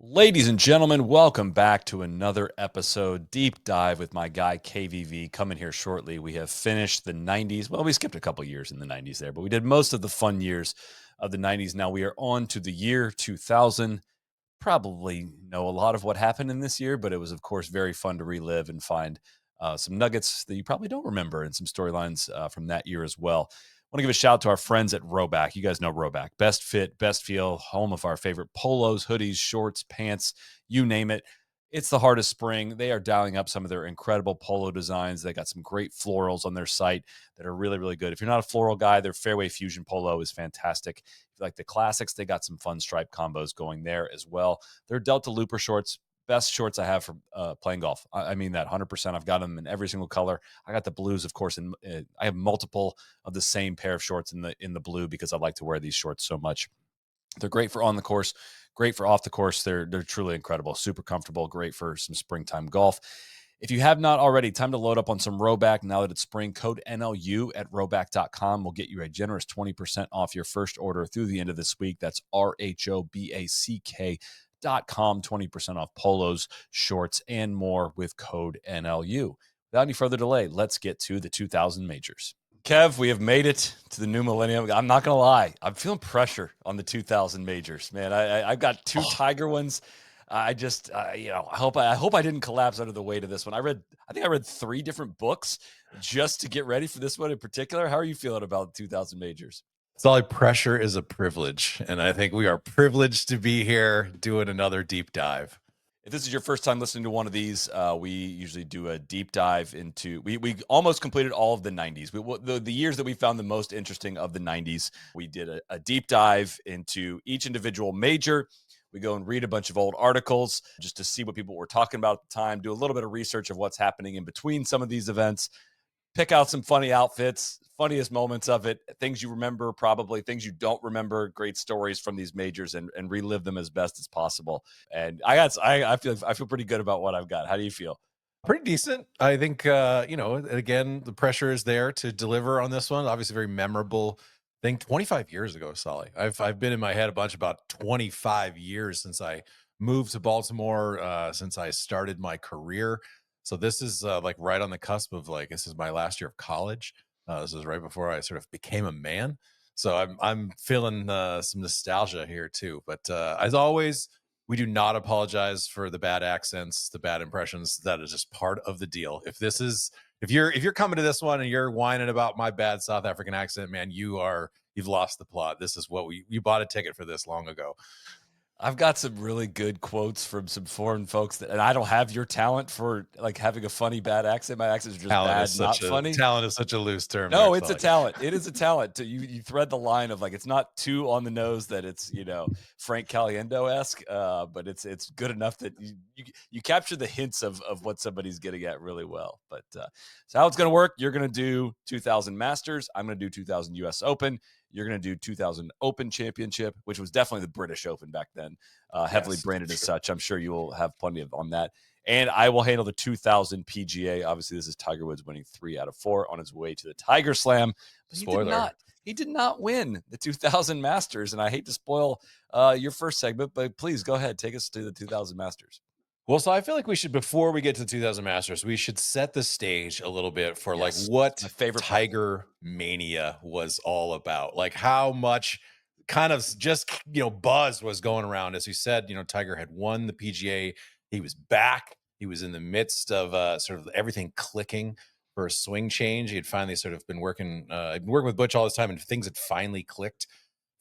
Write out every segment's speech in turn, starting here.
Ladies and gentlemen, welcome back to another episode, deep dive with my guy KVV coming here shortly. We have finished the 90s. Well, we skipped a couple years in the 90s there, but we did most of the fun years of the 90s. Now we are on to the year 2000. Probably know a lot of what happened in this year, but it was, of course, very fun to relive and find some nuggets that you probably don't remember and some storylines from that year as well. I want to give a shout out to our friends at Rhoback. You guys know Rhoback. Best fit, best feel, home of our favorite polos, hoodies, shorts, pants, you name it. It's the heart of spring. They are dialing up some of their incredible polo designs. They got some great florals on their site that are really, really good. If you're not a floral guy, their Fairway Fusion polo is fantastic. If you like the classics, they got some fun stripe combos going there as well. Their Delta Looper shorts, best shorts I have for playing golf. I mean that 100%. I've got them in every single color. I got the blues, of course, and I have multiple of the same pair of shorts in the blue because I like to wear these shorts so much. They're great for on the course, great for off the course. They're truly incredible, super comfortable, great for some springtime golf. If you have not already, time to load up on some Rhoback now that it's spring. Code NLU at rhoback.com will get you a generous 20% off your first order through the end of this week. That's RHOBACK.com, 20% off polos, shorts, and more with code NLU. Without any further delay, let's get to the 2000 majors. Kev, we have made it to the new millennium. I'm not going to lie. I'm feeling pressure on the 2000 majors, man. I've got two Tiger ones. I just, I hope I didn't collapse under the weight of this one. I think I read 3 different books just to get ready for this one in particular. How are you feeling about the 2000 majors? Solid pressure is a privilege, and I think we are privileged to be here doing another deep dive. If this is your first time listening to one of these, we usually do a deep dive into. We almost completed all of the 90s. The years that we found the most interesting of the 90s. We did a deep dive into each individual major. We go and read a bunch of old articles just to see what people were talking about at the time. Do a little bit of research of what's happening in between some of these events. Pick out some funny outfits, funniest moments of it, things you remember, probably things you don't remember, great stories from these majors, and relive them as best as possible. And I feel pretty good about what I've got. How do you feel? Pretty decent. I think, again, the pressure is there to deliver on this one. Obviously, very memorable thing. 25 years ago, Soly. I've been in my head a bunch about 25 years since I moved to Baltimore, since I started my career. So this is like right on the cusp of this is my last year of college. This is right before I sort of became a man. So I'm feeling some nostalgia here too. But as always, we do not apologize for the bad accents, the bad impressions. That is just part of the deal. If you're coming to this one and you're whining about my bad South African accent, man, you've lost the plot. This is what you bought a ticket for this long ago. I've got some really good quotes from some foreign folks and I don't have your talent for like having a funny bad accent. My accents are just bad, not funny. Talent is such a loose term. No, it's a talent. It is a talent. You thread the line of like it's not too on the nose that it's Frank Caliendo-esque, but it's good enough that you capture the hints of what somebody's getting at really well. But so how it's going to work? You're going to do 2000 Masters. I'm going to do 2000 U.S. Open. You're going to do 2000 Open Championship, which was definitely the British Open back then, heavily branded as such. I'm sure you will have plenty of on that. And I will handle the 2000 PGA. Obviously, this is Tiger Woods winning 3 out of 4 on his way to the Tiger Slam. But Spoiler. He did not win the 2000 Masters. And I hate to spoil your first segment, but please go ahead. Take us to the 2000 Masters. Well, so I feel like we should, before we get to the 2000 Masters, we should set the stage a little bit for what my favorite Tiger Mania was all about. Like how much kind of just, buzz was going around. As you said, Tiger had won the PGA. He was back. He was in the midst of sort of everything clicking for a swing change. He had finally sort of been working with Butch all this time, and things had finally clicked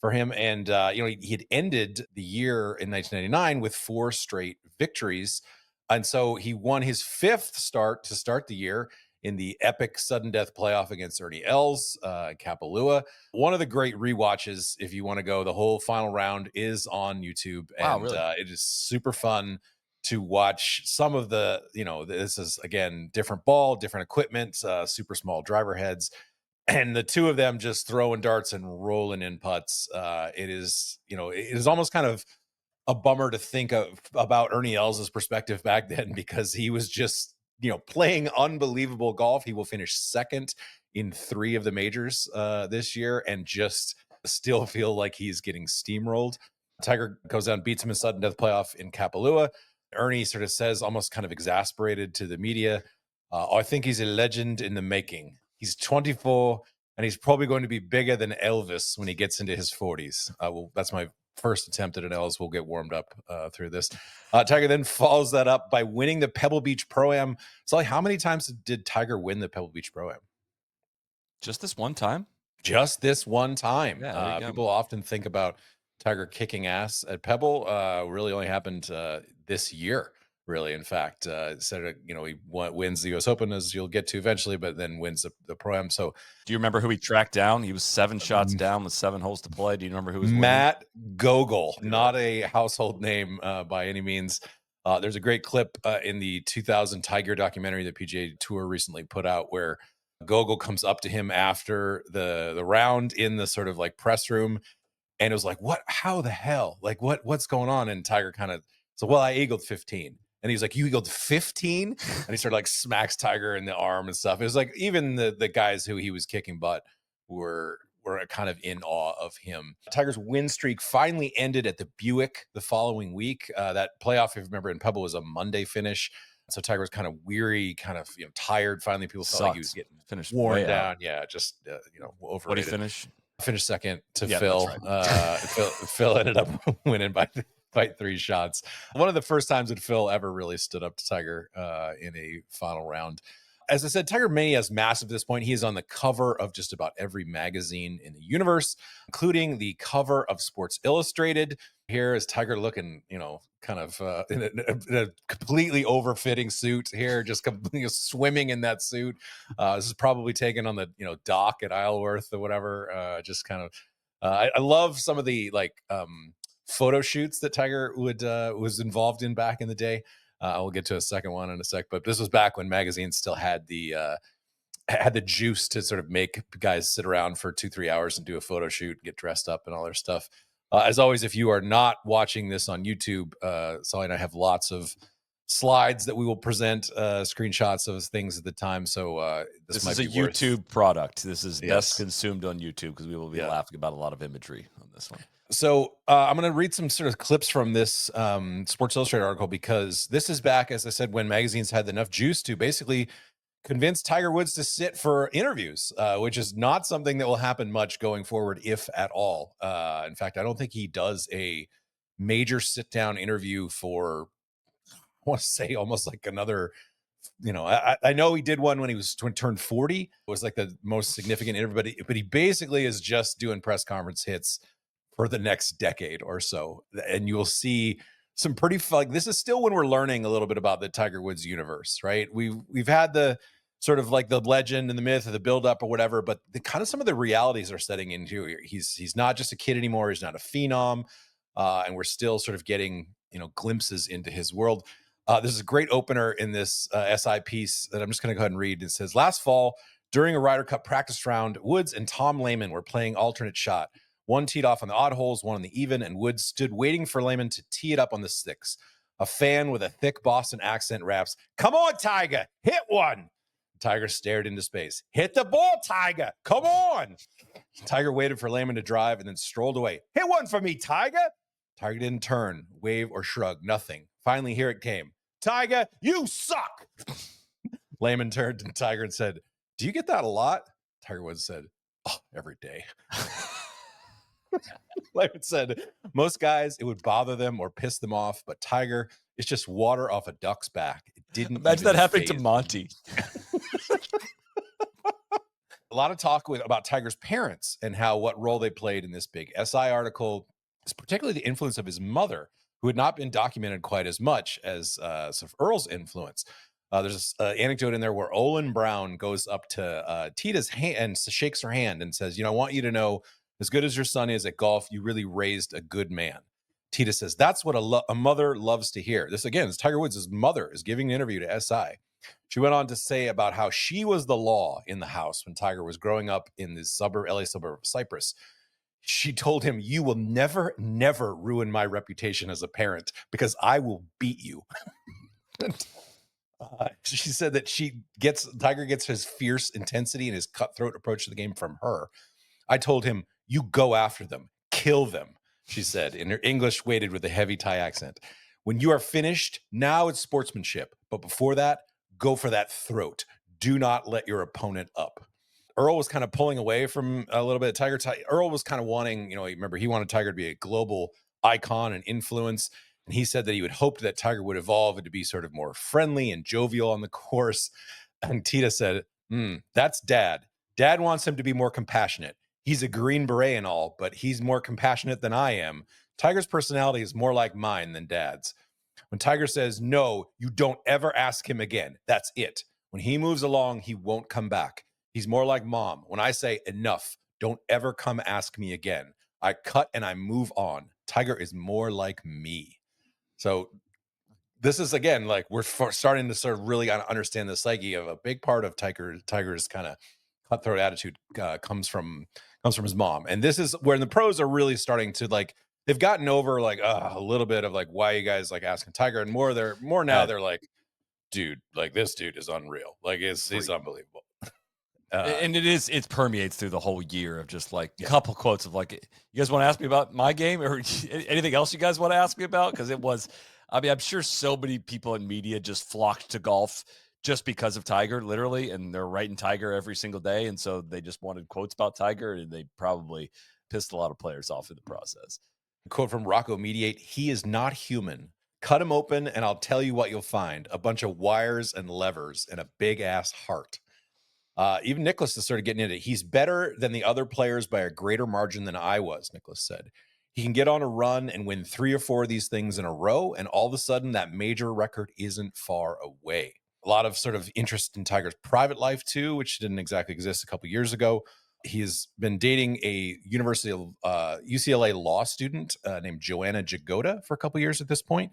for him. And, he had ended the year in 1999 with 4 straight victories. And so he won his 5th start to start the year in the epic sudden death playoff against Ernie Els, Kapalua. One of the great rewatches, if you want to go, the whole final round is on YouTube. Wow, and really? It is super fun to watch some of the, this is, again, different ball, different equipment, super small driver heads. And the two of them just throwing darts and rolling in putts. It is almost kind of a bummer to think about Ernie Els' perspective back then, because he was just, playing unbelievable golf. He will finish second in 3 of the majors this year and just still feel like he's getting steamrolled. Tiger goes down, beats him in sudden death playoff in Kapalua. Ernie sort of says, almost kind of exasperated to the media, I think he's a legend in the making. He's 24 and he's probably going to be bigger than Elvis when he gets into his 40s. Well, that's my first attempt at an Elvis. We'll get warmed up through this. Tiger then follows that up by winning the Pebble Beach Pro-Am. So, like, how many times did Tiger win the Pebble Beach Pro-Am? Just this one time? Just this one time. Yeah, People often think about Tiger kicking ass at Pebble. Really only happened this year. Really, in fact, said he wins the U.S. Open, as you'll get to eventually, but then wins the Pro-Am. So, do you remember who he tracked down? He was 7 shots down with 7 holes to play. Do you remember who was winning? Matt Gogol, not a household name by any means. There's a great clip in the 2000 Tiger documentary that PGA Tour recently put out where Gogol comes up to him after the round in the sort of like press room, and it was like, what? How the hell? Like, what's going on? And Tiger kind of said, well, I eagled 15. And he's like, you eagled 15? And he started like smacks Tiger in the arm and stuff. It was like even the guys who he was kicking butt were kind of in awe of him. Tiger's win streak finally ended at the Buick the following week. That playoff, if you remember, in Pebble was a Monday finish. So Tiger was kind of weary, kind of tired. Finally, people felt like he was getting worn down. Out. Yeah, just overrated. What did he finish? Finished second to Phil. Right. Phil ended up winning by 3 shots. One of the first times that Phil ever really stood up to Tiger in a final round. As I said, Tiger Mania is massive at this point. He is on the cover of just about every magazine in the universe, including the cover of Sports Illustrated. Here is Tiger looking, kind of in a completely overfitting suit here, just swimming in that suit. This is probably taken on the, dock at Isleworth or whatever. Just kind of, I love some of the photo shoots that Tiger was involved in back in the day. We'll get to a second one in a sec, but this was back when magazines still had the juice to sort of make guys sit around for 2-3 hours and do a photo shoot, get dressed up and all their stuff. As always, if you are not watching this on YouTube, Soly and I have lots of slides that we will present, screenshots of things at the time. So this is a YouTube product. This is best consumed on YouTube because we will be laughing about a lot of imagery on this one. So I'm going to read some sort of clips from this Sports Illustrated article because this is back, as I said, when magazines had enough juice to basically convince Tiger Woods to sit for interviews, which is not something that will happen much going forward, if at all. In fact, I don't think he does a major sit-down interview for, I want to say, almost like another, I know he did one when he turned 40. It was like the most significant interview, but he basically is just doing press conference hits for the next decade or so. And you'll see some pretty this is still when we're learning a little bit about the Tiger Woods universe, right? We've had the sort of like the legend and the myth of the buildup or whatever, but the kind of some of the realities are setting into here. He's not just a kid anymore. He's not a phenom. And we're still sort of getting, glimpses into his world. This is a great opener in this SI piece that I'm just going to go ahead and read. It says, last fall, during a Ryder Cup practice round, Woods and Tom Lehman were playing alternate shot. One teed off on the odd holes, one on the even, and Woods stood waiting for Lehman to tee it up on the sticks. A fan with a thick Boston accent raps, "Come on, Tiger, hit one." Tiger stared into space. "Hit the ball, Tiger, come on." Tiger waited for Lehman to drive and then strolled away. "Hit one for me, Tiger." Tiger didn't turn, wave, or shrug, nothing. Finally, here it came. "Tiger, you suck." Lehman turned to Tiger and said, "Do you get that a lot?" Tiger Woods said, "Oh, every day." Lehman said, most guys, it would bother them or piss them off, but Tiger, it's just water off a duck's back. It didn't imagine that happening to Monty. A lot of talk about Tiger's parents and what role they played in this big SI article, is particularly the influence of his mother, who had not been documented quite as much as sort of Earl's influence. There's an anecdote in there where Olin Brown goes up to Tita's hand and shakes her hand and says, I want you to know, as good as your son is at golf, you really raised a good man. Tita says, that's what a mother loves to hear. This, again, is Tiger Woods' mother is giving an interview to SI. She went on to say about how she was the law in the house when Tiger was growing up in the LA suburb of Cypress. She told him, you will never, never ruin my reputation as a parent because I will beat you. She said that Tiger gets his fierce intensity and his cutthroat approach to the game from her. I told him, you go after them, kill them. she said in her English weighted with a heavy Thai accent. When you are finished, now it's sportsmanship. But before that, go for that throat. Do not let your opponent up. Earl was kind of pulling away from a little bit of Tiger. Earl was kind of wanting, remember, he wanted Tiger to be a global icon and influence. And he said that he would hoped that Tiger would evolve and to be sort of more friendly and jovial on the course. And Tita said, that's dad. Dad wants him to be more compassionate. He's a Green Beret and all, but he's more compassionate than I am. Tiger's personality is more like mine than dad's. When Tiger says, no, you don't ever ask him again. That's it. When he moves along, he won't come back. He's more like mom. When I say enough, don't ever come ask me again. I cut and I move on. Tiger is more like me. So this is, again, like we're starting to sort of really understand the psyche of a big part of Tiger's kind of cutthroat attitude comes from his mom. And this is where the pros are really starting to like, they've gotten over like a little bit of like, why are you guys like asking Tiger, and more now they're like, dude, like this dude is unreal. Like he's unbelievable. And it permeates through the whole year of just like a couple quotes of like, you guys want to ask me about my game or anything else you guys want to ask me about? Because it was, I mean, I'm sure so many people in media just flocked to golf just because of Tiger, literally, and they're writing Tiger every single day. And so they just wanted quotes about Tiger, and they probably pissed a lot of players off in the process. Quote from Rocco Mediate: he is not human. Cut him open and I'll tell you what you'll find. A bunch of wires and levers and a big ass heart. Even Nicklaus is sort of getting into it. He's better than the other players by a greater margin than I was, Nicklaus said. He can get on a run and win 3 or 4 of these things in a row, and all of a sudden that major record isn't far away. A lot of sort of interest in Tiger's private life too, which didn't exactly exist a couple years ago. He's been dating a University of UCLA law student named Joanna Jagoda for a couple years at this point.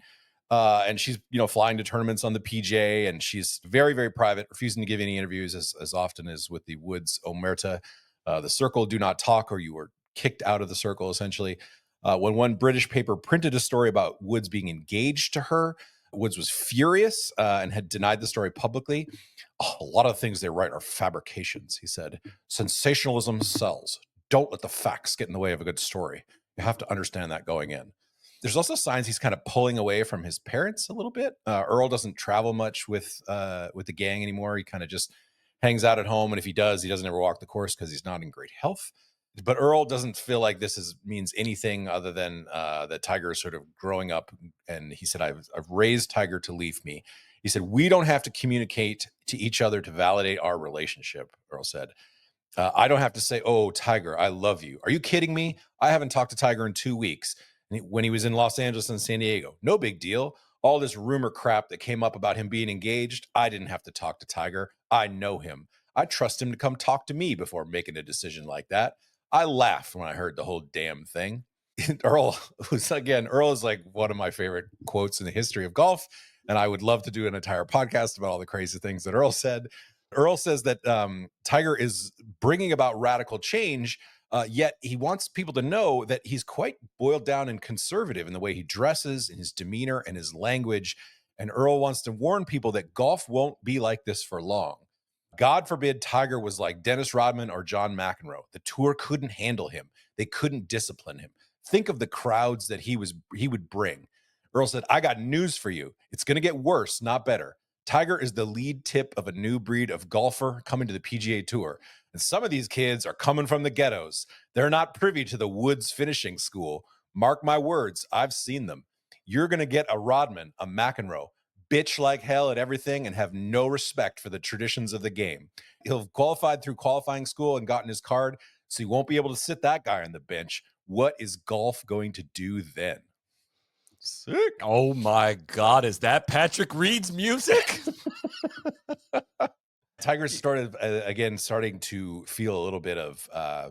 And she's, flying to tournaments on the PGA, and she's very, very private, refusing to give any interviews as often as with the Woods Omerta. The circle do not talk, or you were kicked out of the circle, essentially. When one British paper printed a story about Woods being engaged to her, Woods was furious and had denied the story publicly. Oh, a lot of things they write are fabrications, he said. Sensationalism sells. Don't let the facts get in the way of a good story. You have to understand that going in. There's also signs he's kind of pulling away from his parents a little bit. Earl doesn't travel much with the gang anymore. He kind of just hangs out at home, and if he does, he doesn't ever walk the course because he's not in great health. But Earl doesn't feel like this means anything other than that Tiger is sort of growing up. And he said, I've raised Tiger to leave me. He said, we don't have to communicate to each other to validate our relationship, Earl said. I don't have to say, oh, Tiger, I love you. Are you kidding me? I haven't talked to Tiger in 2 weeks. When he was in Los Angeles and San Diego, no big deal. All this rumor crap that came up about him being engaged, I didn't have to talk to Tiger. I know him. I trust him to come talk to me before making a decision like that. I laughed when I heard the whole damn thing. Earl is like one of my favorite quotes in the history of golf. And I would love to do an entire podcast about all the crazy things that Earl said. Earl says that Tiger is bringing about radical change, yet he wants people to know that he's quite boiled down and conservative in the way he dresses, in his demeanor, and his language. And Earl wants to warn people that golf won't be like this for long. God forbid Tiger was like Dennis Rodman or John McEnroe. The tour couldn't handle him. They couldn't discipline him. Think of the crowds that he would bring. Earl said, I got news for you. It's going to get worse, not better. Tiger is the lead tip of a new breed of golfer coming to the PGA Tour. And some of these kids are coming from the ghettos. They're not privy to the Woods finishing school. Mark my words, I've seen them. You're going to get a Rodman, a McEnroe, bitch like hell at everything and have no respect for the traditions of the game. He'll have qualified through qualifying school and gotten his card, so he won't be able to sit that guy on the bench. What is golf going to do then? Sick. Oh my God. Is that Patrick Reed's music? Tiger's starting to feel a little bit of, I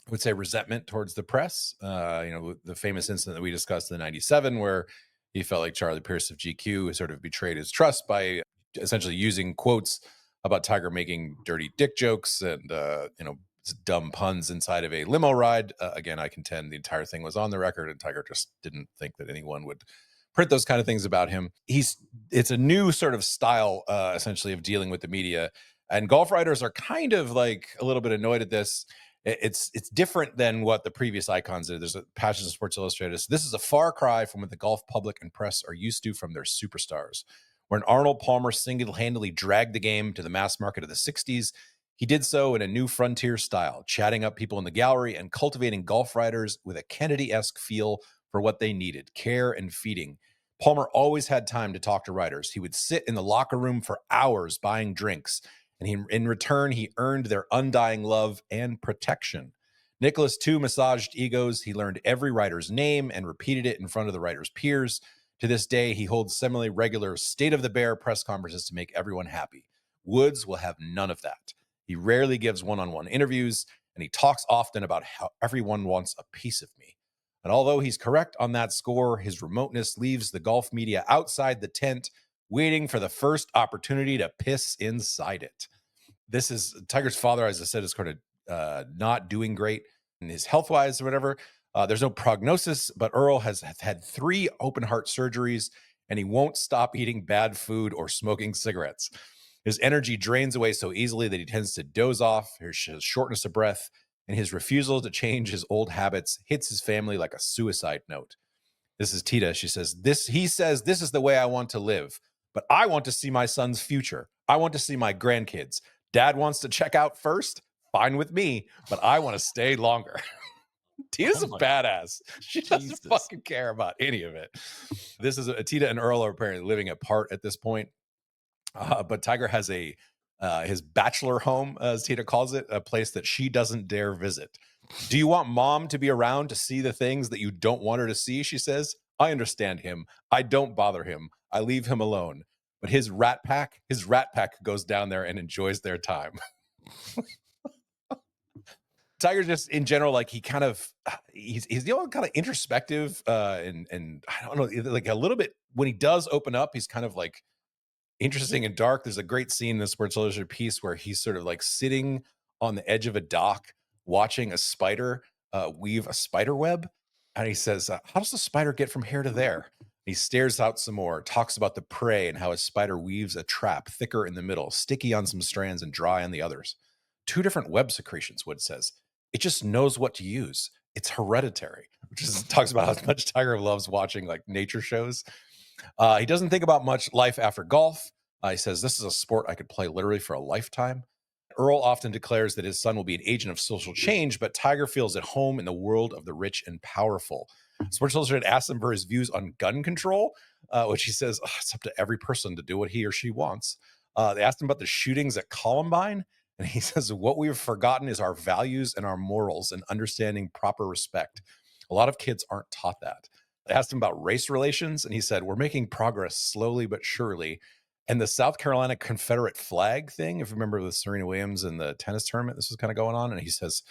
would say, resentment towards the press. The famous incident that we discussed in '97 where he felt like Charlie Pierce of GQ sort of betrayed his trust by essentially using quotes about Tiger making dirty dick jokes and, dumb puns inside of a limo ride. Again, I contend the entire thing was on the record, and Tiger just didn't think that anyone would print those kind of things about him. It's a new sort of style, essentially, of dealing with the media. And golf writers are kind of like a little bit annoyed at this. It's different than what the previous icons did. There's a passage in Sports Illustrated. So this is a far cry from what the golf public and press are used to from their superstars. When Arnold Palmer single-handedly dragged the game to the mass market of the 60s, he did so in a new frontier style, chatting up people in the gallery and cultivating golf writers with a Kennedy-esque feel for what they needed, care and feeding. Palmer always had time to talk to writers. He would sit in the locker room for hours buying drinks, and in return, he earned their undying love and protection. Nicholas, too, massaged egos. He learned every writer's name and repeated it in front of the writer's peers. To this day, he holds similarly regular State of the Bear press conferences to make everyone happy. Woods will have none of that. He rarely gives one-on-one interviews, and he talks often about how everyone wants a piece of me. And although he's correct on that score, his remoteness leaves the golf media outside the tent, waiting for the first opportunity to piss inside it. This is Tiger's father, as I said, is kind of not doing great in his health-wise or whatever. There's no prognosis, but Earl has had 3 open heart surgeries, and he won't stop eating bad food or smoking cigarettes. His energy drains away so easily that he tends to doze off, his shortness of breath, and his refusal to change his old habits hits his family like a suicide note. This is Tita. She says, he says, this is the way I want to live, but I want to see my son's future. I want to see my grandkids. Dad wants to check out first. Fine with me, but I want to stay longer. Tita's a badass. She doesn't fucking care about any of it. This is Tita and Earl are apparently living apart at this point. But Tiger has his bachelor home, as Tita calls it, a place that she doesn't dare visit. Do you want mom to be around to see the things that you don't want her to see? She says. I understand him. I don't bother him. I leave him alone. But his rat pack goes down there and enjoys their time. Tiger just in general, like he kind of he's the only kind of introspective and I don't know, like a little bit when he does open up, he's kind of like interesting and dark. There's a great scene in the Sports Illustrated piece where he's sort of like sitting on the edge of a dock watching a spider weave a spider web. And he says, how does the spider get from here to there? He stares out some more, talks about the prey and how a spider weaves a trap thicker in the middle, sticky on some strands and dry on the others. 2 different web secretions, Wood says. It just knows what to use. It's hereditary, which is talks about how much Tiger loves watching like nature shows. He doesn't think about much life after golf. He says, this is a sport I could play literally for a lifetime. Earl often declares that his son will be an agent of social change, but Tiger feels at home in the world of the rich and powerful. Sports Illustrated asks him for his views on gun control, which he says, it's up to every person to do what he or she wants. They asked him about the shootings at Columbine, and he says, what we've forgotten is our values and our morals and understanding proper respect. A lot of kids aren't taught that. I asked him about race relations, and he said, we're making progress slowly but surely. And the South Carolina Confederate flag thing, if you remember with Serena Williams and the tennis tournament, this was kind of going on. And he says,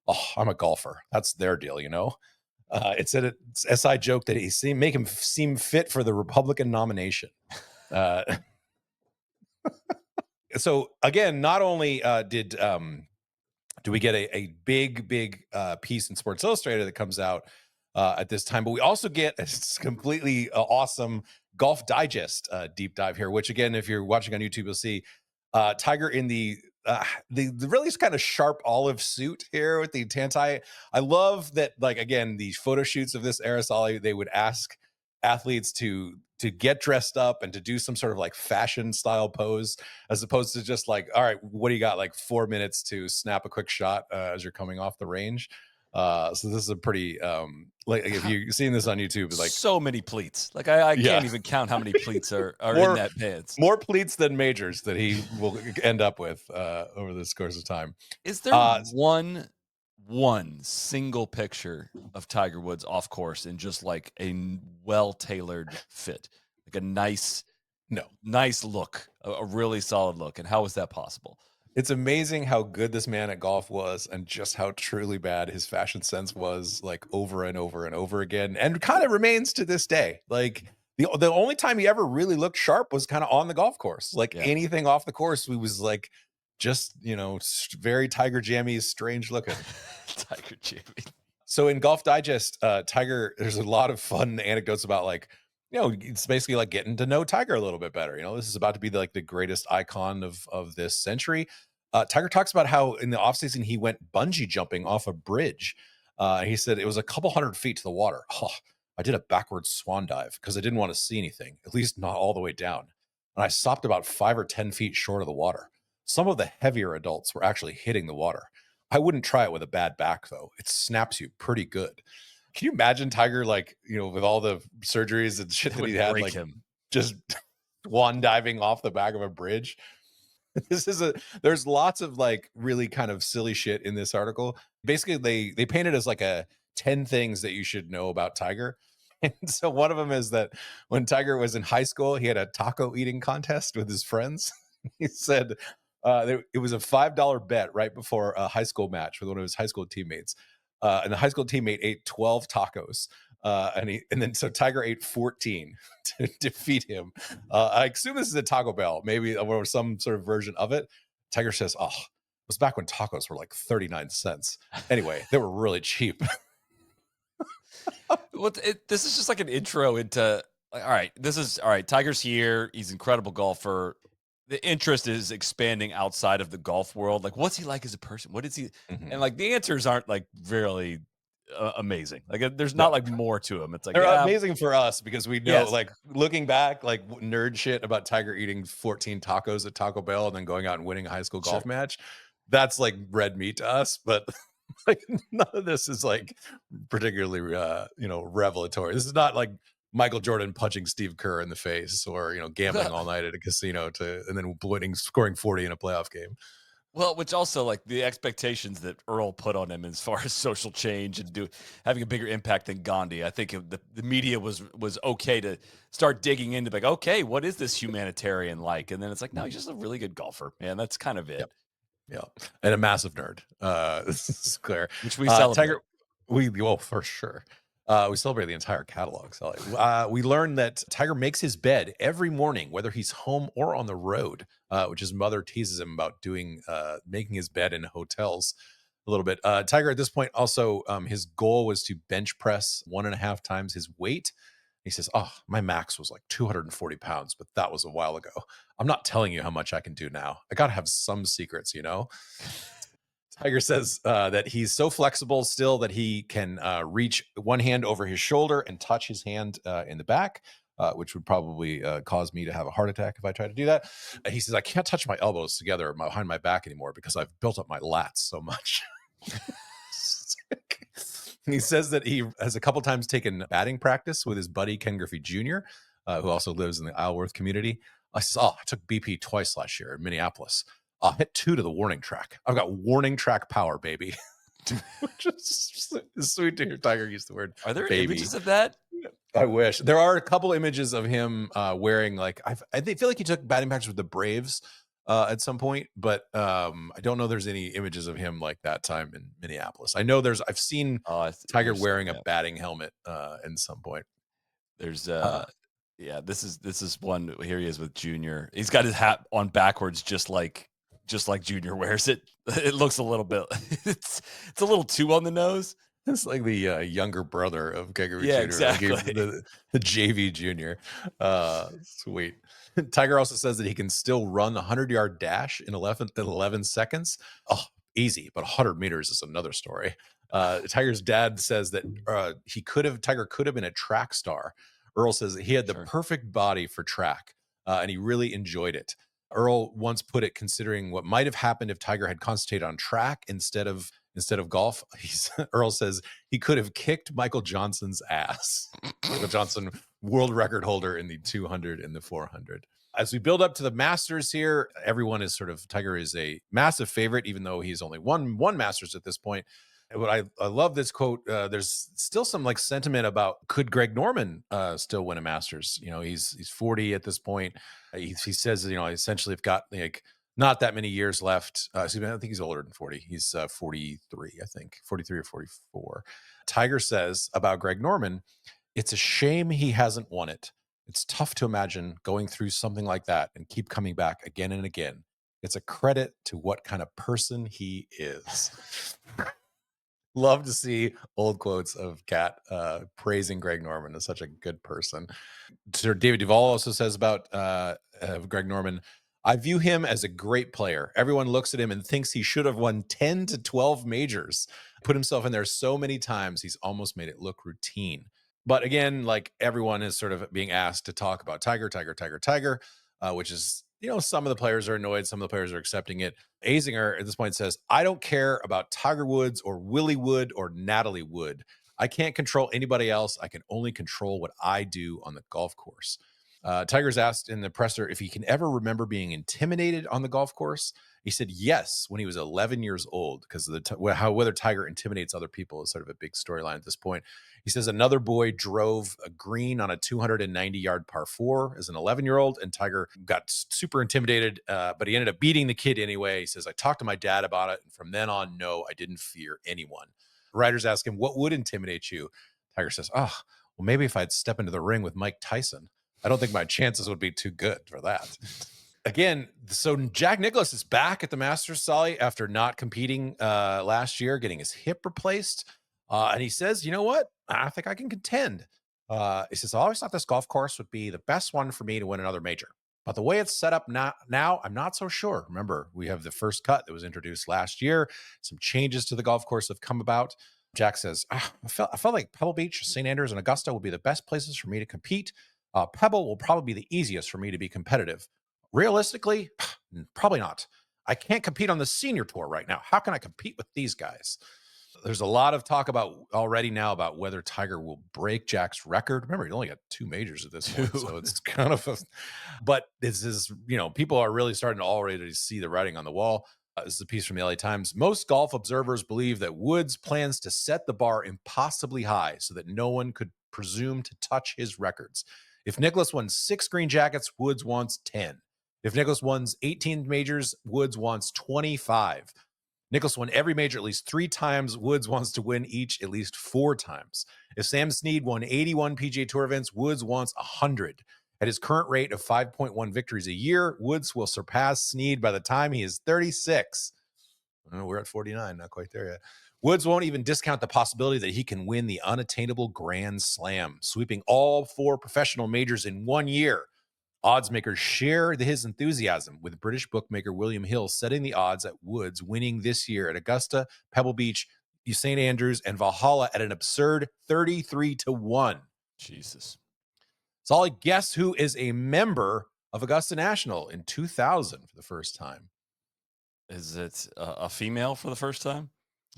oh, I'm a golfer. That's their deal, you know? It said it's SI joke that make him seem fit for the Republican nomination. So again, not only do we get a big piece in Sports Illustrated that comes out at this time, but we also get a completely awesome Golf Digest deep dive here, which again, if you're watching on YouTube, you'll see Tiger in the really kind of sharp olive suit here with the tantai. I love that, like, again, the photo shoots of this era, Soly, they would ask athletes to get dressed up and to do some sort of like fashion style pose, as opposed to just like, all right, what do you got? Like 4 minutes to snap a quick shot as you're coming off the range. So this is a pretty like if you've seen this on YouTube, like so many pleats. Like I can't even count how many pleats are in that pants. More pleats than majors that he will end up with over this course of time. Is there one single picture of Tiger Woods off course in just like a well-tailored fit, like a nice look, a really solid look? And how is that possible? It's amazing how good this man at golf was and just how truly bad his fashion sense was, like over and over and over again, and kind of remains to this day. Like the only time he ever really looked sharp was kind of on the golf course. Like anything off the course, he was like just, very Tiger Jammy, strange looking. Tiger Jammy. So in Golf Digest, Tiger, there's a lot of fun anecdotes about like, it's basically like getting to know Tiger a little bit better. This is about to be like the greatest icon of this century. Tiger talks about how in the offseason he went bungee jumping off a bridge. He said it was a couple 100 feet to the water. Oh, I did a backwards swan dive because I didn't want to see anything, at least not all the way down. And I stopped about 5 or 10 feet short of the water. Some of the heavier adults were actually hitting the water. I wouldn't try it with a bad back, though. It snaps you pretty good. Can you imagine Tiger, like, with all the surgeries and shit It that he would had, break like, him. just swan diving off the back of a bridge? There's lots of like really kind of silly shit in this article. Basically, they paint it as like a 10 things that you should know about Tiger. And so one of them is that when Tiger was in high school, he had a taco eating contest with his friends. He said it was a $5 bet right before a high school match with one of his high school teammates. And the high school teammate ate 12 tacos. And then Tiger ate 14 to defeat him. I assume this is a Taco Bell, maybe, or some sort of version of it. Tiger says, "Oh, it was back when tacos were like 39 cents. Anyway, they were really cheap." Well, this is just like an intro into like, all right, this is all right. Tiger's here. He's an incredible golfer. The interest is expanding outside of the golf world. Like, what's he like as a person? What is he? And Mhm. like, the answers aren't like really amazing. Like, there's not No, like more to him. It's like, they're yeah, amazing for us because we know, yes, like, looking back, like, nerd shit about Tiger eating 14 tacos at Taco Bell and then going out and winning a high school sure. golf match. That's like red meat to us, but like none of this is like particularly revelatory. This is not like Michael Jordan punching Steve Kerr in the face or gambling all night at a casino to and then scoring 40 in a playoff game. Well, which also like the expectations that Earl put on him as far as social change and having a bigger impact than Gandhi. I think the media was okay to start digging into like, okay, what is this humanitarian like? And then it's like, no, he's just a really good golfer, man. That's kind of it, Yep. Yeah, and a massive nerd. This is clear. which we celebrate. Tiger, for sure. We celebrate the entire catalog. So, we learned that Tiger makes his bed every morning, whether he's home or on the road, which his mother teases him about doing, making his bed in hotels a little bit. Tiger at this point also, his goal was to bench press 1.5 times his weight. He says, "Oh, my max was like 240 pounds, but that was a while ago. I'm not telling you how much I can do now. I got to have some secrets, you know?" Tiger says that he's so flexible still that he can reach one hand over his shoulder and touch his hand in the back, which would probably cause me to have a heart attack if I tried to do that. He says, "I can't touch my elbows together behind my back anymore because I've built up my lats so much." He says that he has a couple times taken batting practice with his buddy Ken Griffey Jr., who also lives in the Isleworth community. I says, "Oh, I took BP twice last year in Minneapolis. I'll hit 2 to the warning track. I've got warning track power, baby." Which is sweet to hear Tiger use the word Are there baby. images of that? I wish there are a couple images of him wearing like feel like he took batting practice with the Braves at some point, but I don't know there's any images of him like that time in Minneapolis. I know I've seen Oh, Tiger there's some. wearing a Yeah, batting helmet in some point. there's Uh, yeah. This is one. Here he is with Junior. He's got his hat on backwards, just like Junior wears it. It looks a little bit. It's a little too on the nose. it's like the younger brother of Gregory Yeah, Jr., like exactly. the JV Junior. Sweet. Tiger also says that he can still run a 100-yard dash in 11 seconds. Oh, easy, but 100 meters is another story. Tiger's dad says that Tiger could have been a track star. Earl says that he had the Sure. perfect body for track, and he really enjoyed it. Earl once put it, considering what might have happened if Tiger had concentrated on track instead of golf. Earl says he could have kicked Michael Johnson's ass. Michael Johnson, world record holder in the 200 and the 400. As we build up to the Masters here, everyone is Tiger is a massive favorite, even though he's only won one Masters at this point. But I love this quote. There's still some like sentiment about could Greg Norman still win a Masters? He's 40 at this point. He says essentially have got like not that many years left. Excuse me, I think he's older than 40. He's 43, I think 43 or 44. Tiger says about Greg Norman, it's a shame he hasn't won it. It's tough to imagine going through something like that and keep coming back again and again. It's a credit to what kind of person he is. Love to see old quotes of Cat praising Greg Norman as such a good person. Sir David Duvall also says about Greg Norman, I view him as a great player. Everyone looks at him and thinks he should have won 10 to 12 majors. Put himself in there so many times, he's almost made it look routine. But again, like everyone is sort of being asked to talk about Tiger, Tiger, Tiger, Tiger, which is, some of the players are annoyed, some of the players are accepting it. Azinger at this point says, I don't care about Tiger Woods or Willie Wood or Natalie Wood. I can't control anybody else. I can only control what I do on the golf course. Tiger's asked in the presser if he can ever remember being intimidated on the golf course. He said yes when he was 11 years old, because of whether Tiger intimidates other people is sort of a big storyline at this point. He says another boy drove a green on a 290-yard par 4 as an 11-year-old, and Tiger got super intimidated, but he ended up beating the kid anyway. He says, I talked to my dad about it, and from then on, no, I didn't fear anyone. Writers ask him, what would intimidate you? Tiger says, well, maybe if I'd step into the ring with Mike Tyson. I don't think my chances would be too good for that. Again, so Jack Nicklaus is back at the Masters, Soly, after not competing last year, getting his hip replaced. And he says, you know what? I think I can contend. He says, I always thought this golf course would be the best one for me to win another major. But the way it's set up now, I'm not so sure. Remember, we have the first cut that was introduced last year. Some changes to the golf course have come about. Jack says, I felt like Pebble Beach, St. Andrews, and Augusta would be the best places for me to compete. Pebble will probably be the easiest for me to be competitive. Realistically, probably not. I can't compete on the senior tour right now. How can I compete with these guys? There's a lot of talk already now about whether Tiger will break Jack's record. Remember, he only got 2 majors at this point, so it's kind of but this is, people are really starting to already see the writing on the wall. This is a piece from the LA Times. Most golf observers believe that Woods plans to set the bar impossibly high so that no one could presume to touch his records. If Nicklaus won 6 green jackets, Woods wants 10. If Nicklaus wins 18 majors, Woods wants 25. Nicklaus won every major at least 3 times. Woods wants to win each at least 4 times. If Sam Snead won 81 PGA Tour events, Woods wants 100. At his current rate of 5.1 victories a year, Woods will surpass Snead by the time he is 36. We're at 49, not quite there yet. Woods won't even discount the possibility that he can win the unattainable Grand Slam, sweeping all 4 professional majors in 1 year. Odds makers share his enthusiasm, with British bookmaker William Hill setting the odds at Woods winning this year at Augusta, Pebble Beach, St. Andrews, and Valhalla at an absurd 33-1. Jesus. Solly, guess who is a member of Augusta National in 2000 for the first time? Is it a female for the first time?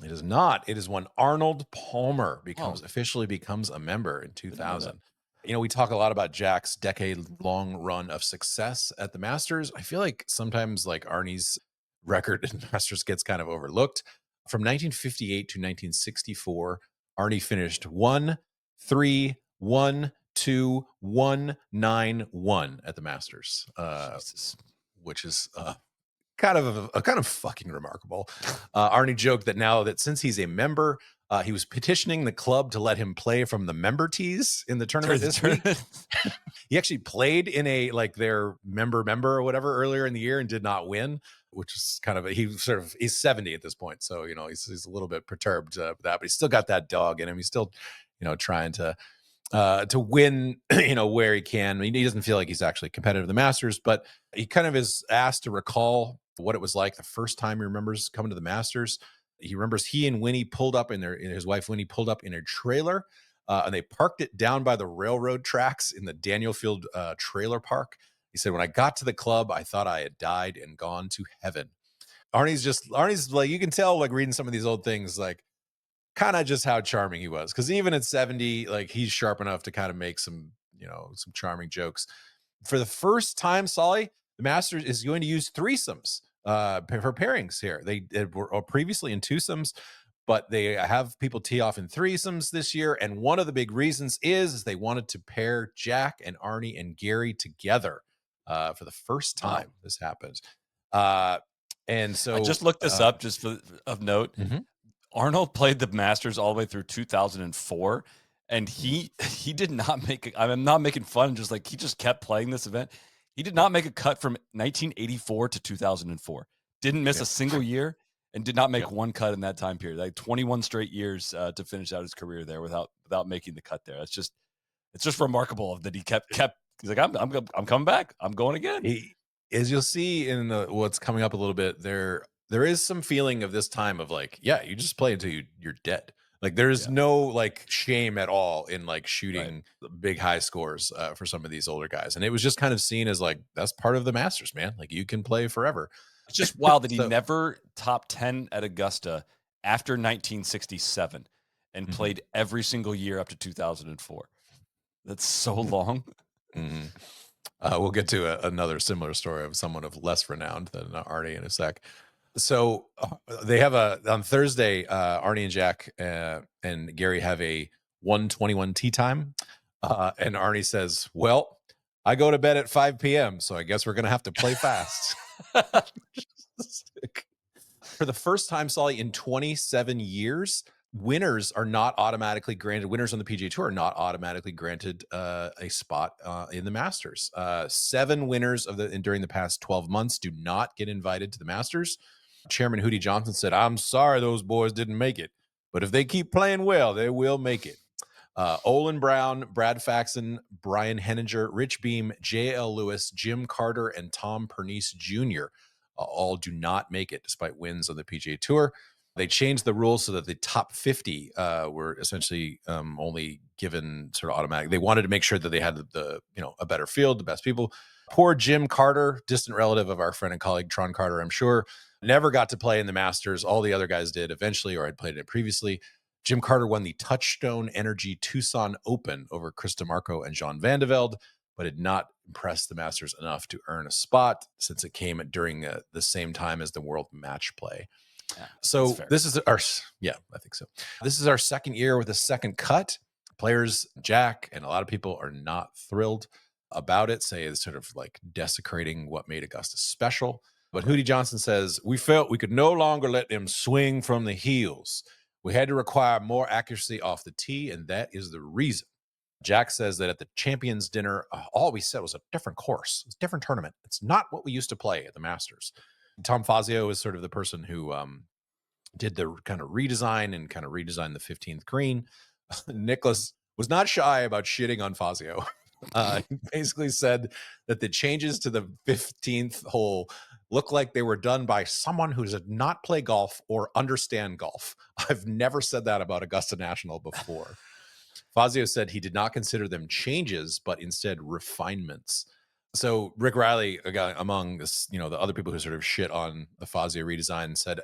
It is not. It is when Arnold Palmer officially becomes a member in 2000. We talk a lot about Jack's decade-long run of success at the Masters. I feel like sometimes like Arnie's record in Masters gets kind of overlooked. From 1958 to 1964, Arnie finished 1, 3, 1, 2, 1, 9, 1 at the Masters, which is kind of fucking remarkable. Arnie joked that now that since he's a member, he was petitioning the club to let him play from the member tees in the tournament this week. He actually played in their member or whatever earlier in the year and did not win, which is kind of he's 70 at this point, so he's a little bit perturbed with that, but he's still got that dog in him. He's still trying to win, where he can. He doesn't feel like he's actually competitive in the Masters, but he kind of is asked to recall what it was like the first time he remembers coming to the Masters. He remembers he and Winnie pulled up his wife Winnie pulled up in a trailer, and they parked it down by the railroad tracks in the Danielfield trailer park. He said, when I got to the club, I thought I had died and gone to heaven. Arnie's like, you can tell, like, reading some of these old things, like, kind of just how charming he was, because even at 70, like, he's sharp enough to kind of make some charming jokes. For the first time, Soly, the Masters is going to use threesomes for pairings here. They were previously in twosomes, but they have people tee off in threesomes this year, and one of the big reasons is they wanted to pair Jack and Arnie and Gary together for the first time. This happens, and so I just looked this up just of note. Mm-hmm. Arnold played the Masters all the way through 2004, and he did not make I'm not making fun, just like, he just kept playing this event. He did not make a cut from 1984 to 2004. Didn't miss a single year, and did not make one cut in that time period. Like 21 straight years to finish out his career there without making the cut there. It's just remarkable that he kept. He's like, I'm coming back. I'm going again. as you'll see in what's coming up a little bit, there is some feeling of this time of like, yeah, you just play until you're dead. Like there's Yeah, no like shame at all in like right. shooting big high scores for some of these older guys, and it was just kind of seen as like that's part of the Masters, man. Like you can play forever. It's just wild that he So never top 10 at Augusta after 1967 and mhm, played every single year up to 2004. That's so long. mhm. We'll get to another similar story of someone of less renowned than Arnie in a sec. So they have a on Thursday. Arnie and Jack and Gary have a 1:21 tea time, and Arnie says, "Well, I go to bed at 5 p.m., so I guess we're gonna have to play fast." For the first time, Solly, in 27 years, winners are not automatically granted. Winners on the PGA Tour are not automatically granted a spot in the Masters. 7 winners during the past 12 months do not get invited to the Masters. Chairman Hootie Johnson said, "I'm sorry those boys didn't make it, but if they keep playing well, they will make it." Olin Brown, Brad Faxon, Brian Henninger, Rich Beam, J.L. Lewis, Jim Carter, and Tom Pernice Jr. All do not make it despite wins on the PGA Tour. They changed the rules so that the top 50 were essentially only given sort of automatic. They wanted to make sure that they had a better field, the best people. Poor Jim Carter, distant relative of our friend and colleague Tron Carter, I'm sure, never got to play in the Masters. All the other guys did eventually, or had played in it previously. Jim Carter won the Touchstone Energy Tucson Open over Chris DeMarco and Jean Van de Velde, but had not impressed the Masters enough to earn a spot since it came during the same time as the World Match Play. Yeah, that's So fair. this is yeah, I think so. This is our second year with a second cut. Players, Jack, and a lot of people are not thrilled about it, say it's sort of like desecrating what made Augusta special. But Hootie Johnson says, "We felt we could no longer let them swing from the heels. We had to require more accuracy off the tee, and that is the reason." Jack says that at the champions dinner, all we said was a different course. It's a different tournament. It's not what we used to play at the Masters. Tom Fazio is sort of the person who did the kind of redesign and kind of redesigned the 15th green. Nicholas was not shy about shitting on Fazio. He basically said that the changes to the 15th hole look like they were done by someone who does not play golf or understand golf. I've never said that about Augusta National before. Fazio said he did not consider them changes, but instead refinements. So Rick Riley, among this, the other people who sort of shit on the Fazio redesign, said,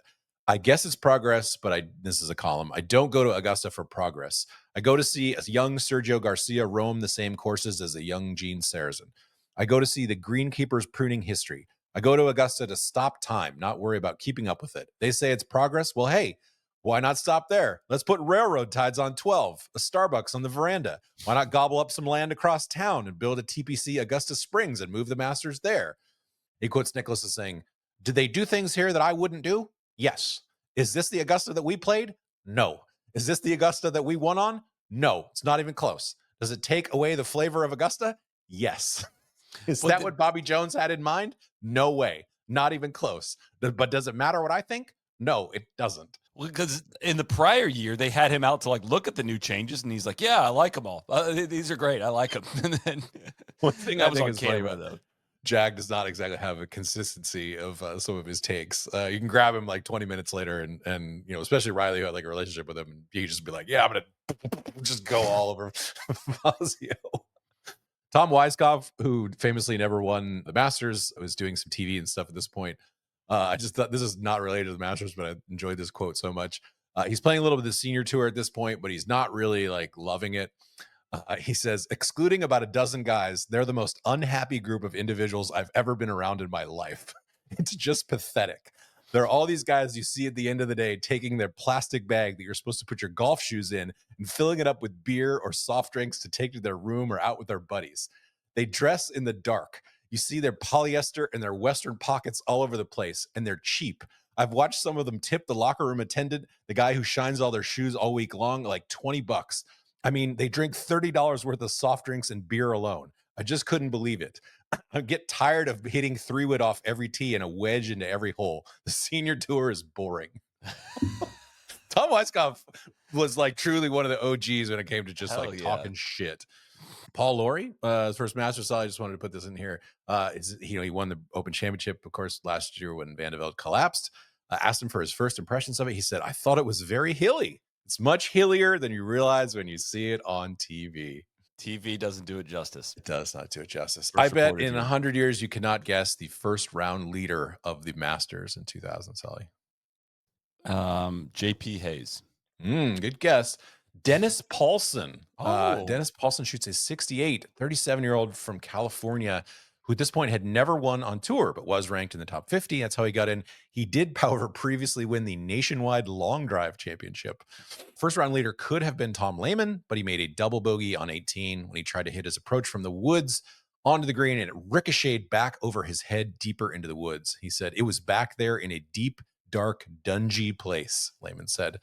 "I guess it's progress, but this is a column. I don't go to Augusta for progress. I go to see a young Sergio Garcia roam the same courses as a young Gene Sarazen. I go to see the greenkeepers pruning history. I go to Augusta to stop time, not worry about keeping up with it. They say it's progress. Well, hey, why not stop there? Let's put railroad ties on 12, a Starbucks on the veranda. Why not gobble up some land across town and build a TPC Augusta Springs and move the Masters there?" He quotes Nicholas as saying, "Did they do things here that I wouldn't do? Yes. Is this the Augusta that we played? No. Is this the Augusta that we won on? No. It's not even close. Does it take away the flavor of Augusta? Yes." Is But that what Bobby Jones had in mind? No way. Not even close. But does it matter what I think? No, it doesn't. because in the prior year they had him out to like look at the new changes, and he's like, "Yeah, I like them all. These are great. I like them." And then One thing that I was think on is funny camera about though. Jag does not exactly have a consistency of some of his takes. You can grab him like 20 minutes later, and especially Riley, who had like a relationship with him, and he just be like, "Yeah, I'm gonna just go all over Fazio." Tom Weiskopf, who famously never won the Masters, was doing some TV and stuff at this point. I just thought this is not related to the Masters, but I enjoyed this quote so much. He's playing a little bit of the senior tour at this point, but he's not really like loving it. He says, "Excluding about a dozen guys, they're the most unhappy group of individuals I've ever been around in my life. It's just pathetic. There are all these guys you see at the end of the day taking their plastic bag that you're supposed to put your golf shoes in and filling it up with beer or soft drinks to take to their room or out with their buddies. They dress in the dark. You see their polyester and their Western pockets all over the place, and they're cheap. I've watched some of them tip the locker room attendant, the guy who shines all their shoes all week long, like $20. I mean, they drink $30 worth of soft drinks and beer alone. I just couldn't believe it. I get tired of hitting 3-wood off every tee and a wedge into every hole. The senior tour is boring." Tom Weiskopf was like truly one of the OGs when it came to just Hell like yeah. talking shit. Paul Lawrie, his first Masters. I just wanted to put this in here. He won the Open Championship, of course, last year when Van de Velde collapsed. Asked him for his first impressions of it. He said, "I thought it was very hilly. It's much hillier than you realize when you see it on TV." TV doesn't do it justice. It does not do it justice. I First bet reported in here. 100 years you cannot guess the first round leader of the Masters in 2000, Sully. JP Hayes. Good guess. Dennis Paulson. Oh. Dennis Paulson shoots a 68, 37-year-old from California, who at this point had never won on tour, but was ranked in the top 50. That's how he got in. He did, however, previously win the Nationwide Long Drive Championship. First round leader could have been Tom Lehman, but he made a double bogey on 18 when he tried to hit his approach from the woods onto the green, and it ricocheted back over his head deeper into the woods. He said, "It was back there in a deep, dark, dungy place," Lehman said.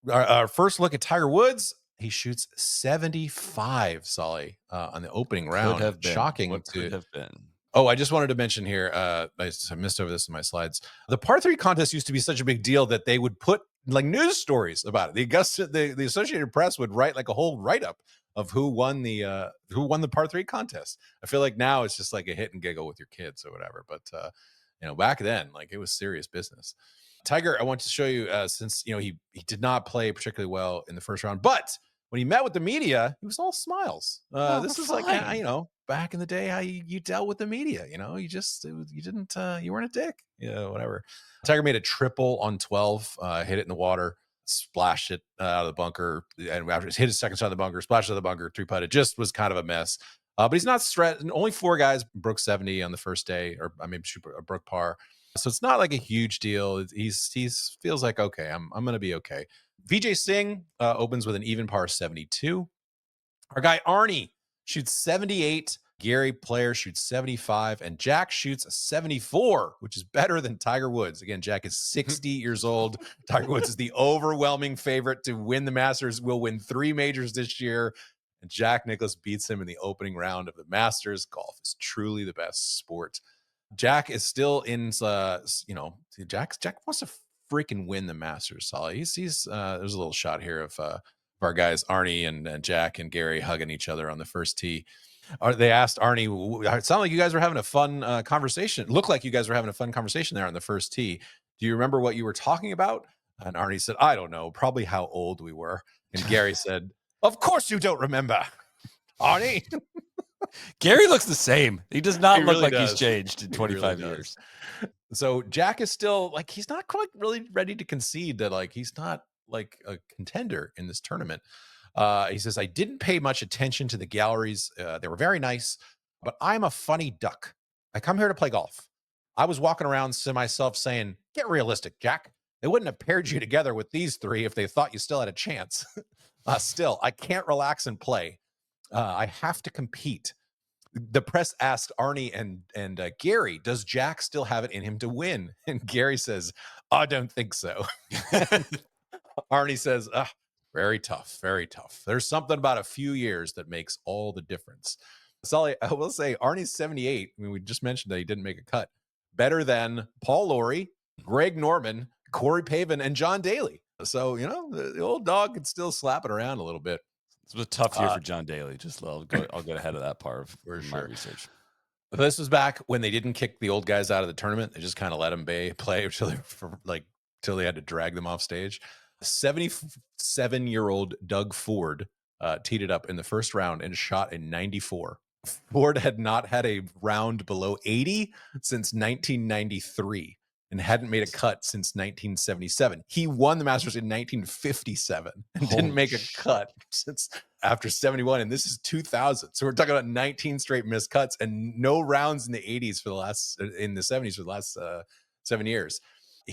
Our first look at Tiger Woods, he shoots 75, Solly, on the opening round. Could have been. Shocking. What could have been. Oh, I just wanted to mention here, I missed over this in my slides. The par 3 contest used to be such a big deal that they would put like news stories about it. The Augusta, the Associated Press would write like a whole write-up of who won the par 3 contest. I feel like now it's just like a hit and giggle with your kids or whatever. But back then, like, it was serious business. Tiger, I want to show you, since he did not play particularly well in the first round, but when he met with the media, he was all smiles. This is like, back in the day, how you dealt with the media. You weren't a dick. Whatever. Tiger made a triple on 12, hit it in the water, splashed it out of the bunker, and after hit his second shot of the bunker, splashed out of the bunker, 3-putted. Just was kind of a mess. But he's not stressed. Only 4 guys broke 70 on the first day, or maybe broke par. So it's not like a huge deal. He's feels like, okay, I'm going to be okay. Vijay Singh opens with an even par 72. Our guy Arnie shoots 78. Gary Player shoots 75, and Jack shoots 74, which is better than Tiger Woods. Again, Jack is 60 years old. Tiger Woods is the overwhelming favorite to win the Masters. Will win 3 majors this year. And Jack Nicklaus beats him in the opening round of the Masters. Golf is truly the best sport. Jack is still in, Jack wants to freaking win the Masters, Solly. He's there's a little shot here of our guys, Arnie and Jack and Gary hugging each other on the first tee. They asked Arnie, it sounded like you guys were having a fun conversation. It looked like you guys were having a fun conversation there on the first tee. Do you remember what you were talking about? And Arnie said, "I don't know, probably how old we were." And Gary said, "Of course you don't remember, Arnie." Gary looks the same. He does not look really like does. He's changed in 25 really years. So Jack is still like, he's not quite really ready to concede that like he's not like a contender in this tournament. He says, "I didn't pay much attention to the galleries. They were very nice, but I'm a funny duck. I come here to play golf. I was walking around to myself saying, 'Get realistic, Jack. They wouldn't have paired you together with these 3 if they thought you still had a chance.' Still, I can't relax and play. I have to compete." The press asked Arnie and Gary, "Does Jack still have it in him to win?" And Gary says, "I don't think so." Arnie says, "Very tough, very tough. There's something about a few years that makes all the difference." Sully, I will say, Arnie's 78. I mean, we just mentioned that he didn't make a cut. Better than Paul Lawrie, Greg Norman, Corey Pavin, and John Daly. So, the old dog can still slap it around a little bit. It was a tough year for John Daly. I'll go ahead of that part of my research. But this was back when they didn't kick the old guys out of the tournament. They just kind of let them play till they had to drag them off stage. 77-year-old Doug Ford teed it up in the first round and shot a 94. Ford had not had a round below 80 since 1993 and hadn't made a cut since 1977. He won the Masters in 1957 and didn't make a cut since after 71. And this is 2000. So we're talking about 19 straight missed cuts and no rounds in the 80s in the 70s for the last 7 years.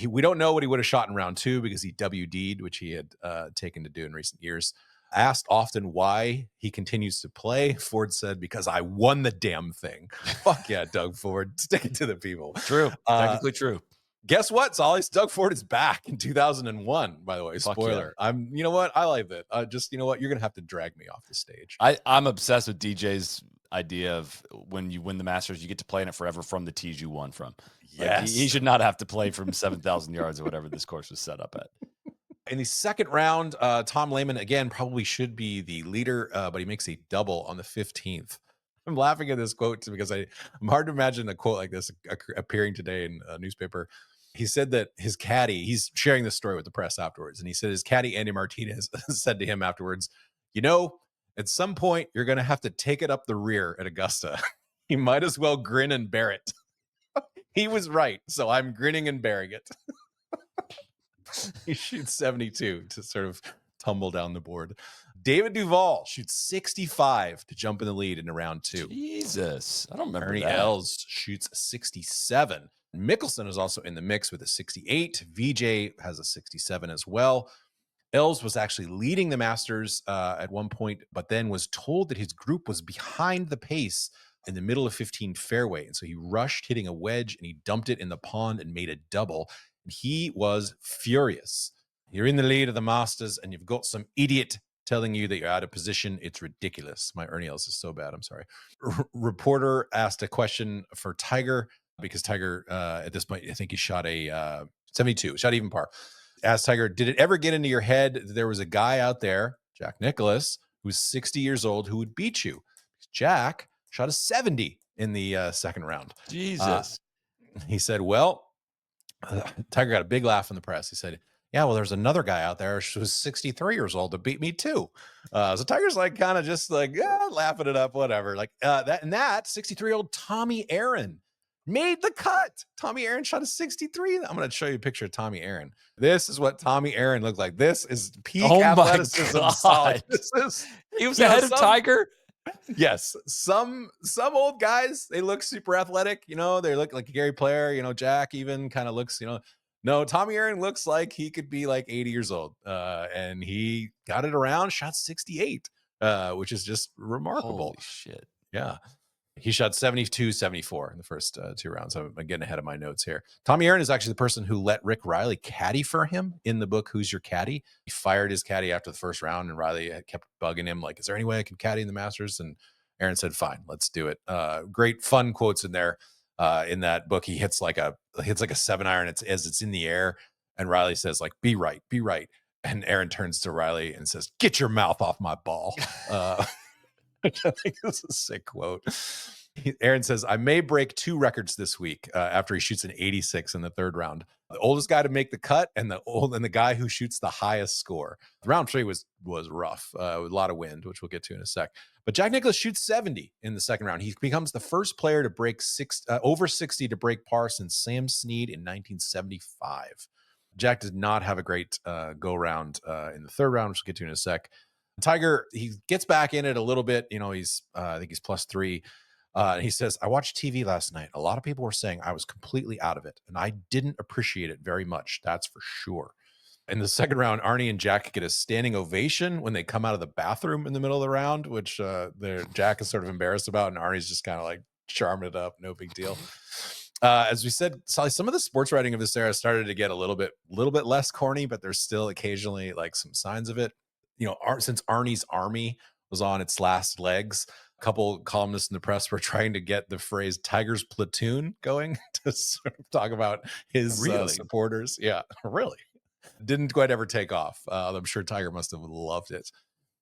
We don't know what he would have shot in round 2 because he WD'd, which he had taken to do in recent years. Asked often why he continues to play, Ford said, "Because I won the damn thing." Fuck yeah, Doug Ford. Stick it to the people. True. Technically true. Guess what, Solly? Doug Ford is back in 2001, by the way. Spoiler. Yeah. You know what? I like that. You're going to have to drag me off the stage. I'm obsessed with DJ's idea of when you win the Masters, you get to play in it forever from the tees you won from. Yes. Like, he should not have to play from 7,000 yards or whatever this course was set up at. In the second round, Tom Lehman, again, probably should be the leader, but he makes a double on the 15th. I'm laughing at this quote because I'm hard to imagine a quote like this appearing today in a newspaper. He said that his caddy, he's sharing this story with the press afterwards, and he said his caddy, Andy Martinez, said to him afterwards, at some point, you're going to have to take it up the rear at Augusta. You might as well grin and bear it. He was right, so I'm grinning and bearing it. He shoots 72 to sort of tumble down the board. David Duval shoots 65 to jump in the lead in round 2. Jesus, I don't remember Ernie that. Els shoots 67. Mickelson is also in the mix with a 68. Vijay has a 67 as well. Els was actually leading the Masters at one point, but then was told that his group was behind the pace in the middle of 15 fairway. And so he rushed hitting a wedge and he dumped it in the pond and made a double. And he was furious. You're in the lead of the Masters and you've got some idiot telling you that you're out of position. It's ridiculous. My Ernie Els is so bad. I'm sorry. Reporter asked a question for Tiger because Tiger, at this point, I think he shot a 72, shot even par. Asked Tiger, did it ever get into your head that there was a guy out there, Jack Nicklaus, who's 60 years old, who would beat you? Jack shot a 70 in the second round. Jesus. He said, well, Tiger got a big laugh in the press. He said, yeah, well, there's another guy out there who was 63 years old that beat me too. So Tiger's like kind of just like laughing it up, whatever. Like that 63-year-old Tommy Aaron made the cut. Tommy Aaron shot a 63. I'm going to show you a picture of Tommy Aaron. This is what Tommy Aaron looked like. This is peak athleticism. He was ahead of Tiger. Yes, some old guys, they look super athletic. They look like Gary Player. Jack even kind of looks. No, Tommy Aaron looks like he could be like 80 years old, and he got it around, shot 68, which is just remarkable. Holy shit! Yeah. He shot 72, 74 in the first 2 rounds. I'm getting ahead of my notes here. Tommy Aaron is actually the person who let Rick Riley caddy for him in the book, Who's Your Caddy? He fired his caddy after the first round, and Riley kept bugging him, like, is there any way I can caddy in the Masters? And Aaron said, fine, let's do it. Great fun quotes in there. In that book, he hits like a 7-iron as it's in the air. And Riley says, like, be right. And Aaron turns to Riley and says, get your mouth off my ball. Which I think is a sick quote. Aaron says, I may break 2 records this week after he shoots an 86 in the third round. The oldest guy to make the cut and the guy who shoots the highest score. Round 3 was rough with a lot of wind, which we'll get to in a sec. But Jack Nicklaus shoots 70 in the second round. He becomes the first player to break over 60 to break par since Sam Snead in 1975. Jack did not have a great go round in the third round, which we'll get to in a sec. Tiger, he gets back in it a little bit. He's I think he's +3. He says, I watched TV last night. A lot of people were saying I was completely out of it, and I didn't appreciate it very much. That's for sure. In the second round, Arnie and Jack get a standing ovation when they come out of the bathroom in the middle of the round, which Jack is sort of embarrassed about, and Arnie's just kind of like charming it up. No big deal. As we said, Soly, some of the sports writing of this era started to get a little bit less corny, but there's still occasionally like some signs of it. Since Arnie's Army was on its last legs, a couple columnists in the press were trying to get the phrase Tiger's platoon going to sort of talk about his supporters. Yeah, really. Didn't quite ever take off. I'm sure Tiger must have loved it.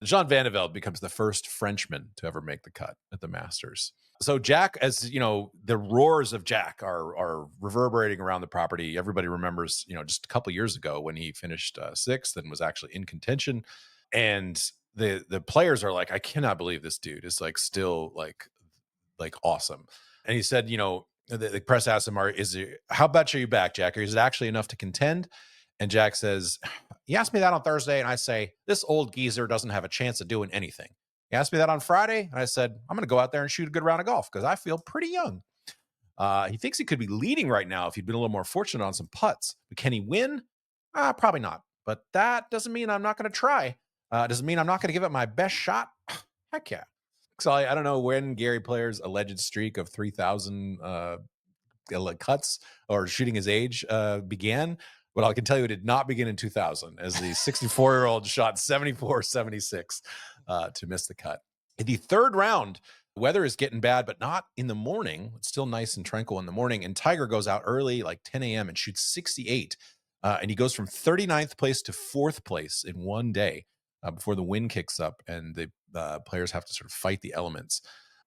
Jean Van de Velde becomes the first Frenchman to ever make the cut at the Masters. So Jack, as the roars of Jack are reverberating around the property. Everybody remembers, just a couple years ago when he finished 6th and was actually in contention. And the players are like, I cannot believe this dude is like still like awesome. And he said, the press asked him, how much are you back, Jack? Or is it actually enough to contend? And Jack says, he asked me that on Thursday, and I say, this old geezer doesn't have a chance of doing anything. He asked me that on Friday, and I said, I'm going to go out there and shoot a good round of golf because I feel pretty young. He thinks he could be leading right now if he'd been a little more fortunate on some putts. But can he win? Probably not. But that doesn't mean I'm not going to try. Doesn't mean I'm not going to give it my best shot. Heck yeah. So I don't know when Gary Player's alleged streak of 3,000 cuts or shooting his age began. But I can tell you it did not begin in 2000 as the 64-year-old shot 74-76 to miss the cut. In the third round, the weather is getting bad, but not in the morning. It's still nice and tranquil in the morning. And Tiger goes out early, like 10 a.m. and shoots 68. And he goes from 39th place to 4th place in one day before the wind kicks up and the players have to sort of fight the elements.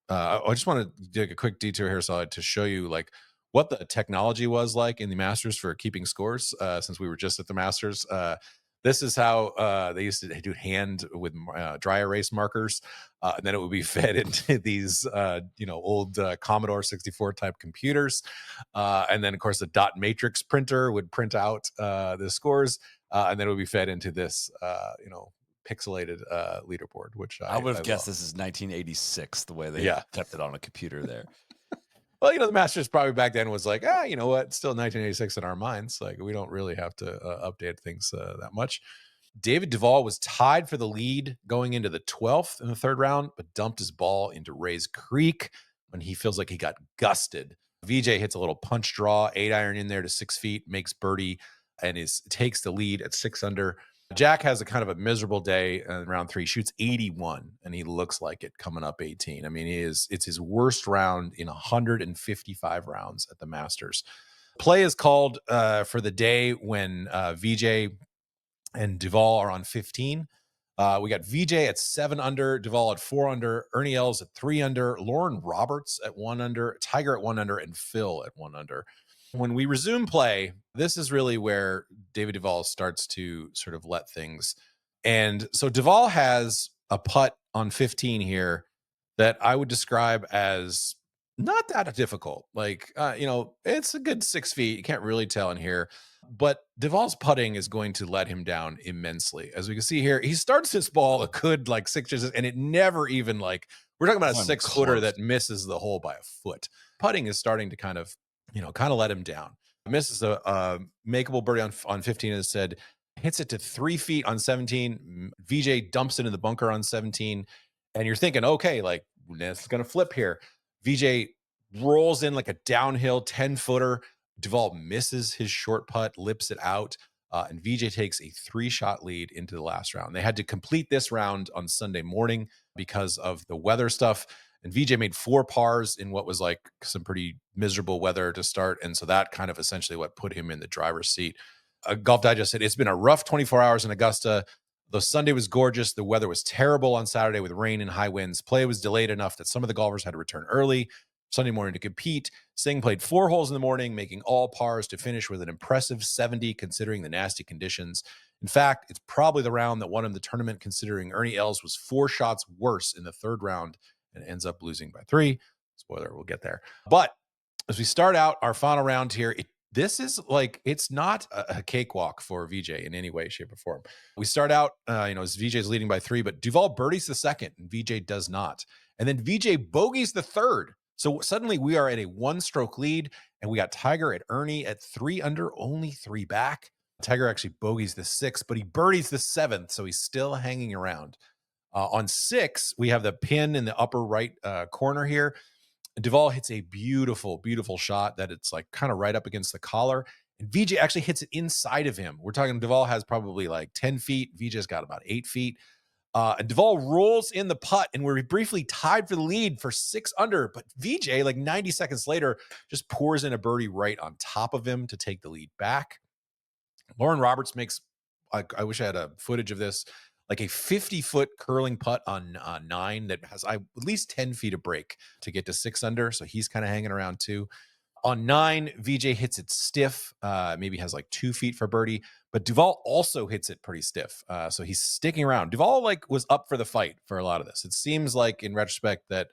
I just want to take a quick detour here, so to show you like what the technology was like in the Masters for keeping scores. Since we were just at the Masters, this is how they used to do hand with dry erase markers, and then it would be fed into these, old Commodore 64 type computers, and then of course the dot matrix printer would print out the scores, and then it would be fed into this, pixelated leaderboard, which I would I have guessed love. this is 1986, the way they Yeah. kept it on a computer there. Well, the Masters probably back then was like, you know what? It's still 1986 in our minds. Like, we don't really have to update things that much. David Duval was tied for the lead going into the 12th in the third round, but dumped his ball into Ray's Creek when he feels like he got gusted. Vijay hits a little punch draw, 8-iron in there to 6 feet, makes birdie, and takes the lead at 6 under. Jack has a kind of a miserable day in round 3, shoots 81, and he looks like it coming up 18. I mean, it's his worst round in 155 rounds at the Masters. Play is called for the day when Vijay and Duval are on 15. We got Vijay at 7 under, Duval at 4 under, Ernie Els at 3 under, Lauren Roberts at 1 under, Tiger at 1 under, and Phil at 1 under. When we resume play, this is really where David Duval starts to sort of let things. And so Duval has a putt on 15 here that I would describe as not that difficult. Like, it's a good 6 feet. You can't really tell in here. But Duval's putting is going to let him down immensely. As we can see here, he starts this ball a good like 6 inches, and it never even like, we're talking about a Not even 6-footer close. that misses the hole by a foot. Putting is starting to kind of let him down. Misses a makeable birdie on 15, as said, hits it to 3 feet on 17. VJ dumps it in the bunker on 17. And you're thinking, okay, like, it's going to flip here. VJ rolls in like a downhill 10-footer. Duval misses his short putt, lips it out, and VJ takes a 3-shot lead into the last round. They had to complete this round on Sunday morning because of the weather stuff. And VJ made 4 pars in what was like some pretty miserable weather to start. And so that kind of essentially what put him in the driver's seat. Golf Digest said, it's been a rough 24 hours in Augusta. Though Sunday was gorgeous, the weather was terrible on Saturday with rain and high winds. Play was delayed enough that some of the golfers had to return early Sunday morning to compete. Singh played 4 holes in the morning, making all pars to finish with an impressive 70 considering the nasty conditions. In fact, it's probably the round that won him the tournament, considering Ernie Els was 4 shots worse in the third round and ends up losing by 3. Spoiler, we'll get there. But as we start out our final round here, this is like, it's not a cakewalk for Vijay in any way, shape, or form. We start out, as Vijay's leading by 3, but Duval birdies the second and Vijay does not. And then Vijay bogeys the third. So suddenly we are at a 1-stroke lead, and we got Tiger at Ernie at 3 under, only 3 back. Tiger actually bogeys the 6th, but he birdies the 7th, so he's still hanging around. On 6, we have the pin in the upper right corner here. Duval hits a beautiful, beautiful shot that it's like kind of right up against the collar. And Vijay actually hits it inside of him. We're talking Duval has probably like 10 feet. Vijay's got about 8 feet. And Duval rolls in the putt, and we're briefly tied for the lead for 6 under. But Vijay, like 90 seconds later, just pours in a birdie right on top of him to take the lead back. Lauren Roberts makes, I wish I had a footage of this, like a 50-foot curling putt on 9 that has at least 10 feet of break to get to 6 under. So he's kind of hanging around too. On 9, VJ hits it stiff, maybe has like 2 feet for birdie, but Duval also hits it pretty stiff. So he's sticking around. Duval like was up for the fight for a lot of this. It seems like in retrospect that,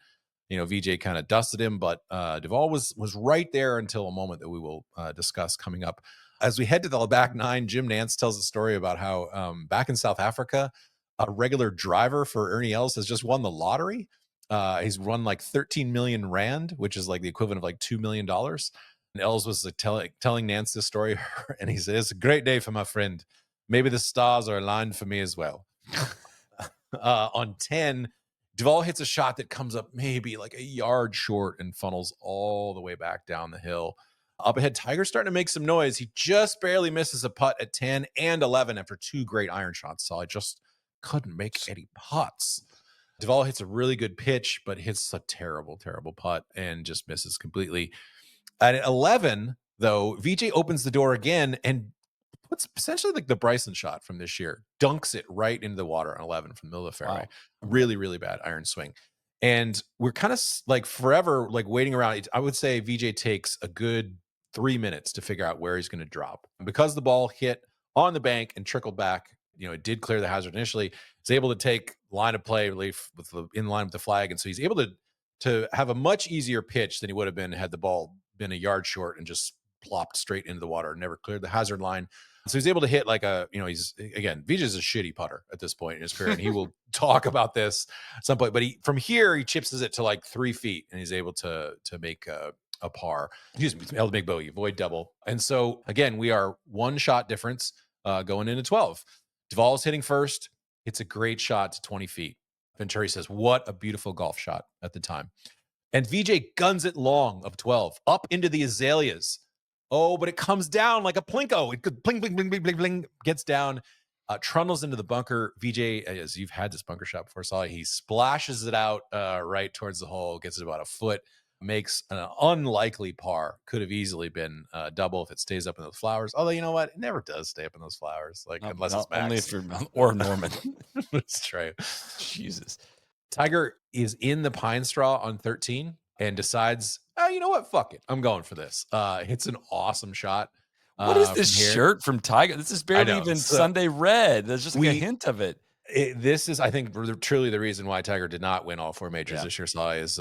VJ kind of dusted him, but Duval was right there until a moment that we will discuss coming up. As we head to the back 9, Jim Nance tells a story about how back in South Africa, a regular driver for Ernie Els has just won the lottery. He's won like 13 million rand, which is like the equivalent of like $2 million. And Els was telling Nance this story, and he said, "It's a great day for my friend. Maybe the stars are aligned for me as well." On 10, Duval hits a shot that comes up maybe like a yard short and funnels all the way back down the hill. Up ahead, Tiger's starting to make some noise. He just barely misses a putt at 10 and 11 after 2 great iron shots. So I just couldn't make any putts. Duval hits a really good pitch, but hits a terrible, terrible putt and just misses completely. At 11, though, VJ opens the door again and puts essentially like the Bryson shot from this year, dunks it right into the water on 11 from the middle of the fairway. Wow. Okay. Really, really bad iron swing. And we're kind of like forever like waiting around. I would say VJ takes a good 3 minutes to figure out where he's going to drop. And because the ball hit on the bank and trickled back, it did clear the hazard initially. He's able to take line of play relief with in line with the flag, and so he's able to have a much easier pitch than he would have been had the ball been a yard short and just plopped straight into the water, never cleared the hazard line. So he's able to hit like he's again, Vijay's a shitty putter at this point in his career, and he will talk about this at some point. But from here, he chips it to like 3 feet, and he's able to make a par. Excuse me, able to make bogey, avoid double. And so again, we are one shot difference going into 12. Duvall's hitting first. It's a great shot to 20 feet. Venturi says, "What a beautiful golf shot" at the time. And VJ guns it long of 12 up into the azaleas. Oh, but it comes down like a plinko. It could bling, bling, bling, bling, bling, bling, gets down, trundles into the bunker. VJ, as you've had this bunker shot before, Soly, he splashes it out right towards the hole, gets it about a foot, makes an unlikely par. Could have easily been double if it stays up in those flowers. Although, you know what? It never does stay up in those flowers, like unless it's Max. Only if you're or Norman. That's true. Jesus. Tiger is in the pine straw on 13 and decides, oh, you know what? Fuck it. I'm going for this. Hits an awesome shot. What is this from here. shirt from Tiger? This is barely even Sunday red. There's just like a hint of it. This is, I think, truly the reason why Tiger did not win all 4 majors this year. Is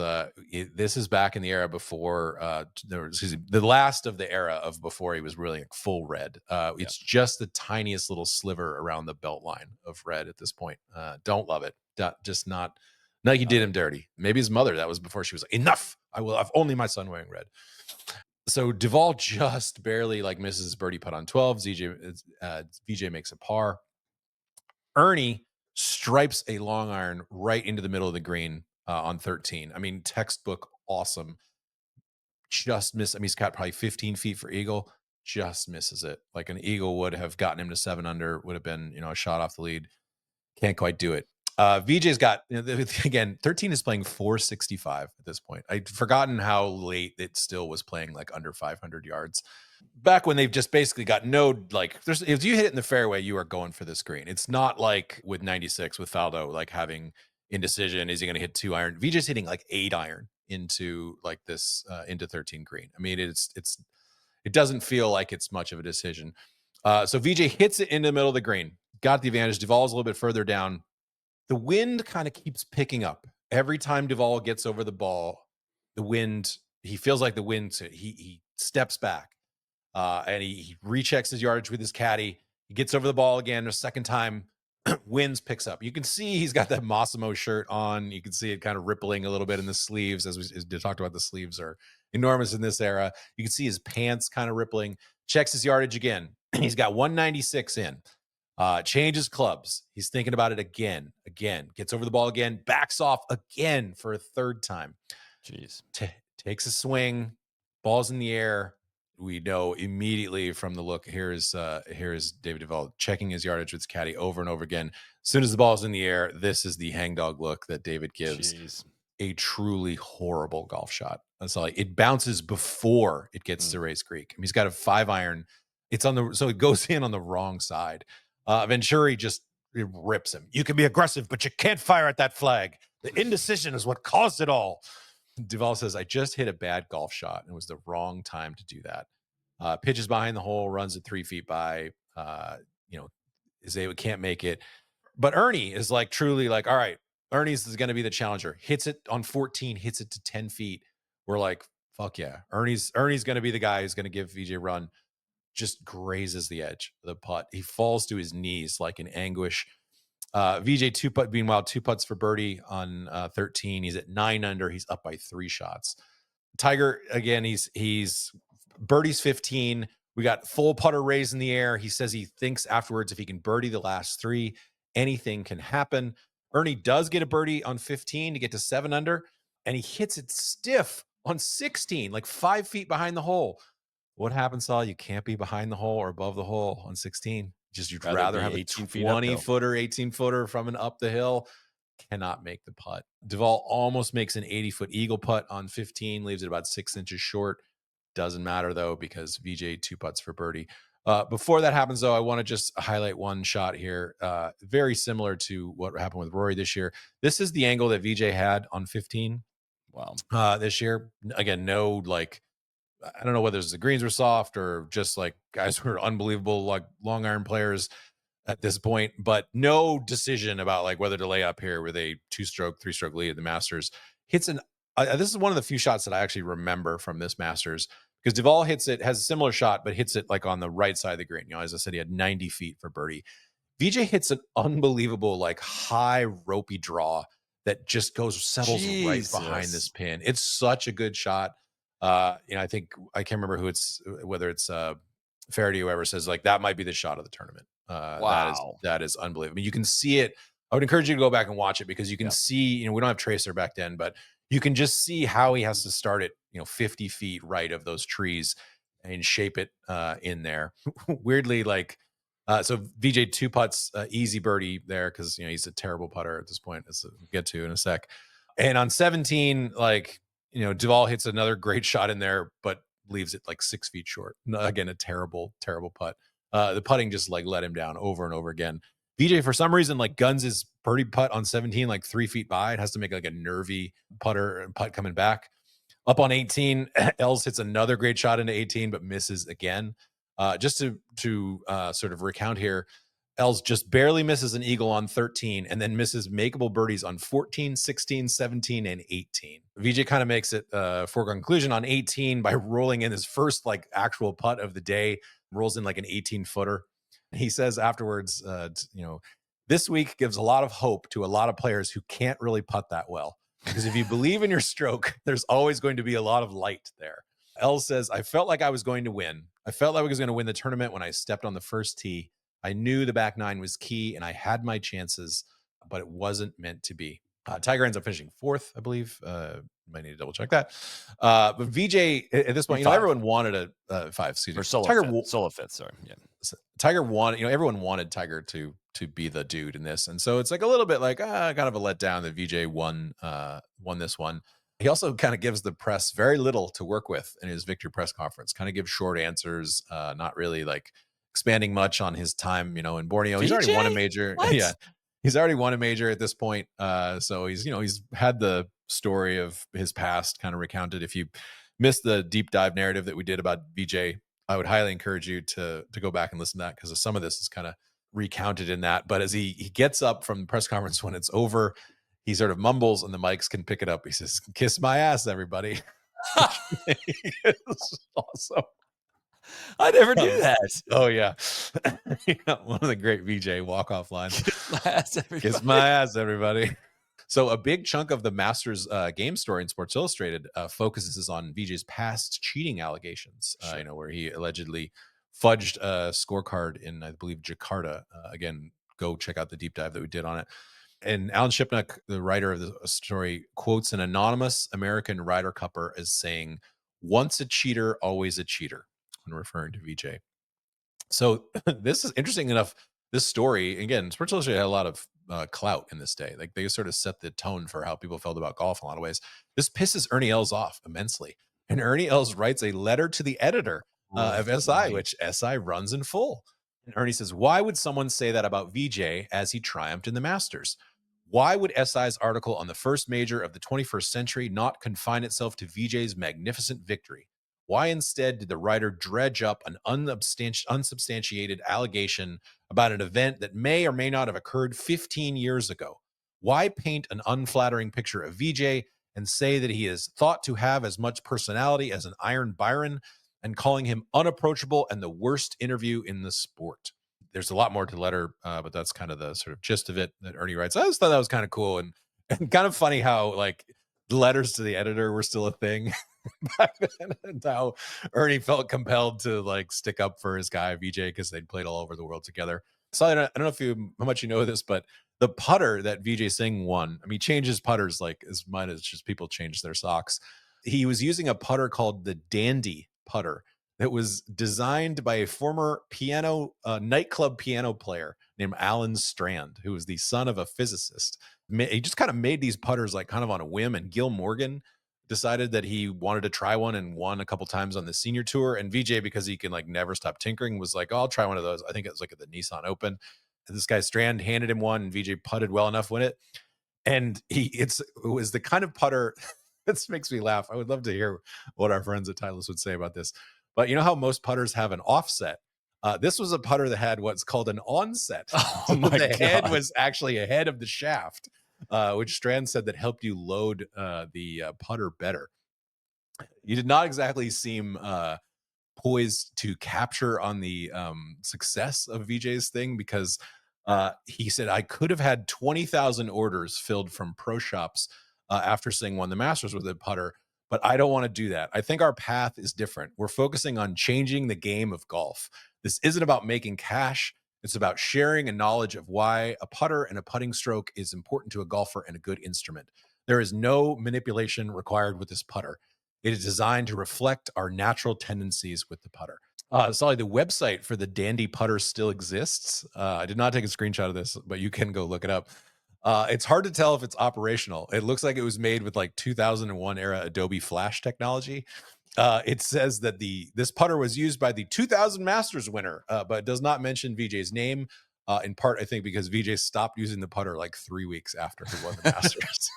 this is back in the era before the last of the era of before he was really like full red. It's just the tiniest little sliver around the belt line of red at this point. Don't love it. Just not. No, he did him dirty. Maybe his mother. That was before she was like, enough. I will have only my son wearing red. So Duvall just barely like misses his birdie putt on 12. Vijay makes a par. Ernie stripes a long iron right into the middle of the green on 13. I mean, textbook awesome. Just miss. I mean, he's got probably 15 feet for eagle. Just misses it. Like an eagle would have gotten him to 7 under. Would have been a shot off the lead. Can't quite do it. VJ's got, again, 13 is playing 465 at this point. I'd forgotten how late it still was playing like under 500 yards. Back when they've just basically got no, like, if you hit it in the fairway, you are going for this green. It's not like with 96 with Faldo, like having indecision. Is he going to hit 2 iron? VJ's hitting like 8 iron into like this, into 13 green. I mean, it doesn't feel like it's much of a decision. So VJ hits it into the middle of the green, got the advantage. Duvall's a little bit further down. The wind kind of keeps picking up. Every time Duvall gets over the ball, the wind, he feels like the wind, he steps back and he rechecks his yardage with his caddy. He gets over the ball again a second time, winds picks up. You can see he's got that Massimo shirt on. You can see it kind of rippling a little bit in the sleeves. As we talked about, the sleeves are enormous in this era. You can see his pants kind of rippling. Checks his yardage again. He's got 196 in. Changes clubs. He's thinking about it again, gets over the ball again, backs off again for a third time. Jeez. Takes a swing, ball's in the air. We know immediately from the look. Here's David Duval checking his yardage with his caddy over and over again. As soon as the ball's in the air, this is the hangdog look that David gives. Jeez. A truly horrible golf shot. That's all. It bounces before it gets to Race Creek. I mean, he's got a 5 iron. So it goes in on the wrong side. Venturi just rips him. You can be aggressive, but you can't fire at that flag. The indecision is what caused it all. Duval says, I just hit a bad golf shot and it was the wrong time to do that. Pitches behind the hole, runs it 3 feet by, Zay can't make it. But Ernie is like truly like, all right, Ernie's is going to be the challenger. Hits it on 14, hits it to 10 feet. We're like, fuck yeah. Ernie's going to be the guy who's going to give VJ a run. Just grazes the edge of the putt. He falls to his knees like in anguish. VJ 2-putt, meanwhile, 2 putts for birdie on 13. He's at 9 under. He's up by 3 shots. Tiger, again, he's birdie's 15. We got full putter raised in the air. He says he thinks afterwards if he can birdie the last 3, anything can happen. Ernie does get a birdie on 15 to get to 7 under, and he hits it stiff on 16, like 5 feet behind the hole. What happens, Saul? You can't be behind the hole or above the hole on 16. Just you'd rather have a 20-footer, 18-footer from an up the hill. Cannot make the putt. Duval almost makes an 80-foot eagle putt on 15, leaves it about 6 inches short. Doesn't matter, though, because VJ 2 putts for birdie. Before that happens, though, I want to just highlight one shot here, very similar to what happened with Rory this year. This is the angle that Vijay had on 15 Wow. this year. Again, no, like, I don't know whether the greens were soft or just like guys who are unbelievable, like long iron players at this point, but no decision about like whether to lay up here with a 2-stroke, 3-stroke lead at the Masters. Hits an This is one of the few shots that I actually remember from this Masters, because Duvall hits it, has a similar shot, but hits it like on the right side of the green. You know, as I said, he had 90 feet for birdie. Vijay hits an unbelievable, like, high ropey draw that just settles right behind this Jesus. pin. It's such a good shot. I think I can't remember whether it's Faraday or whoever says like that might be the shot of the tournament. Wow. That is unbelievable. I mean, you can see it. I would encourage you to go back and watch it, because you can Yeah. see, we don't have tracer back then, but you can just see how he has to start it, 50 feet right of those trees and shape it in there. Weirdly, like, so VJ two putts, easy birdie there, because he's a terrible putter at this point, as we'll get to in a sec. And on 17, like, Duvall hits another great shot in there, but leaves it like 6 feet short. Again, a terrible, terrible putt. The putting just like let him down over and over again. VJ, for some reason, like, guns his birdie putt on 17 like 3 feet by. It has to make like a nervy putt coming back. Up on 18, Els hits another great shot into 18, but misses again. Just to sort of recount here, Els just barely misses an eagle on 13, and then misses makeable birdies on 14, 16, 17, and 18. VJ kind of makes it foregone conclusion on 18 by rolling in his first like actual putt of the day, rolls in like an 18-footer. He says afterwards, this week gives a lot of hope to a lot of players who can't really putt that well. Because if you believe in your stroke, there's always going to be a lot of light there. Els says, I felt like I was going to win. I felt like I was going to win the tournament when I stepped on the first tee. I knew the back nine was key and I had my chances, but it wasn't meant to be. Tiger ends up finishing fourth, I believe. Might need to double check that. But VJ at this point, Five everyone wanted a five. Excuse or me. solo Tiger fifth. Solo fifth. Sorry. Yeah. Tiger wanted, everyone wanted Tiger to be the dude in this, and so it's like a little bit like kind of a letdown that VJ won this one. He also kind of gives the press very little to work with in his victory press conference. Kind of gives short answers, not really like expanding much on his time, in Borneo. He's already won a VJ? major. What? Yeah, he's already won a major at this point. So he's had the story of his past kind of recounted. If you missed the deep dive narrative that we did about VJ, I would highly encourage you to go back and listen to that, because some of this is kind of recounted in that. But as he gets up from the press conference when it's over, he sort of mumbles and the mics can pick it up. He says, "Kiss my ass, everybody." Which is awesome. I never knew that. Oh yeah. Yeah, one of the great VJ walk-off lines. Kiss my ass, Kiss everybody. my ass, everybody. So a big chunk of the Masters game story in Sports Illustrated focuses on VJ's past cheating allegations. Sure. Where he allegedly fudged a scorecard in, I believe, Jakarta. Again, go check out the deep dive that we did on it. And Alan Shipnuck, the writer of the story, quotes an anonymous American Ryder Cupper as saying, "Once a cheater, always a cheater," when referring to VJ. So this is interesting enough. This story, again, Sports Illustrated had a lot of clout in this day. Like, they sort of set the tone for how people felt about golf in a lot of ways. This pisses Ernie Els off immensely. And Ernie Els writes a letter to the editor of SI, Right. which SI runs in full. And Ernie says, why would someone say that about VJ as he triumphed in the Masters? Why would SI's article on the first major of the 21st century not confine itself to VJ's magnificent victory? Why instead did the writer dredge up an unsubstantiated allegation about an event that may or may not have occurred 15 years ago? Why paint an unflattering picture of VJ and say that he is thought to have as much personality as an Iron Byron, and calling him unapproachable and the worst interview in the sport? There's a lot more to the letter, but that's kind of the sort of gist of it that Ernie writes. I just thought that was kind of cool and kind of funny how like the letters to the editor were still a thing back then, and how Ernie felt compelled to like stick up for his guy VJ because they'd played all over the world together. So I don't know how much you know this, but the putter that VJ Singh won, I mean, he changes putters like as much as just people change their socks. He was using a putter called the Dandy putter that was designed by a former nightclub piano player named Alan Strand, who was the son of a physicist. He just kind of made these putters like kind of on a whim, and Gil Morgan decided that he wanted to try one and won a couple times on the senior tour. And Vijay, because he can like never stop tinkering, was like, oh, I'll try one of those. I think it was like at the Nissan Open. And this guy Strand handed him one, and Vijay putted well enough with it. And it was the kind of putter this makes me laugh. I would love to hear what our friends at Titleist would say about this. But you know how most putters have an offset? This was a putter that had what's called an onset. Oh my The head God. was actually ahead of the shaft, which Strand said that helped you load the putter better. You did not exactly seem poised to capture on the success of Vijay's thing, because he said, I could have had 20,000 orders filled from pro shops after Singh won the Masters with a putter, but I don't want to do that. I think our path is different. We're focusing on changing the game of golf. This isn't about making cash. It's about sharing a knowledge of why a putter and a putting stroke is important to a golfer and a good instrument. There is no manipulation required with this putter. It is designed to reflect our natural tendencies with the putter. Sorry, the website for the Dandy putter still exists. I did not take a screenshot of this, but you can go look it up. It's hard to tell if it's operational. It looks like it was made with like 2001 era Adobe Flash technology. It says that this putter was used by the 2000 Masters winner, but it does not mention Vijay's name. In part, I think because Vijay stopped using the putter like 3 weeks after he won the Masters.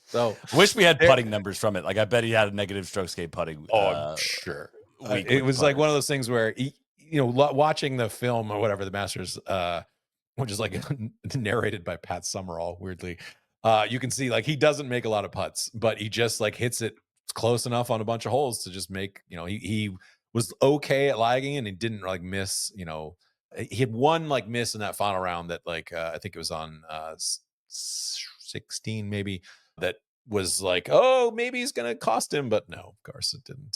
So Wish we had putting numbers from it. Like I bet he had a negative stroke skate putting. I'm sure. Week It with was like putter. one of those things where, watching the film or whatever, the Masters, which is like narrated by Pat Summerall, weirdly, you can see like he doesn't make a lot of putts, but he just like hits it close enough on a bunch of holes to just make, he was okay at lagging, and he didn't like miss, he had one like miss in that final round that like, I think it was on 16 maybe, that was like, oh, maybe he's going to cost him, but no, of course it didn't.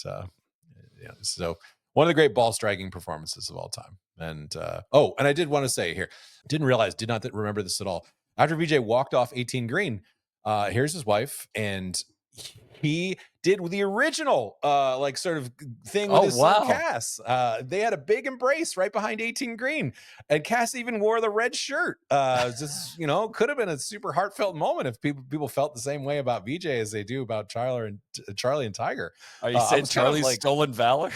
So one of the great ball striking performances of all time. And and I did want to say here, did not remember this at all. After Vijay walked off 18 green, here's his wife, and he did the original like sort of thing with his son Cass. They had a big embrace right behind 18 green, and Cass even wore the red shirt. Just could have been a super heartfelt moment if people felt the same way about Vijay as they do about Charlie and Tiger. Are you saying Charlie's like, stolen valor?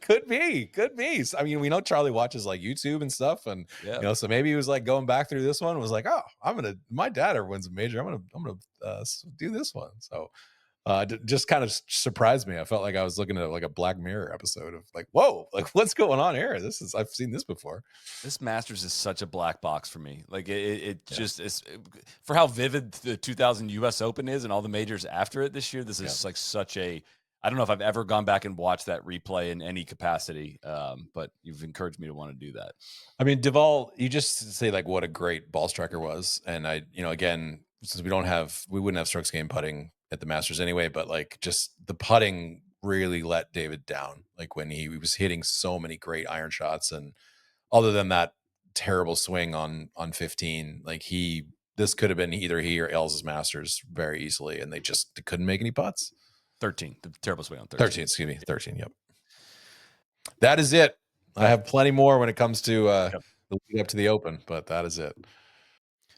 could be. I mean, we know Charlie watches like YouTube and stuff, and so maybe he was like going back through this one, and was like, oh, my dad ever wins a major, I'm gonna do this one. So just kind of surprised me. I felt like I was looking at like a Black Mirror episode of like, whoa, like what's going on here? I've seen this before. This Masters is such a black box for me. Like it just is, for how vivid the 2000 US Open is and all the majors after it this year. This is like such a, I don't know if I've ever gone back and watched that replay in any capacity. But you've encouraged me to want to do that. I mean, Duvall, you just say like what a great ball striker was. And again, since we wouldn't have strokes game putting at the Masters anyway, but like just the putting really let David down. Like when he was hitting so many great iron shots, and other than that terrible swing on 15, like this could have been either he or Els's Masters very easily, and they just couldn't make any putts. 13, the terrible swing on 13. 13, excuse me, 13. Yep. That is it. I have plenty more when it comes to the lead up to the Open, but that is it.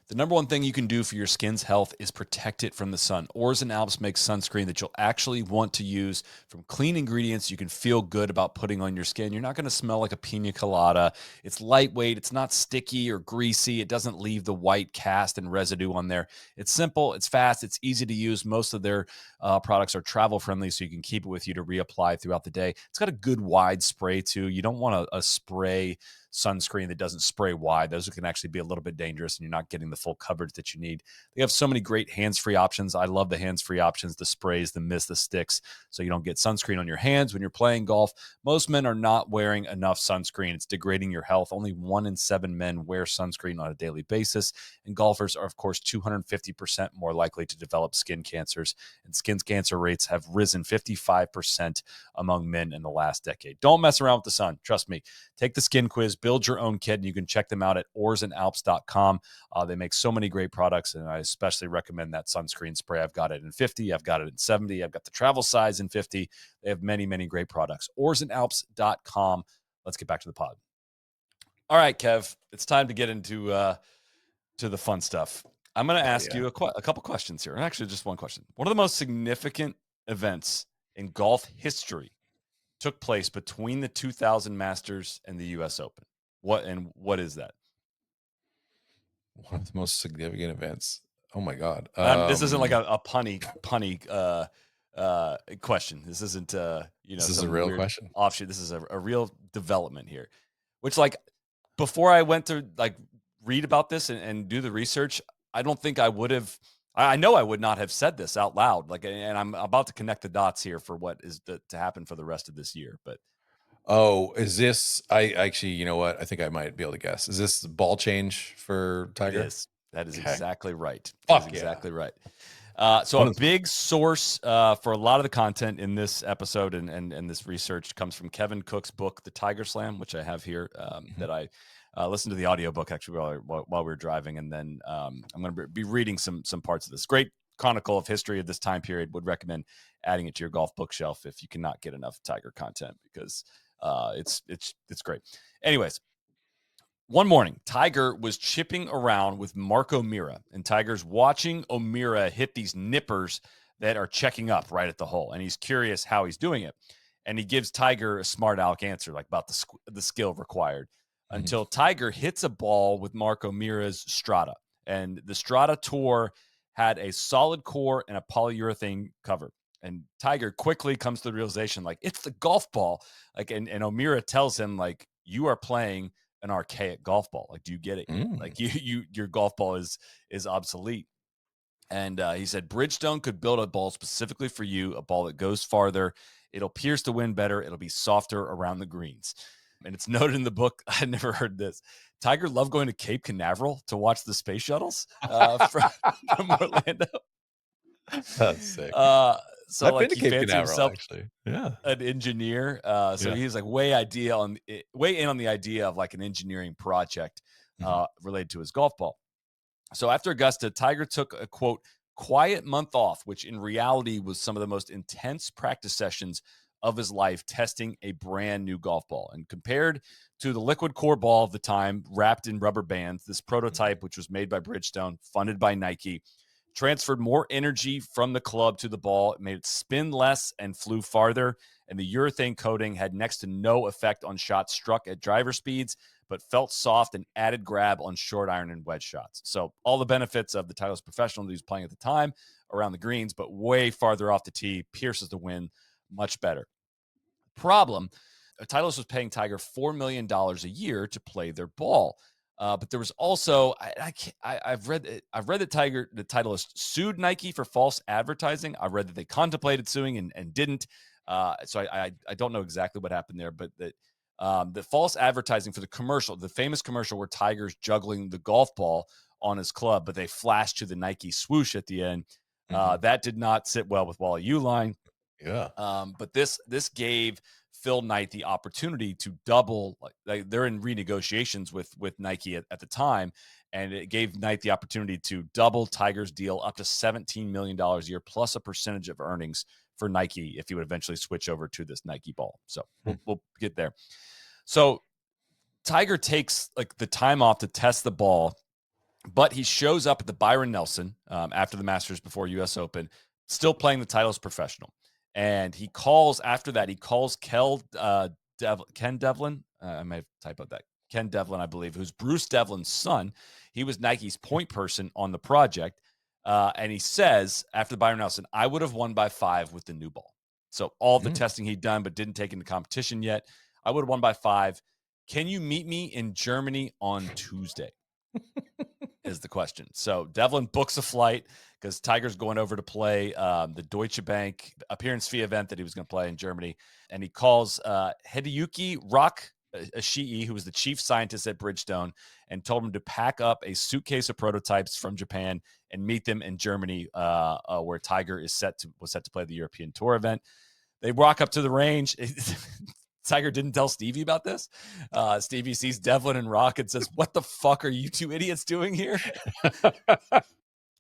The number one thing you can do for your skin's health is protect it from the sun. Oars Alps makes sunscreen that you'll actually want to use from clean ingredients you can feel good about putting on your skin. You're not going to smell like a pina colada. It's lightweight. It's not sticky or greasy. It doesn't leave the white cast and residue on there. It's simple. It's fast. It's easy to use. Most of their products are travel friendly, so you can keep it with you to reapply throughout the day. It's got a good wide spray too. You don't want a spray sunscreen that doesn't spray wide. Those can actually be a little bit dangerous, and you're not getting the full coverage that you need. They have so many great hands-free options. I love the hands-free options, the sprays, the mist, the sticks, so you don't get sunscreen on your hands when you're playing golf. Most men are not wearing enough sunscreen. It's degrading your health. Only 1 in 7 men wear sunscreen on a daily basis, and golfers are, of course, 250% more likely to develop skin cancers, and skin cancer rates have risen 55% among men in the last decade. Don't mess around with the sun. Trust me. Take the skin quiz, build your own kit, and you can check them out at oarsanalps.com. They make so many great products, and I especially recommend that sunscreen spray. I've got it in 50. I've got it in 70. I've got the travel size in 50. They have many, many great products. oarsanalps.com. Let's get back to the pod. All right, Kev, it's time to get into to the fun stuff. I'm going to Oh ask yeah. you a couple questions here. Actually, just one question. One of the most significant events in golf history took place between the 2000 Masters and the U.S. Open. What is that? One of the most significant events. Oh my God. This isn't like a punny question. This isn't This is a some real weird question. offshoot. This is a real development here. Which, like, before I went to like read about this and do the research, I don't think I would have. I know I would not have said this out loud. Like, and I'm about to connect the dots here for what is to happen for the rest of this year. But Oh, is this? I actually, you know what? I think I might be able to guess. Is this the ball change for it Tiger? is. That is Okay. exactly right. That is Fuck yeah. exactly right. So a One of big source for a lot of the content in this episode and this research comes from Kevin Cook's book, The Tiger Slam, which I have here Mhm. that I listened to the audiobook actually while we were driving. And then I'm going to be reading some parts of this. Great chronicle of history of this time period. Would recommend adding it to your golf bookshelf if you cannot get enough Tiger content because it's great. Anyways, one morning, Tiger was chipping around with Mark O'Meara, and Tiger's watching O'Meara hit these nippers that are checking up right at the hole, and he's curious how he's doing it. And he gives Tiger a smart aleck answer, like about the skill required, Mhm. until Tiger hits a ball with Mark O'Meara's Strata, and the Strata Tour had a solid core and a polyurethane cover. And Tiger quickly comes to the realization, like, it's the golf ball, like, and O'Meara tells him, like, you are playing an archaic golf ball. Like, do you get it yet? Mm. Like, your golf ball is obsolete. And he said Bridgestone could build a ball specifically for you, a ball that goes farther. It'll pierce the wind better. It'll be softer around the greens. And it's noted in the book. I had never heard this. Tiger loved going to Cape Canaveral to watch the space shuttles from Orlando. That's sick. Uh, so I've been like to he Cape fancied Canaveral himself actually. Yeah. an engineer. So Yeah. he's like way in on the idea of like an engineering project Mhm. related to his golf ball. So after Augusta, Tiger took a quote quiet month off, which in reality was some of the most intense practice sessions of his life, testing a brand new golf ball. And compared to the liquid core ball of the time, wrapped in rubber bands, this Mhm. prototype, which was made by Bridgestone, funded by Nike, transferred more energy from the club to the ball. It made it spin less and flew farther. And the urethane coating had next to no effect on shots struck at driver speeds, but felt soft and added grab on short iron and wedge shots. So all the benefits of the Titleist Professional that he was playing at the time around the greens, but way farther off the tee, pierces the wind much better. Problem, Titleist was paying Tiger $4 million a year to play their ball. But there was also I've read that the Titleist sued Nike for false advertising. I read that they contemplated suing and didn't. So I don't know exactly what happened there, but that the false advertising for the commercial, the famous commercial where Tiger's juggling the golf ball on his club, but they flashed to the Nike swoosh at the end. Mhm. That did not sit well with Wally Uline. Yeah. But this gave Phil Knight the opportunity to double. Like they're in renegotiations with Nike at the time, and it gave Knight the opportunity to double Tiger's deal up to $17 million a year plus a percentage of earnings for Nike if he would eventually switch over to this Nike ball. So Hmm. we'll get there. So Tiger takes like the time off to test the ball, but he shows up at the Byron Nelson after the Masters before U.S. Open, still playing the Titleist Professional. And he calls after that. He calls Ken Devlin. I may have typoed that. Ken Devlin, I believe, who's Bruce Devlin's son. He was Nike's point person on the project. And he says after the Byron Nelson, I would have won by 5 with the new ball. So all the Mm. testing he'd done, but didn't take into competition yet. I would have won by 5. Can you meet me in Germany on Tuesday? Is the question. So Devlin books a flight because Tiger's going over to play the Deutsche Bank appearance fee event that he was going to play in Germany. And he calls Hideyuki Rock Ashii, who was the chief scientist at Bridgestone, and told him to pack up a suitcase of prototypes from Japan and meet them in Germany, where Tiger was set to play the European Tour event. They walk up to the range. Tiger didn't tell Stevie about this. Stevie sees Devlin and Rock and says, "What the fuck are you two idiots doing here?"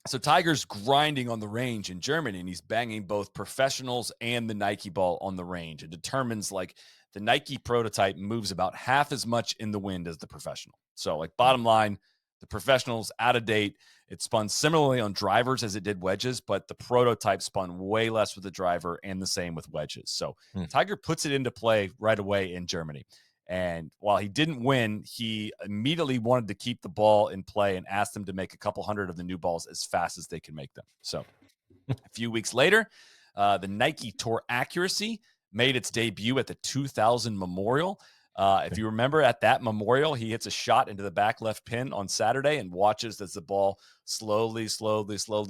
So Tiger's grinding on the range in Germany, and he's banging both professionals and the Nike ball on the range. It determines like the Nike prototype moves about half as much in the wind as the professional. So like bottom line, The professional's out of date. It spun similarly on drivers as it did wedges, but the prototype spun way less with the driver and the same with wedges. So Tiger puts it into play right away in Germany. And while he didn't win, he immediately wanted to keep the ball in play and asked them to make a couple hundred of the new balls as fast as they can make them. So a few weeks later, the Nike Tour Accuracy made its debut at the 2000 Memorial. If you remember, at that Memorial, he hits a shot into the back left pin on Saturday and watches as the ball slowly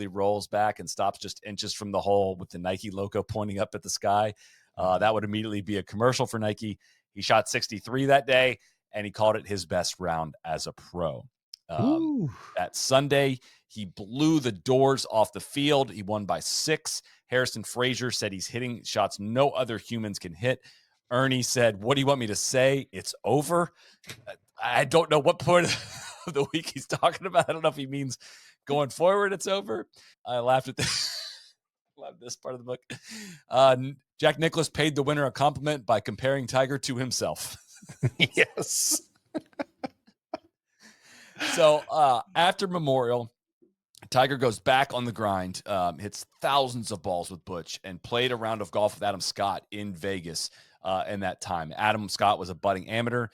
rolls back and stops just inches from the hole with the Nike logo pointing up at the sky. That would immediately be a commercial for Nike. He shot 63 that day, and he called it his best round as a pro. That Sunday, he blew the doors off the field. He won by 6. Harrison Frazier said he's hitting shots no other humans can hit. Ernie said, "What do you want me to say? It's over." I don't know what part of the week he's talking about. I don't know if he means going forward it's over. I laughed at this. Love this part of the book. Jack Nicklaus paid the winner a compliment by comparing Tiger to himself. Yes. So after Memorial, Tiger goes back on the grind, hits thousands of balls with Butch, and played a round of golf with Adam Scott in Vegas in that time. Adam Scott was a budding amateur.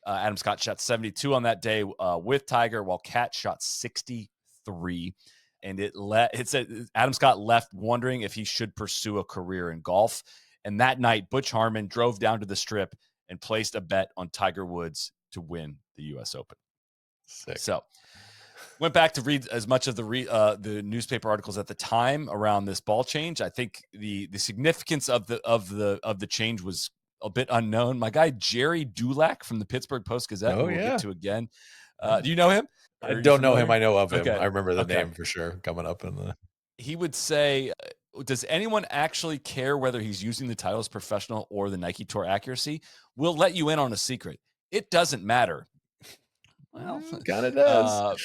Adam Scott shot 72 on that day with Tiger, while Cat shot 63. And it said Adam Scott left wondering if he should pursue a career in golf. And that night, Butch Harmon drove down to the Strip and placed a bet on Tiger Woods to win the U.S. Open. Sick. So went back to read as much of the newspaper articles at the time around this ball change. I think the significance of the change was a bit unknown. My guy Jerry Dulac from the Pittsburgh Post-Gazette, who we'll get to again. Do you know him? I don't know him. I know of him. Okay. I remember the name for sure coming up in the. He would say, does anyone actually care whether he's using the Titleist Professional or the Nike Tour Accuracy? We'll let you in on a secret. It doesn't matter. Well, kind of does.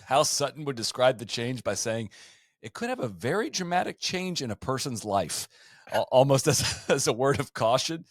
Hal Sutton would describe the change by saying, it could have a very dramatic change in a person's life, almost as a word of caution.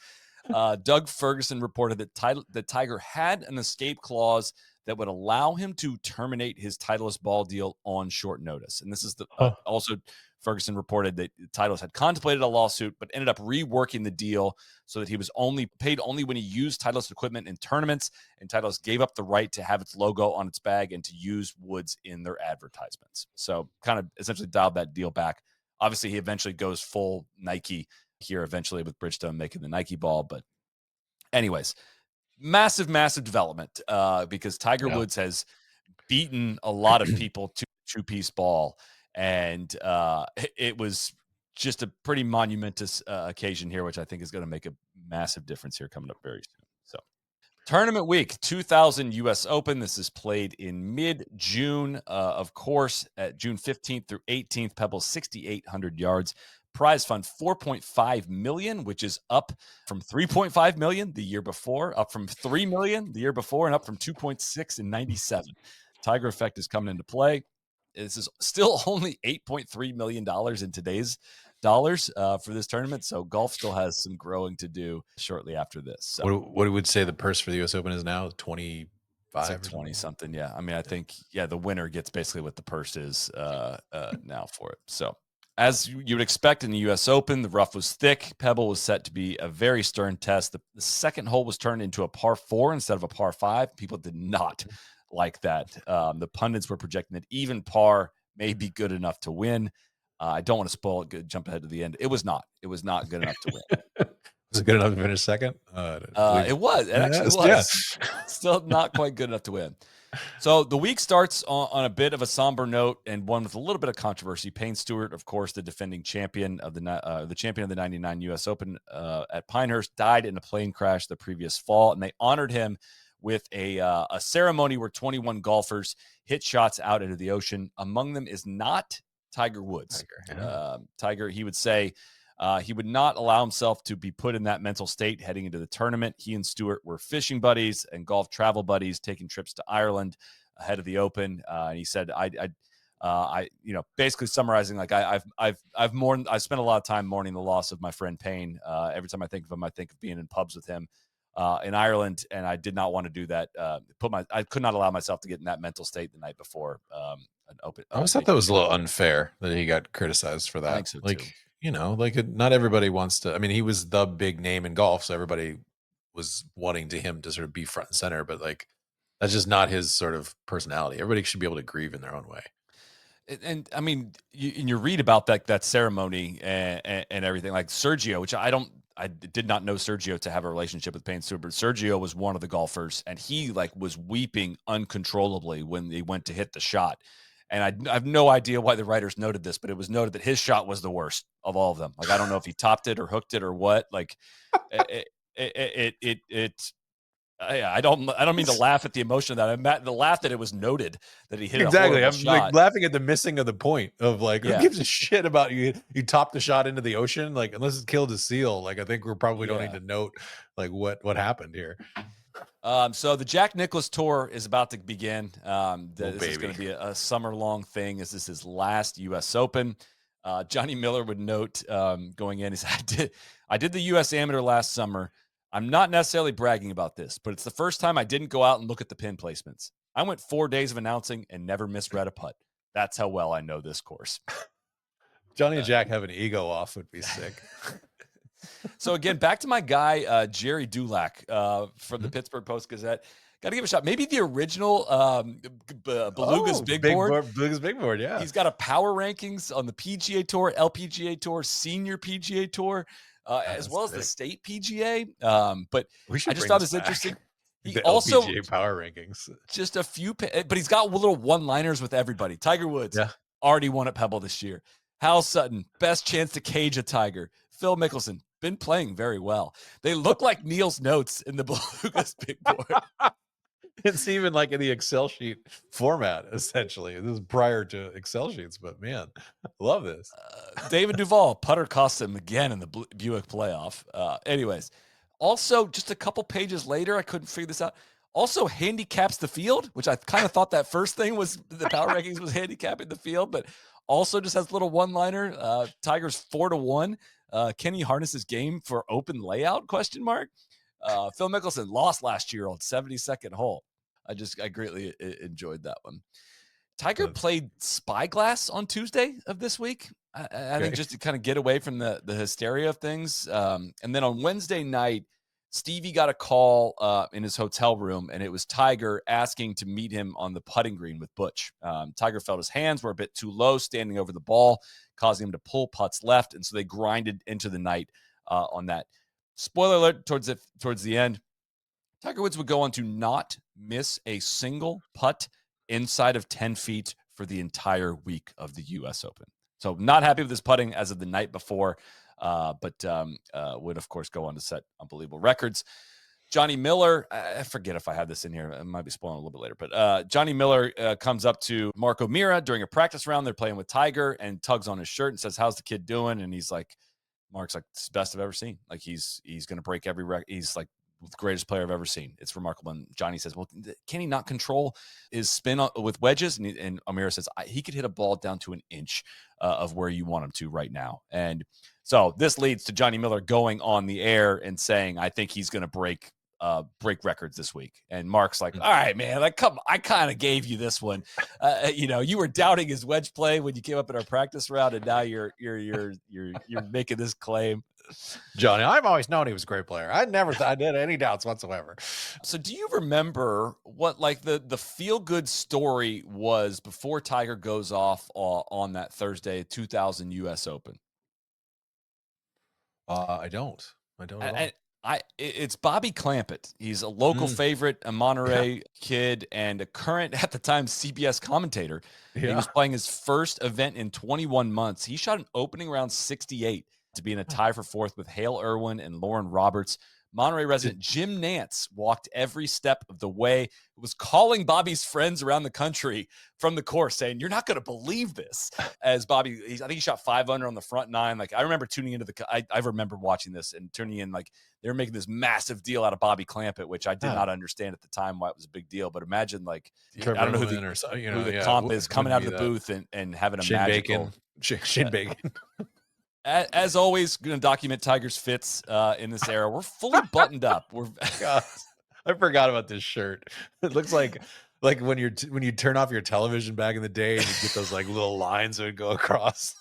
Doug Ferguson reported that Tiger had an escape clause that would allow him to terminate his Titleist ball deal on short notice. And this is also Ferguson reported that Titleist had contemplated a lawsuit, but ended up reworking the deal so that he was paid only when he used Titleist equipment in tournaments, and Titleist gave up the right to have its logo on its bag and to use Woods in their advertisements. So kind of essentially dialed that deal back. Obviously, he eventually goes full Nike here eventually with Bridgestone making the Nike ball. But anyways, massive development because Tiger Woods has beaten a lot of people to a two-piece ball. And it was just a pretty monumentous occasion here, which I think is going to make a massive difference here coming up very soon. So tournament week, 2000 U.S. Open. This is played in mid-June, of course, at June 15th through 18th. Pebble, 6,800 yards. Prize fund $4.5 million, which is up from $3.5 million the year before, up from $3 million the year before, and up from $2.6 in 97. Tiger effect is coming into play. This is still only $8.3 million in today's dollars for this tournament. So golf still has some growing to do shortly after this. So what would say the purse for the U.S. Open is now? 25? It's like 20 something. Yeah. I mean, I think, the winner gets basically what the purse is now for it. So as you would expect in the U.S. Open, the rough was thick. Pebble was set to be a very stern test. The second hole was turned into a par 4 instead of a par 5. People did not like that. The pundits were projecting that even par may be good enough to win. I don't want to spoil it. Jump ahead to the end. It was not. It was not good enough to win. Was it good enough to finish second? It was. It actually was. Yeah. Still not quite good enough to win. So the week starts on a bit of a somber note and one with a little bit of controversy. Payne Stewart, of course, the defending champion of the champion of the 99 U.S. Open at Pinehurst, died in a plane crash the previous fall, and they honored him with a ceremony where 21 golfers hit shots out into the ocean. Among them is not Tiger Woods. Tiger, he would say he would not allow himself to be put in that mental state heading into the tournament. He and Stewart were fishing buddies and golf travel buddies, taking trips to Ireland ahead of the Open. And he said, I basically summarizing, like I've spent a lot of time mourning the loss of my friend Payne. Every time I think of him, I think of being in pubs with him in Ireland, and I did not want to do that. I could not allow myself to get in that mental state the night before an open I always thought big that was a event. little unfair that he got criticized for I that. think so too. Like, not everybody wants to. I mean, he was the big name in golf, so everybody was wanting to him to sort of be front and center. But like, that's just not his sort of personality. Everybody should be able to grieve in their own way. And I mean, you read about that ceremony and everything. Like Sergio, which I did not know Sergio to have a relationship with Payne Stewart, but Sergio was one of the golfers, and he like was weeping uncontrollably when they went to hit the shot. And I have no idea why the writers noted this, but it was noted that his shot was the worst of all of them. Like I don't know if he topped it or hooked it or what. Like it I don't mean to laugh at the emotion of that. The laugh that it was noted that he hit a Exactly. horrible I'm like shot. laughing at the missing of the point of like, who Yeah. gives a shit about you? You topped the shot into the ocean, like unless it killed a seal. Like I think we probably don't need Yeah. to note like what happened here. So the Jack Nicklaus Tour is about to begin. Oh This is going baby. to be a summer-long thing. This is his last U.S. Open. Johnny Miller would note going in, he said, I did the U.S. Amateur last summer. I'm not necessarily bragging about this, but it's the first time I didn't go out and look at the pin placements. I went 4 days of announcing and never misread a putt. That's how well I know this course. Johnny and Uh, Jack have an ego off would be sick. So again, back to my guy Jerry Dulac from the Mhm. Pittsburgh Post Gazette. Got to give a shot. Maybe the original Beluga's Oh, Big Board. big board, yeah. He's got a power rankings on the PGA Tour, LPGA Tour, Senior PGA Tour, God, as that's well as the sick. State PGA. But We I should just bring thought this this interesting. back. He The also LPGA power rankings. just a few, but he's got little one-liners with everybody. Tiger Woods Yeah. already won at Pebble this year. Hal Sutton, best chance to cage a Tiger. Phil Mickelson, been playing very well. They look like Neil's notes in the Beluga's Big Board. It's even like in the Excel sheet format, essentially. This is prior to Excel sheets, but man, I love this. David Duval, putter cost him again in the Buick playoff. Anyways, also just a couple pages later, I couldn't figure this out. Also handicaps the field, which I kind of thought that first thing was the power rankings was handicapping the field, but also just has a little one-liner. Tigers 4-1. Can he harness his game for open layout? Question mark. Phil Mickelson lost last year on 72nd hole. I greatly enjoyed that one. Tiger That's played Spyglass on Tuesday of this week. I think okay. just to kind of get away from the hysteria of things. And then on Wednesday night, Stevie got a call in his hotel room, and it was Tiger asking to meet him on the putting green with Butch. Tiger felt his hands were a bit too low standing over the ball, causing him to pull putts left, and so they grinded into the night on that. Spoiler alert towards the end, Tiger Woods would go on to not miss a single putt inside of 10 feet for the entire week of the U.S. Open. So not happy with his putting as of the night before, but would, of course, go on to set unbelievable records. Johnny Miller, I forget if I have this in here. I might be spoiling a little bit later, but Johnny Miller comes up to Marco Mira during a practice round. They're playing with Tiger and tugs on his shirt and says, "How's the kid doing?" And he's like, Mark's like, "It's the best I've ever seen. Like he's going to break every record. He's like the greatest player I've ever seen. It's remarkable." And Johnny says, "Well, can he not control his spin with wedges?" And Amira says, "He could hit a ball down to an inch of where you want him to right now." And so this leads to Johnny Miller going on the air and saying, "I think he's going to break records this week." And Mark's like, "All right, man, like come, I kind of gave you this one. You were doubting his wedge play when you came up in our practice round, and now you're making this claim." Johnny, I've always known he was a great player. I never thought I had any doubts whatsoever. So do you remember what like the feel good story was before Tiger goes off on that Thursday 2000 US Open? I don't. I don't at I, all. it's Bobby Clampett. He's a local Mm, favorite, a yeah. Monterey kid, and a current at the time CBS commentator. He Yeah. was playing his first event in 21 months. He shot an opening round 68 to be in a tie for fourth with Hale Irwin and Lauren Roberts. Monterey resident Jim Nance walked every step of the way, was calling Bobby's friends around the country from the course saying, "You're not going to believe this." As Bobby, I think he shot 5 under on the front nine. Like I remember tuning into I remember watching this and tuning in, like they were making this massive deal out of Bobby Clampett, which I did Yeah. not understand at the time why it was a big deal. But imagine like, Trevor I don't know who Immelman or so, the yeah, it comp is coming wouldn't out of be the that. booth and having a Shin Bacon. magical Shin Bacon. As always, going to document Tiger's fits in this era. We're fully buttoned up. We're God, I forgot about this shirt. It looks like when when you turn off your television back in the day and you get those like little lines that would go across.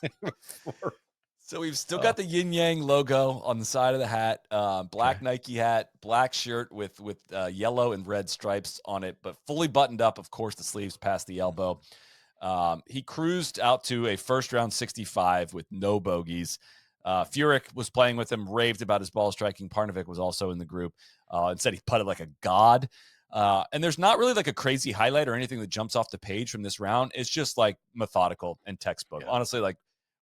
So we've still Oh, got the yin yang logo on the side of the hat, okay. black Nike hat, black shirt with yellow and red stripes on it, but fully buttoned up. Of course, the sleeves past the elbow. He cruised out to a first round 65 with no bogeys. Furyk was playing with him, raved about his ball striking. Parnevik was also in the group and said he putted like a god. And there's not really like a crazy highlight or anything that jumps off the page from this round. It's just like methodical and textbook. Yeah. Honestly, like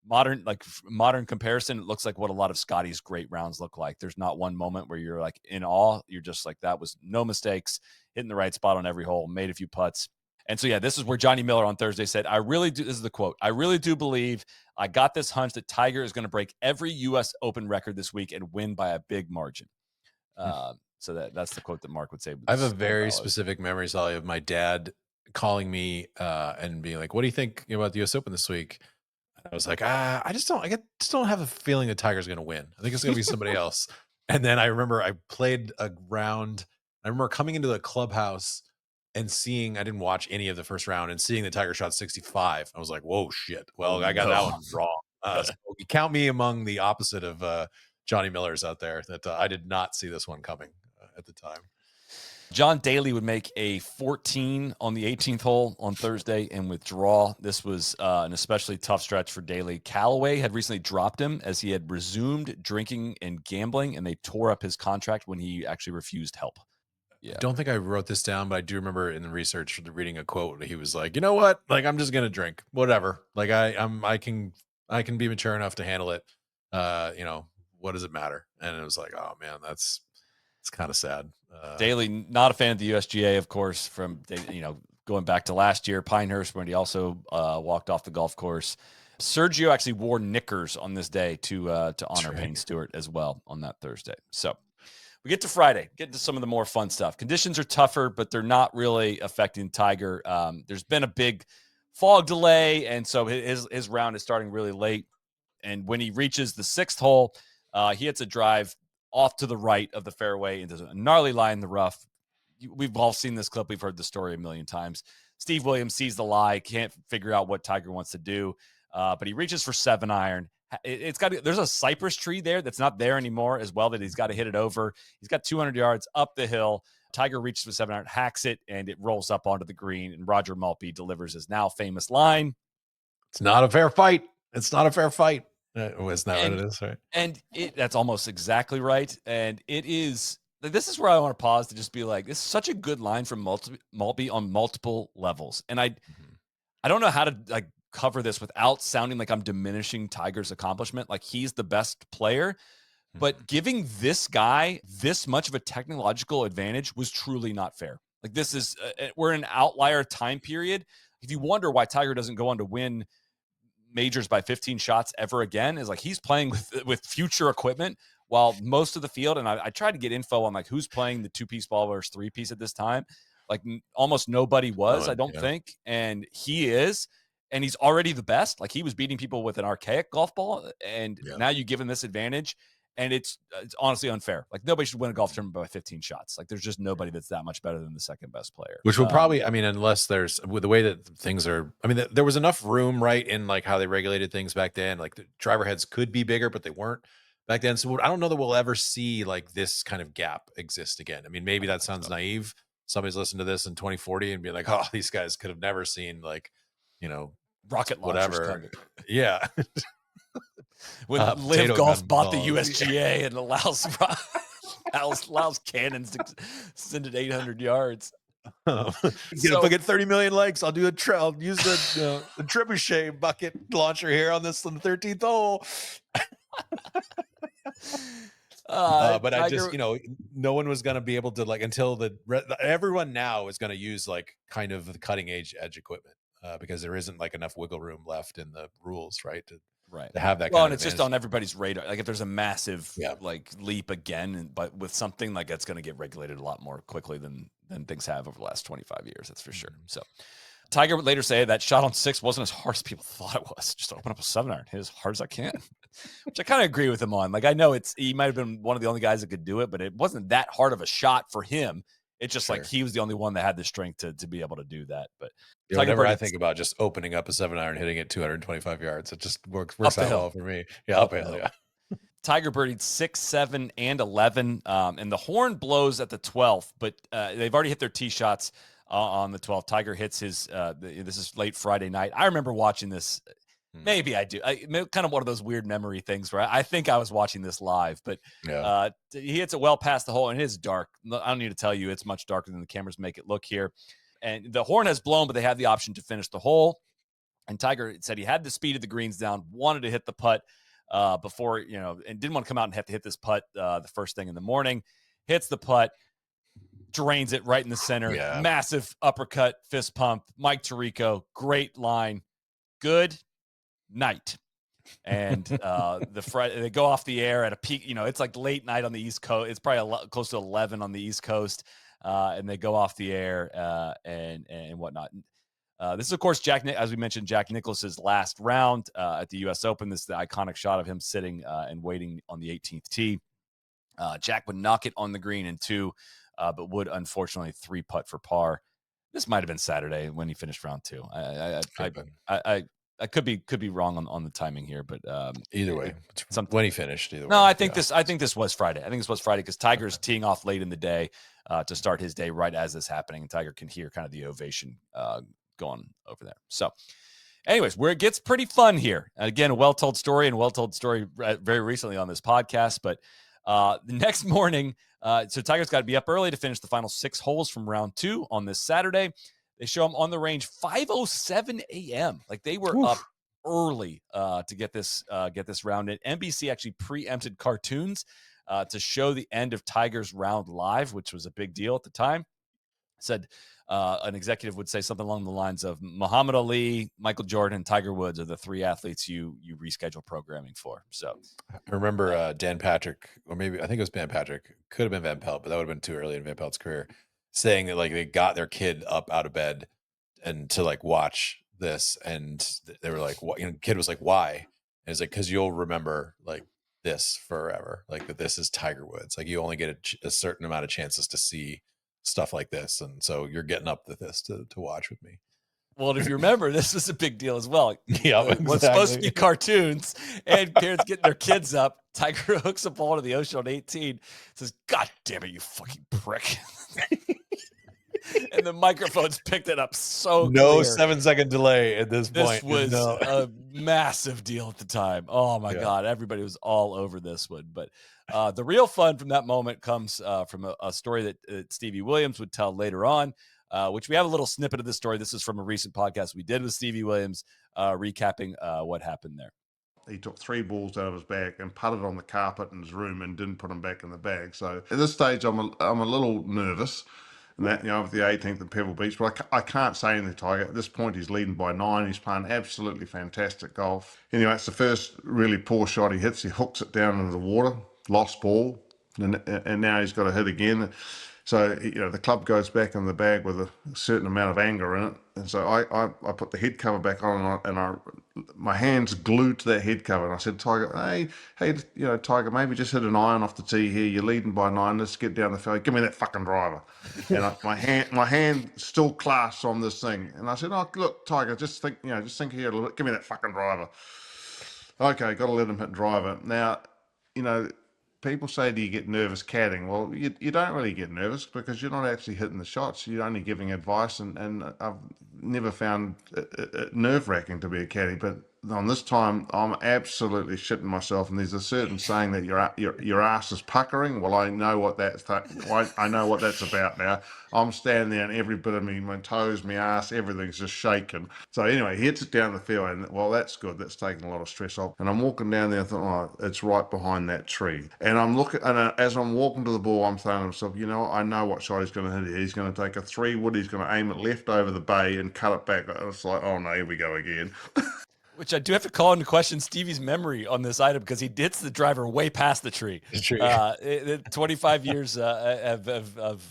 modern comparison, it looks like what a lot of Scotty's great rounds look like. There's not one moment where you're like in awe. You're just like, that was no mistakes, hitting the right spot on every hole, made a few putts. And so, yeah, this is where Johnny Miller on Thursday said, I really do. This is the quote. I really do believe I got this hunch that Tiger is going to break every U.S. Open record this week and win by a big margin. So that's the quote that Mark would say. I have a very specific memory, Solly, of my dad calling me and being like, "What do you think about the U.S. Open this week?" I was like, I just don't have a feeling that Tiger's going to win. I think it's going to be somebody else. And then I remember I played a round. I remember coming into the clubhouse and seeing, I didn't watch any of the first round, and seeing the Tiger shot 65. I was like, whoa, shit. Well, I got that one wrong. So count me among the opposite of Johnny Miller's out there that I did not see this one coming at the time. John Daly would make a 14 on the 18th hole on Thursday and withdraw. This was an especially tough stretch for Daly. Callaway had recently dropped him as he had resumed drinking and gambling, and they tore up his contract when he actually refused help. Yeah. I don't think I wrote this down, but I do remember in the research reading a quote. He was like, "You know what? Like, I'm just gonna drink, whatever. Like, I can be mature enough to handle it. What does it matter?" And it was like, oh man, it's kind of sad. Daly, not a fan of the USGA, of course, from going back to last year, Pinehurst, when he also walked off the golf course. Sergio actually wore knickers on this day to honor Payne Stewart as well on that Thursday. So we get to Friday, get into some of the more fun stuff. Conditions are tougher, but they're not really affecting Tiger. There's been a big fog delay, and so his round is starting really late. And when he reaches the sixth hole, he hits a drive off to the right of the fairway into a gnarly lie in the rough. We've all seen this clip. We've heard the story a million times. Steve Williams sees the lie, can't figure out what Tiger wants to do, but he reaches for 7-iron. There's a cypress tree there that's not there anymore as well that he's got to hit it over. He's got 200 yards up the hill. Tiger reaches for 7-iron, hacks it, and it rolls up onto the green. And Roger Maltby delivers his now famous line: "It's not a fair fight. It's not a fair fight." Isn't that what it is, right? And that's almost exactly right. And it is. This is where I want to pause to just be like, this is such a good line from Maltby on multiple levels. And I don't know how to like cover this without sounding like I'm diminishing Tiger's accomplishment. Like, he's the best player, but giving this guy this much of a technological advantage was truly not fair. Like, this is we're in an outlier time period. If you wonder why Tiger doesn't go on to win majors by 15 shots ever again, is like he's playing with future equipment, while most of the field, and I tried to get info on like who's playing the 2-piece ball versus 3-piece at this time. Like almost nobody was, I don't think. And he is, and he's already the best. Like, he was beating people with an archaic golf ball, and now you give him this advantage, and it's honestly unfair. Like, nobody should win a golf tournament by 15 shots. Like, there's just nobody that's that much better than the second best player. Which will probably, I mean, unless there's with the way that things are, I mean, there was enough room, right, in like how they regulated things back then. Like, the driver heads could be bigger, but they weren't back then. So I don't know that we'll ever see like this kind of gap exist again. I mean, maybe that sounds naive. Somebody's listening to this in 2040 and be like, "Oh, these guys could have never seen like, rocket whatever." Yeah. When Live Golf bought the USGA and allows cannons to send it 800 yards. If I get 30 million likes, I'll do I'll use the trebuchet bucket launcher here on the 13th hole. But I just, no one was going to be able to like until everyone now is going to use like kind of the cutting edge equipment because there isn't like enough wiggle room left in the rules, right? To have that. Well, and it's just on everybody's radar. Like, if there's a massive like leap again, but with something like that's going to get regulated a lot more quickly than things have over the last 25 years. That's for sure. So Tiger would later say that shot on 6 wasn't as hard as people thought it was. Just open up a 7-iron, hit as hard as I can. which I kind of agree with him on. Like, I know he might have been one of the only guys that could do it, but it wasn't that hard of a shot for him. It's just like Sure. he was the only one that had the strength to be able to do that. But Tiger Whenever I Birdie think about just opening up a 7-iron, hitting it 225 yards, it just up works the out hill, well for me. Yeah, up the uphill. hill. Yeah. Tiger birdied 6, 7, and 11, and the horn blows at the 12th, but they've already hit their tee shots on the 12th. Tiger hits his. This is late Friday night. I remember watching this. Maybe I do. Kind of one of those weird memory things where I think I was watching this live, but Yeah. he hits it well past the hole, and it is dark. I don't need to tell you, it's much darker than the cameras make it look here. And the horn has blown, but they have the option to finish the hole. And Tiger said he had the speed of the greens down, wanted to hit the putt before, and didn't want to come out and have to hit this putt the first thing in the morning. Hits the putt, drains it right in the center. Yeah. Massive uppercut, fist pump. Mike Tirico, great line. Good night. And the Friday they go off the air at a peak. It's like late night on the East Coast. It's probably close to 11 on the East Coast, and they go off the air and whatnot. This is, of course, as we mentioned, Jack Nicklaus's last round at the U.S. Open. This is the iconic shot of him sitting and waiting on the 18th tee. Jack would knock it on the green in 2, but would unfortunately 3-putt for par. This might have been Saturday when he finished round 2. I could be wrong on the timing here, but either way, when he finished. Either way, I think this was Friday. I think this was Friday because Tiger's teeing off late in the day to start his day right as this happening, and Tiger can hear kind of the ovation going over there. So, anyways, where it gets pretty fun here. And again, a well-told story very recently on this podcast. But the next morning, so Tiger's got to be up early to finish the final 6 holes from round 2 on this Saturday. They show him on the range 5:07 a.m. Like they were up early to get this round in. NBC actually preempted cartoons to show the end of Tiger's round live, which was a big deal at the time. Said an executive would say something along the lines of Muhammad Ali, Michael Jordan, and Tiger Woods are the 3 athletes you reschedule programming for. So I remember Dan Patrick, or maybe I think it was Dan Patrick, could have been Van Pelt, but that would have been too early in Van Pelt's career, saying that like they got their kid up out of bed and to like watch this, and they were like, "What?" Kid was like, "Why?" And it's like, "Because you'll remember like this forever, like that this is Tiger Woods. Like you only get a certain amount of chances to see stuff like this, and so you're getting up to this to watch with me." Well, if you remember, this was a big deal as well. Yeah, exactly. What's supposed to be cartoons and parents getting their kids up. Tiger hooks a ball to the ocean on 18, says, "God damn it, you fucking prick." And the microphones picked it up so no clear. 7-second delay at this point. This was a massive deal at the time. Oh my God. Everybody was all over this one. But the real fun from that moment comes from a story that Stevie Williams would tell later on, which we have a little snippet of this story. This is from a recent podcast we did with Stevie Williams, recapping what happened there. He took 3 balls out of his bag and putted on the carpet in his room and didn't put them back in the bag. So at this stage, I'm a little nervous. And that, with the 18th at Pebble Beach, but I can't say anything, Tiger. At this point, he's leading by 9. He's playing absolutely fantastic golf. Anyway, it's the first really poor shot he hits. He hooks it down into the water, lost ball, and now he's got to hit again. So, the club goes back in the bag with a certain amount of anger in it. And so I put the head cover back on and my hand's glued to that head cover. And I said, Tiger, hey, Tiger, maybe just hit an iron off the tee here. You're leading by 9. Let's get down the fairway. Give me that fucking driver. And my hand still clasps on this thing. And I said, oh, look, Tiger, just think here a little bit. Give me that fucking driver. Okay, got to let him hit driver. Now, people say, do you get nervous caddying? Well, you don't really get nervous because you're not actually hitting the shots. You're only giving advice, and I've never found it nerve-wracking to be a caddy. But on this time, I'm absolutely shitting myself. And there's a certain saying that your ass is puckering. Well, I know what I know what that's about now. I'm standing there, and every bit of me, my toes, my ass, everything's just shaking. So anyway, he hits it down the fairway, and well, that's good. That's taking a lot of stress off. And I'm walking down there, and thought, oh, it's right behind that tree. And I'm looking, and as I'm walking to the ball, I'm saying to myself, I know what shot he's going to hit here. He's going to take a 3-wood. He's going to aim it left over the bay and cut it back. It's like, oh no, here we go again. Which I do have to call into question Stevie's memory on this item because he hits the driver way past the tree. 25 years of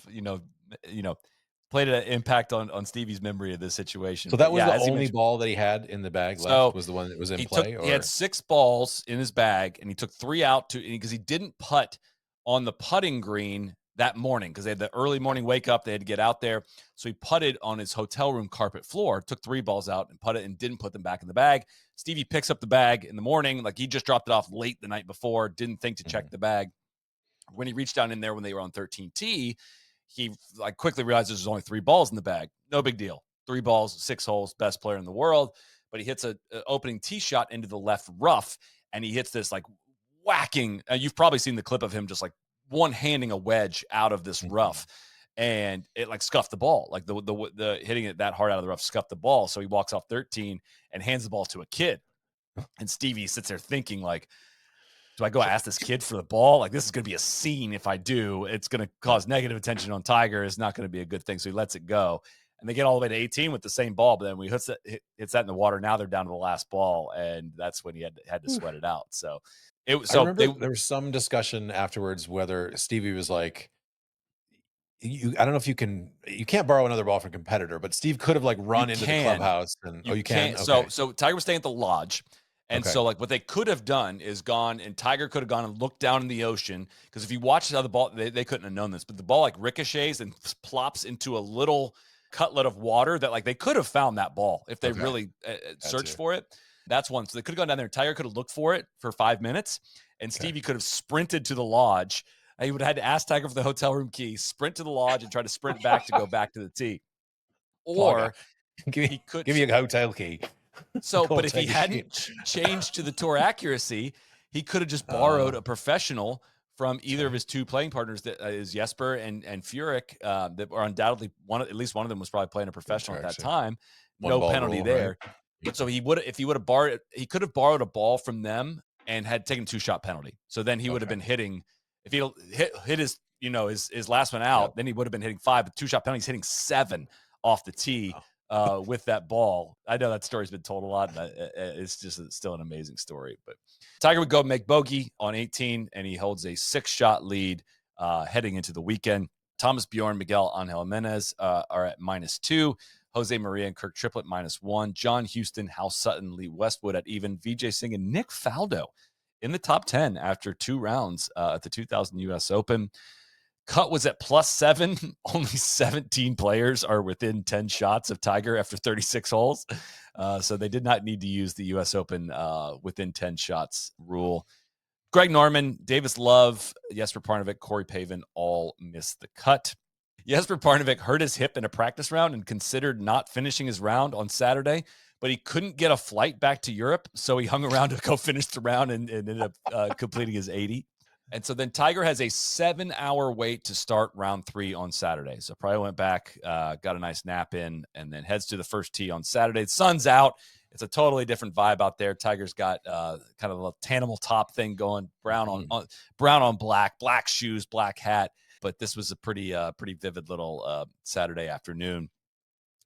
played an impact on Stevie's memory of this situation. So But that was yeah, the as you only mentioned, ball that he had in the bag left, so was the one that was in he play, had or 6 balls in his bag, and he took 3 out because he didn't putt on the putting green that morning because they had the early morning wake up. They had to get out there. So he putted on his hotel room carpet floor, took 3 balls out and putted and didn't put them back in the bag. Stevie picks up the bag in the morning, like he just dropped it off late the night before, didn't think to check the bag. When he reached down in there when they were on 13T, he like quickly realized there's only 3 balls in the bag. No big deal. 3 balls, 6 holes, best player in the world. But he hits a opening tee shot into the left rough, and he hits this like whacking. You've probably seen the clip of him just like one-handing a wedge out of this rough, and it like scuffed the ball. Like the hitting it that hard out of the rough scuffed the ball. So he walks off 13 and hands the ball to a kid. And Stevie sits there thinking like, do I go ask this kid for the ball? Like, this is going to be a scene. If I do, it's going to cause negative attention on Tiger. It's not going to be a good thing. So he lets it go. And they get all the way to 18 with the same ball. But then when he hits that in the water, now they're down to the last ball. And that's when he had to sweat it out. So I remember there was some discussion afterwards whether Stevie was like, I don't know if you can't borrow another ball from a competitor, but Steve could have like run into the clubhouse and you can. can. Okay. So Tiger was staying at the lodge. And Okay. so like what they could have done is gone, and Tiger could have gone and looked down in the ocean. Because if you watch how the ball, they couldn't have known this, but the ball like ricochets and plops into a little cutlet of water that like they could have found that ball if they really searched for it. That's one. So they could have gone down there. Tiger could have looked for it for 5 minutes, and Stevie could have sprinted to the lodge. He would have had to ask Tiger for the hotel room key, sprint to the lodge, and try to sprint back to go back to the tee. Or give me a hotel key. So, but if he hadn't changed to the tour accuracy, he could have just borrowed a professional from either of his 2 playing partners, that is Jesper and Furyk, that are undoubtedly at least one of them was probably playing a professional at that time. No penalty there. Right? But so if he would have borrowed, he could have borrowed a ball from them and had taken a 2-shot penalty. So then he would have been hitting, if he hit his, his last one out, then he would have been hitting 5, but 2-shot penalties, hitting 7 off the tee. With that ball. I know that story's been told a lot, and it's just still an amazing story. But Tiger would go make bogey on 18, and he holds a 6-shot lead heading into the weekend. Thomas Bjorn, Miguel Angel Jimenez are at -2. Jose Maria and Kirk Triplett -1. John Houston, Hal Sutton, Lee Westwood at even. Vijay Singh and Nick Faldo in the top 10 after 2 rounds at the 2000 U.S. Open. Cut was at +7. Only 17 players are within 10 shots of Tiger after 36 holes. So they did not need to use the U.S. Open within 10 shots rule. Greg Norman, Davis Love, Jesper Parnevik, Corey Pavin all missed the cut. Jesper Parnevik hurt his hip in a practice round and considered not finishing his round on Saturday, but he couldn't get a flight back to Europe, so he hung around to go finish the round and ended up completing his 80. And so then Tiger has a 7-hour wait to start round 3 on Saturday. So probably went back, got a nice nap in, and then heads to the first tee on Saturday. The sun's out. It's a totally different vibe out there. Tiger's got kind of a tanimal top thing going, brown on black shoes, black hat. But this was a pretty vivid little Saturday afternoon.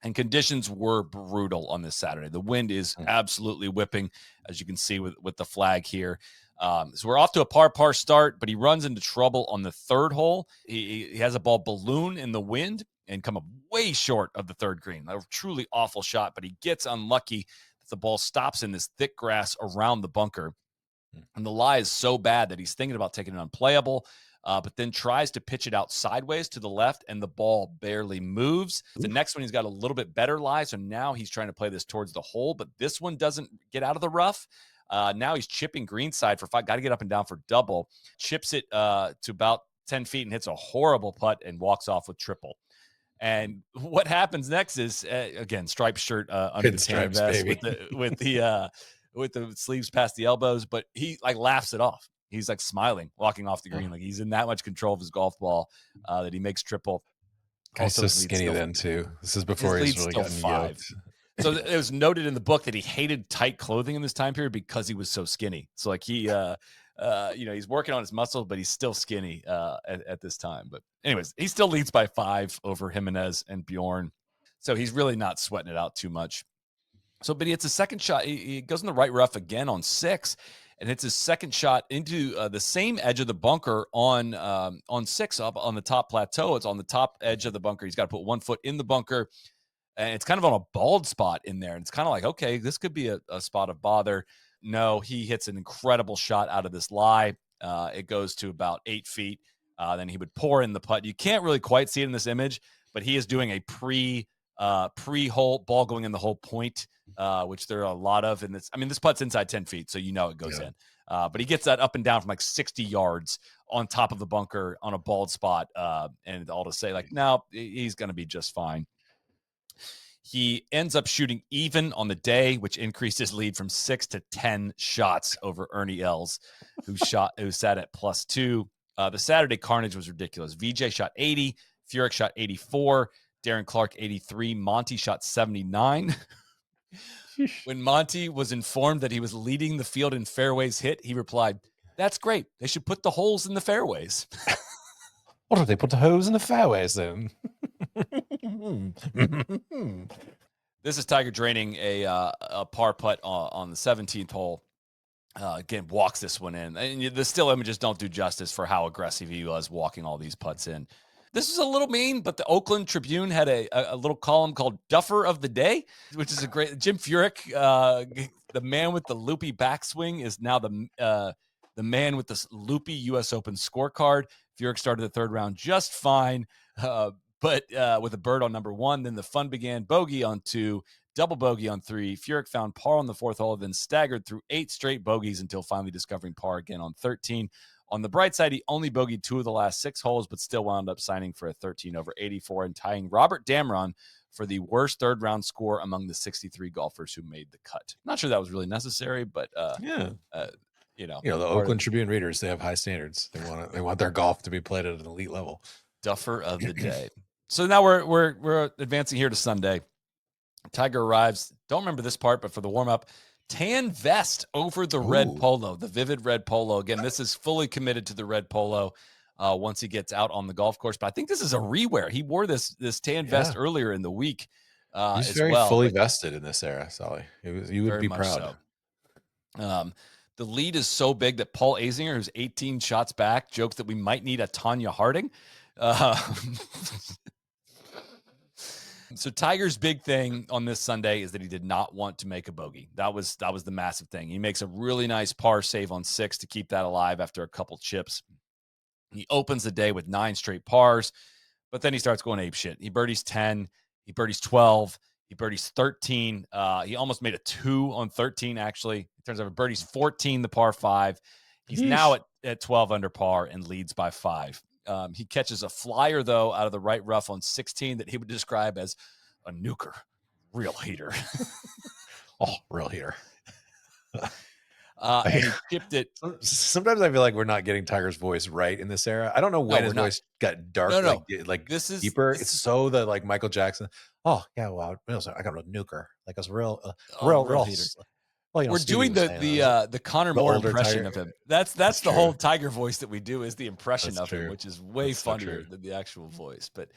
And conditions were brutal on this Saturday. The wind is absolutely whipping, as you can see with the flag here. So we're off to a par start, but he runs into trouble on the 3rd hole. He has a ball balloon in the wind and come up way short of the 3rd green. A truly awful shot, but he gets unlucky that the ball stops in this thick grass around the bunker. And the lie is so bad that he's thinking about taking it unplayable, but then tries to pitch it out sideways to the left, and the ball barely moves. The next one, he's got a little bit better lie, so now he's trying to play this towards the hole, but this one doesn't get out of the rough. Now he's chipping greenside for 5. Got to get up and down for double. Chips it to about 10 feet and hits a horrible putt and walks off with triple. And what happens next is, again, striped shirt under the tan vest with the sleeves past the elbows, but he like laughs it off. He's like smiling, walking off the green. Like he's in that much control of his golf ball that he makes triple. He's so skinny then too. This is before he's really gotten 5. yoked. So it was noted in the book that he hated tight clothing in this time period because he was so skinny. So like he, he's working on his muscles, but he's still skinny at this time. But anyways, he still leads by 5 over Jimenez and Bjorn. So he's really not sweating it out too much. So, but he hits a second shot. He goes in the right rough again on 6, and hits his second shot into the same edge of the bunker on 6 up on the top plateau. It's on the top edge of the bunker. He's got to put 1 foot in the bunker, and it's kind of on a bald spot in there. And it's kind of like, okay, this could be a spot of bother. No, he hits an incredible shot out of this lie. It goes to about 8 feet. Then he would pour in the putt. You can't really quite see it in this image, but he is doing a pre-hole ball going in the whole point, which there are a lot of. And this putt's inside 10 feet, so you know it goes in. But he gets that up and down from like 60 yards on top of the bunker on a bald spot. And all to say, like, no, he's going to be just fine. He ends up shooting even on the day, which increased his lead from 6 to 10 shots over Ernie Els, who sat at +2. The Saturday carnage was ridiculous. Vijay shot 80, Furyk shot 84, Darren Clark 83, Monty shot 79. When Monty was informed that he was leading the field in fairways hit, he replied, "That's great. They should put the holes in the fairways." What do they put the hose in the fairways then? This is Tiger draining a par putt on the 17th hole. Again, walks this one in. And the still images don't do justice for how aggressive he was walking all these putts in. This is a little mean, but the Oakland Tribune had a little column called Duffer of the Day, which is a great. Jim Furyk, the man with the loopy backswing, is now the man with the loopy U.S. Open scorecard. Furyk started the third round just fine, but with a bird on number 1. Then the fun began. Bogey on 2, double bogey on 3. Furyk found par on the 4th hole, then staggered through 8 straight bogeys until finally discovering par again on 13. On the bright side, he only bogeyed 2 of the last 6 holes, but still wound up signing for a 13 over 84 and tying Robert Damron for the worst third round score among the 63 golfers who made the cut. Not sure that was really necessary, but the the Oakland Tribune readers, they have high standards. They want their golf to be played at an elite level. Duffer of the day. So now we're advancing here to Sunday. Tiger arrives. Don't remember this part, but for the warm up, tan vest over the red polo, the vivid red polo. Again, this is fully committed to the red polo once he gets out on the golf course. But I think this is a rewear. He wore this tan vest earlier in the week. He's very fully vested in this era, Soly. You would be proud. So. The lead is so big that Paul Azinger, who's 18 shots back, jokes that we might need a Tanya Harding. So Tiger's big thing on this Sunday is that he did not want to make a bogey. That was the massive thing. He makes a really nice par save on 6 to keep that alive after a couple chips. He opens the day with 9 straight pars, but then he starts going apeshit. He birdies 10, he birdies 12, he birdies 13. He almost made a 2 on 13, actually. It turns out he birdies 14, the par 5. He's now at 12 under par and leads by 5. He catches a flyer, though, out of the right rough on 16 that he would describe as a nuker. Real heater. Real heater. And he chipped it. Sometimes I feel like we're not getting Tiger's voice right in this era. I don't know when his voice got dark, like this is deeper. It's so that like Michael Jackson. Oh yeah, well, I got a nuker, like a real heater. Well, we're doing the Connor Moore impression of him. That's the whole Tiger voice that we do is the impression of him, which is way funnier than the actual voice. But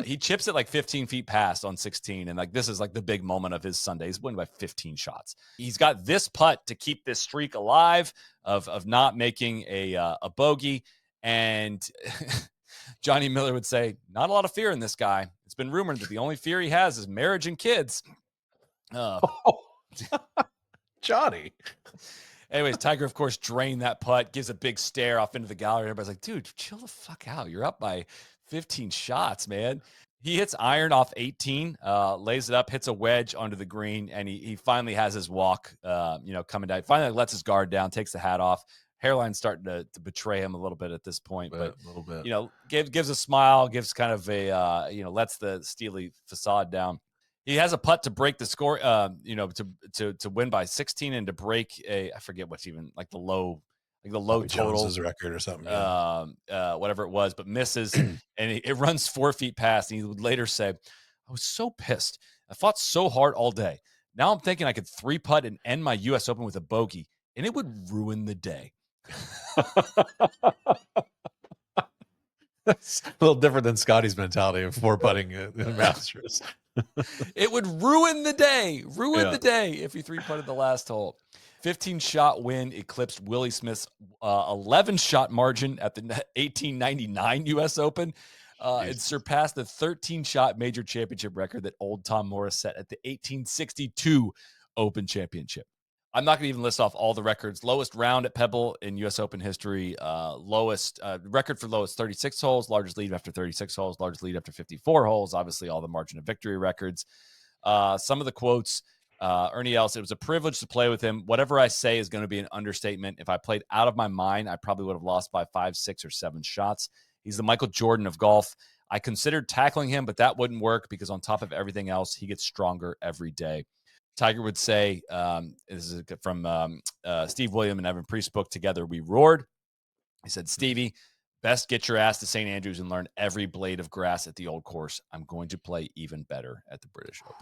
he chips it like 15 feet past on 16, and like this is like the big moment of his Sunday. He's winning by 15 shots. He's got this putt to keep this streak alive of not making a bogey. And Johnny Miller would say, not a lot of fear in this guy. It's been rumored that the only fear he has is marriage and kids. Johnny. Anyways, Tiger, of course, drained that putt, gives a big stare off into the gallery. Everybody's like, dude, chill the fuck out. You're up by 15 shots, man. He hits iron off 18, lays it up, hits a wedge onto the green, and he finally has his walk, coming down. Finally lets his guard down, takes the hat off. Hairline's starting to betray him a little bit at this point, but a little bit. Gives a smile, gives kind of a, lets the steely facade down. He has a putt to break the score, to win by 16 and to break I forget what's even like the low total Jones's record or something. Whatever it was, but misses, and it runs 4 feet past. And he would later say, "I was so pissed. I fought so hard all day. Now I'm thinking I could 3-putt and end my U.S. Open with a bogey, and it would ruin the day." That's a little different than Scotty's mentality of 4-putting in the Masters. It would ruin the day, Yeah. the day if he three-putted the last hole. 15-shot win eclipsed Willie Smith's 11-shot margin at the 1899 U.S. Open. It Jesus. surpassed the 13-shot major championship record that old Tom Morris set at the 1862 Open Championship. I'm not going to even list off all the records. Lowest round at Pebble in U.S. Open history. Lowest record for lowest 36 holes. Largest lead after 36 holes. Largest lead after 54 holes. Obviously, all the margin of victory records. Some of the quotes. Ernie Els, it was a privilege to play with him. Whatever I say is going to be an understatement. If I played out of my mind, I probably would have lost by 5, 6, or 7 shots. He's the Michael Jordan of golf. I considered tackling him, but that wouldn't work because on top of everything else, he gets stronger every day. Tiger would say, this is from Steve William and Evan Priest book, Together We Roared. He said, Stevie, best get your ass to St. Andrews and learn every blade of grass at the old course. I'm going to play even better at the British Open.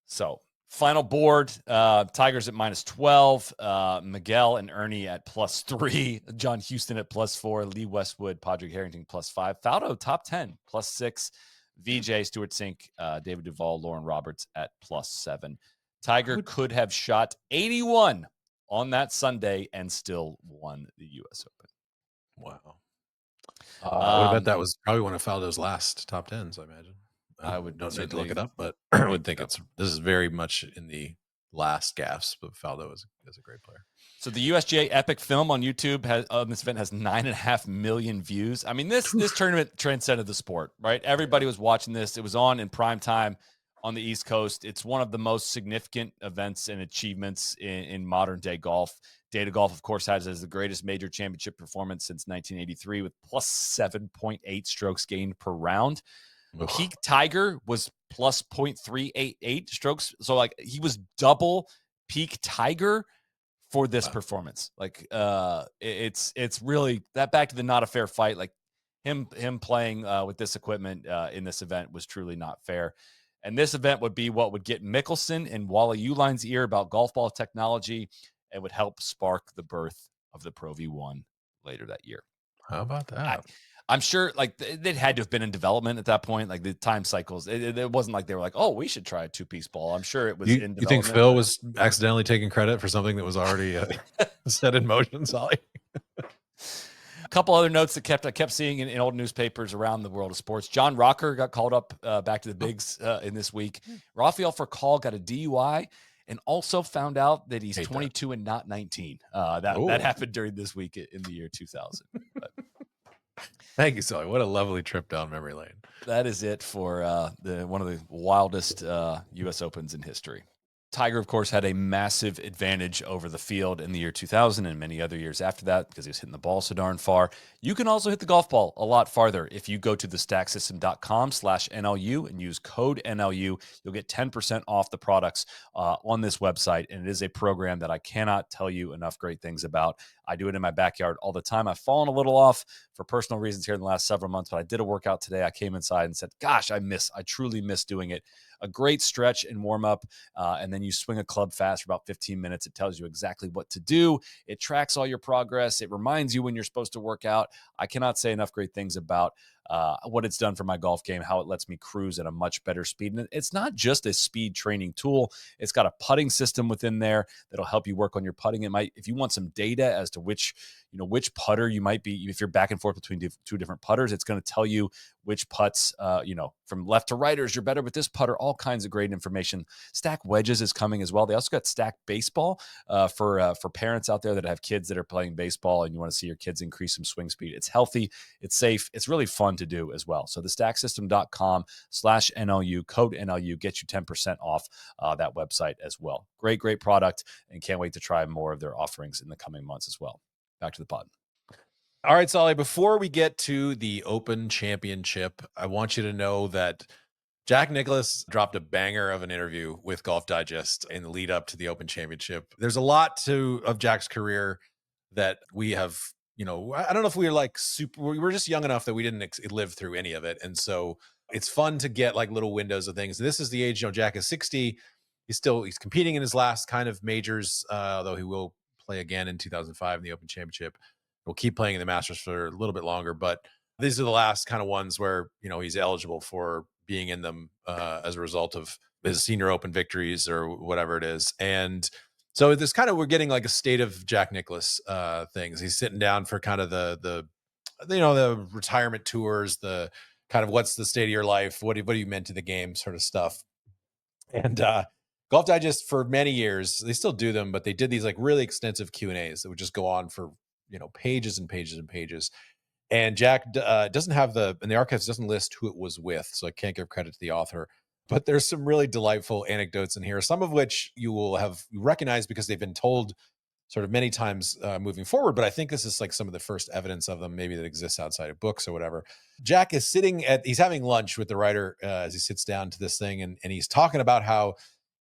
So final board, Tigers at -12, Miguel and Ernie at +3, John Houston at +4, Lee Westwood, Padraig Harrington +5, Faldo top 10, +6, Vijay, Stuart Sink, David Duval, Lauren Roberts at +7. Tiger could have shot 81 on that Sunday and still won the U.S. Open. Wow. I would bet that was probably one of Faldo's last top 10s, I imagine. I would don't need to look certainly it up, but I would think this is very much in the last gasp of Faldo is a great player. So the USGA Epic film on YouTube this event has 9.5 million views. I mean, this tournament transcended the sport, right? Everybody was watching this. It was on in prime time on the East Coast. It's one of the most significant events and achievements in modern day golf. Data Golf, of course, has as the greatest major championship performance since 1983 with +7.8 strokes gained per round. Peak Tiger was +0.388 strokes. So like he was double peak Tiger for this performance. Like it's really that back to the not a fair fight. Like him playing with this equipment in this event was truly not fair. And this event would be what would get Mickelson and Wally Uline's ear about golf ball technology and would help spark the birth of the Pro V1 later that year. How about that? I'm sure like they had to have been in development at that point. Like the time cycles, it wasn't like they were like, oh, we should try a 2-piece ball. I'm sure it was in development. You think Phil was accidentally taking credit for something that was already set in motion, Soly? A couple other notes that I kept seeing in old newspapers around the world of sports. John Rocker got called up back to the bigs in this week. Rafael Furcal got a DUI and also found out that he's 22 and not 19. That happened during this week in the year 2000. But thank you, Soly. What a lovely trip down memory lane. That is it for one of the wildest U.S. Opens in history. Tiger, of course, had a massive advantage over the field in the year 2000 and many other years after that because he was hitting the ball so darn far. You can also hit the golf ball a lot farther. If you go to thestacksystem.com/NLU and use code NLU, you'll get 10% off the products on this website. And it is a program that I cannot tell you enough great things about. I do it in my backyard all the time. I've fallen a little off for personal reasons here in the last several months, but I did a workout today. I came inside and said, gosh, I truly miss doing it. A great stretch and warm up, and then you swing a club fast for about 15 minutes. It tells you exactly what to do. It tracks all your progress. It reminds you when you're supposed to work out. I cannot say enough great things about what it's done for my golf game, how it lets me cruise at a much better speed. And it's not just a speed training tool. It's got a putting system within there that'll help you work on your putting. It might, if you want some data as to which putter you might be, if you're back and forth between two different putters, it's going to tell you which putts, from left to righters, you're better with this putter, all kinds of great information. Stack wedges is coming as well. They also got Stack Baseball for parents out there that have kids that are playing baseball and you want to see your kids increase some swing speed. It's healthy. It's safe. It's really fun to do as well. So thestacksystem.com/NLU, code NLU, gets you 10% off that website as well. Great, great product, and can't wait to try more of their offerings in the coming months as well. Back to the pod. All right, Soly, before we get to the Open Championship, I want you to know that Jack Nicklaus dropped a banger of an interview with Golf Digest in the lead up to the Open Championship. There's a lot of Jack's career that we have, I don't know if we were we were just young enough that we didn't live through any of it. And so it's fun to get like little windows of things. This is the age, Jack is 60. He's competing in his last kind of majors, although he will play again in 2005 in the Open Championship. We'll keep playing in the Masters for a little bit longer, but these are the last kind of ones where, he's eligible for being in them as a result of his senior open victories or whatever it is. And so this kind of, we're getting like a state of Jack Nicklaus things. He's sitting down for kind of the retirement tours, the kind of what's the state of your life, what do you meant to the game sort of stuff. And Golf Digest for many years, they still do them, but they did these like really extensive Q&As that would just go on for pages and pages and pages. And Jack doesn't have in the archives doesn't list who it was with, so I can't give credit to the author. But there's some really delightful anecdotes in here, some of which you will have recognized because they've been told sort of many times moving forward. But I think this is like some of the first evidence of them, maybe that exists outside of books or whatever. Jack is he's having lunch with the writer as he sits down to this thing, and he's talking about how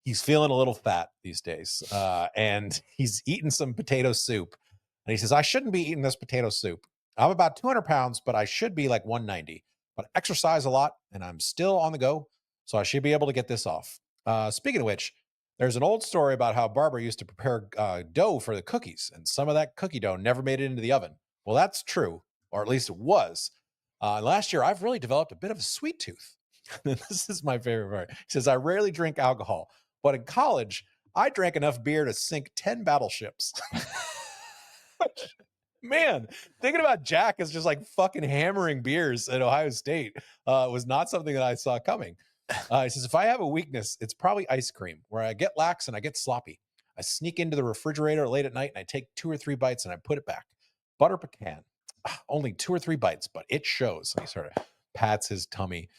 he's feeling a little fat these days, and he's eating some potato soup. And he says, I shouldn't be eating this potato soup. I'm about 200 pounds, but I should be like 190. But I exercise a lot, and I'm still on the go, so I should be able to get this off. Speaking of which, there's an old story about how Barbara used to prepare dough for the cookies, and some of that cookie dough never made it into the oven. Well, that's true, or at least it was. Last year, I've really developed a bit of a sweet tooth. This is my favorite part. He says, I rarely drink alcohol, but in college, I drank enough beer to sink 10 battleships. Man, thinking about Jack as just like fucking hammering beers at Ohio State was not something that I saw coming. He says, if I have a weakness, it's probably ice cream, where I get lax and I get sloppy. I sneak into the refrigerator late at night and I take 2 or 3 bites and I put it back. Butter pecan, only 2 or 3 bites, but it shows. He sort of pats his tummy.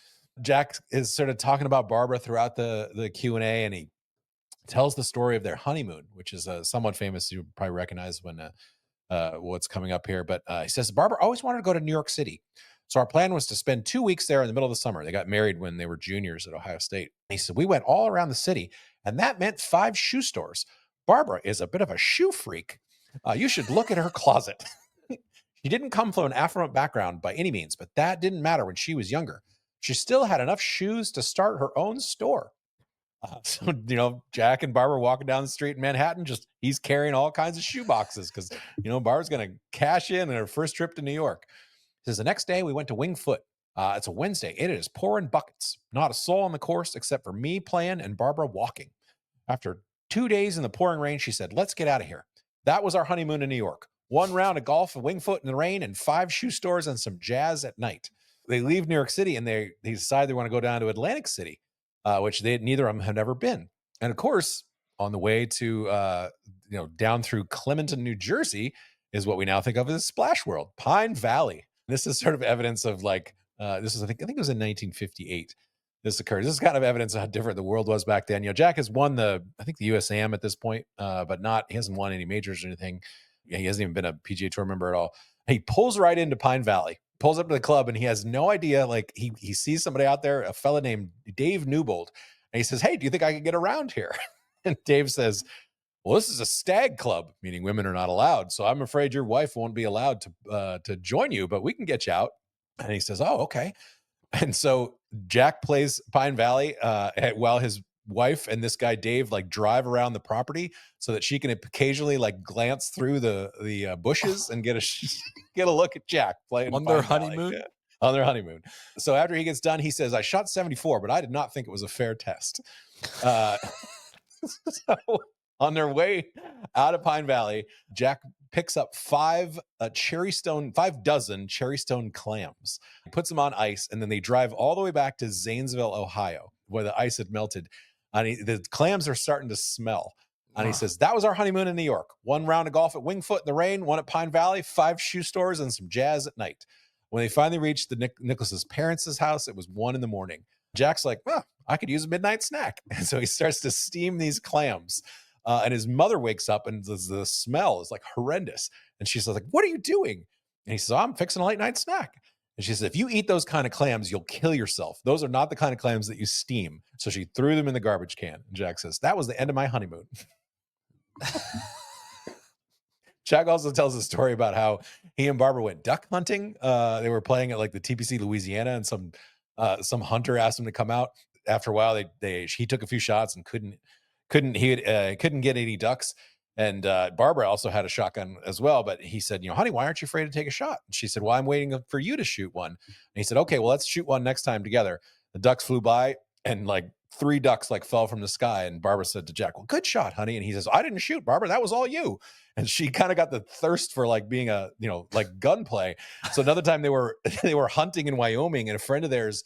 Jack is sort of talking about Barbara throughout the Q&A, and he tells the story of their honeymoon, which is somewhat famous. You probably recognize when what's coming up here. But he says, Barbara always wanted to go to New York City. So our plan was to spend 2 weeks there in the middle of the summer. They got married when they were juniors at Ohio State. He said, we went all around the city, and that meant 5 shoe stores. Barbara is a bit of a shoe freak. You should look at her closet. She didn't come from an affluent background by any means, but that didn't matter when she was younger. She still had enough shoes to start her own store. So, Jack and Barbara walking down the street in Manhattan, he's carrying all kinds of shoe boxes because, Barbara's going to cash in on her first trip to New York. He says, the next day we went to Wing Foot. It's a Wednesday. It is pouring buckets. Not a soul on the course except for me playing and Barbara walking. After 2 days in the pouring rain, she said, let's get out of here. That was our honeymoon in New York. 1 round of golf, a Wing Foot in the rain, and 5 shoe stores and some jazz at night. They leave New York City and they decide they want to go down to Atlantic City, which neither of them have ever been. And of course, on the way to, down through Clementon, New Jersey, is what we now think of as Splash World, Pine Valley. This is sort of evidence of like, this is, I think it was in 1958. This occurred. This is kind of evidence of how different the world was back then. Jack has won the USAM at this point, but he hasn't won any majors or anything. He hasn't even been a PGA Tour member at all. He pulls right into Pine Valley, pulls up to the club, and he has no idea. Like he sees somebody out there, a fella named Dave Newbold, and he says, hey, do you think I could get around here? And Dave says, well, this is a stag club, meaning women are not allowed. So I'm afraid your wife won't be allowed to join you, but we can get you out. And he says, oh, okay. And so Jack plays Pine Valley while his wife and this guy Dave like drive around the property so that she can occasionally like glance through the bushes and get a look at Jack playing on their honeymoon. Yeah, on their honeymoon. So after he gets done, he says, I shot 74, but I did not think it was a fair test. So on their way out of Pine Valley, Jack picks up 5 dozen cherry stone clams, puts them on ice, and then they drive all the way back to Zanesville, Ohio, where the ice had melted. And the clams are starting to smell. And he says, that was our honeymoon in New York. 1 round of golf at Wing Foot in the rain, 1 at Pine Valley, 5 shoe stores, and some jazz at night. When they finally reached the Nicholas's parents' house, it was 1 a.m. Jack's like, well, I could use a midnight snack. And so he starts to steam these clams. And his mother wakes up and the smell is like horrendous. And she's like, what are you doing? And he says, I'm fixing a late night snack. And she says, if you eat those kind of clams, you'll kill yourself. Those are not the kind of clams that you steam. So she threw them in the garbage can. And Jack says, that was the end of my honeymoon. Jack also tells a story about how he and Barbara went duck hunting. They were playing at like the TPC Louisiana, and some hunter asked him to come out. After a while, he took a few shots and couldn't get any ducks. And Barbara also had a shotgun as well, but he said, honey, why aren't you afraid to take a shot? And she said, well, I'm waiting for you to shoot one. And he said, okay, well, let's shoot one next time together. The ducks flew by, and like 3 ducks like fell from the sky. And Barbara said to Jack, "Well, good shot, honey." And he says, "I didn't shoot, Barbara. That was all you." And she kind of got the thirst for like being a, like gunplay. So another time they were hunting in Wyoming, and a friend of theirs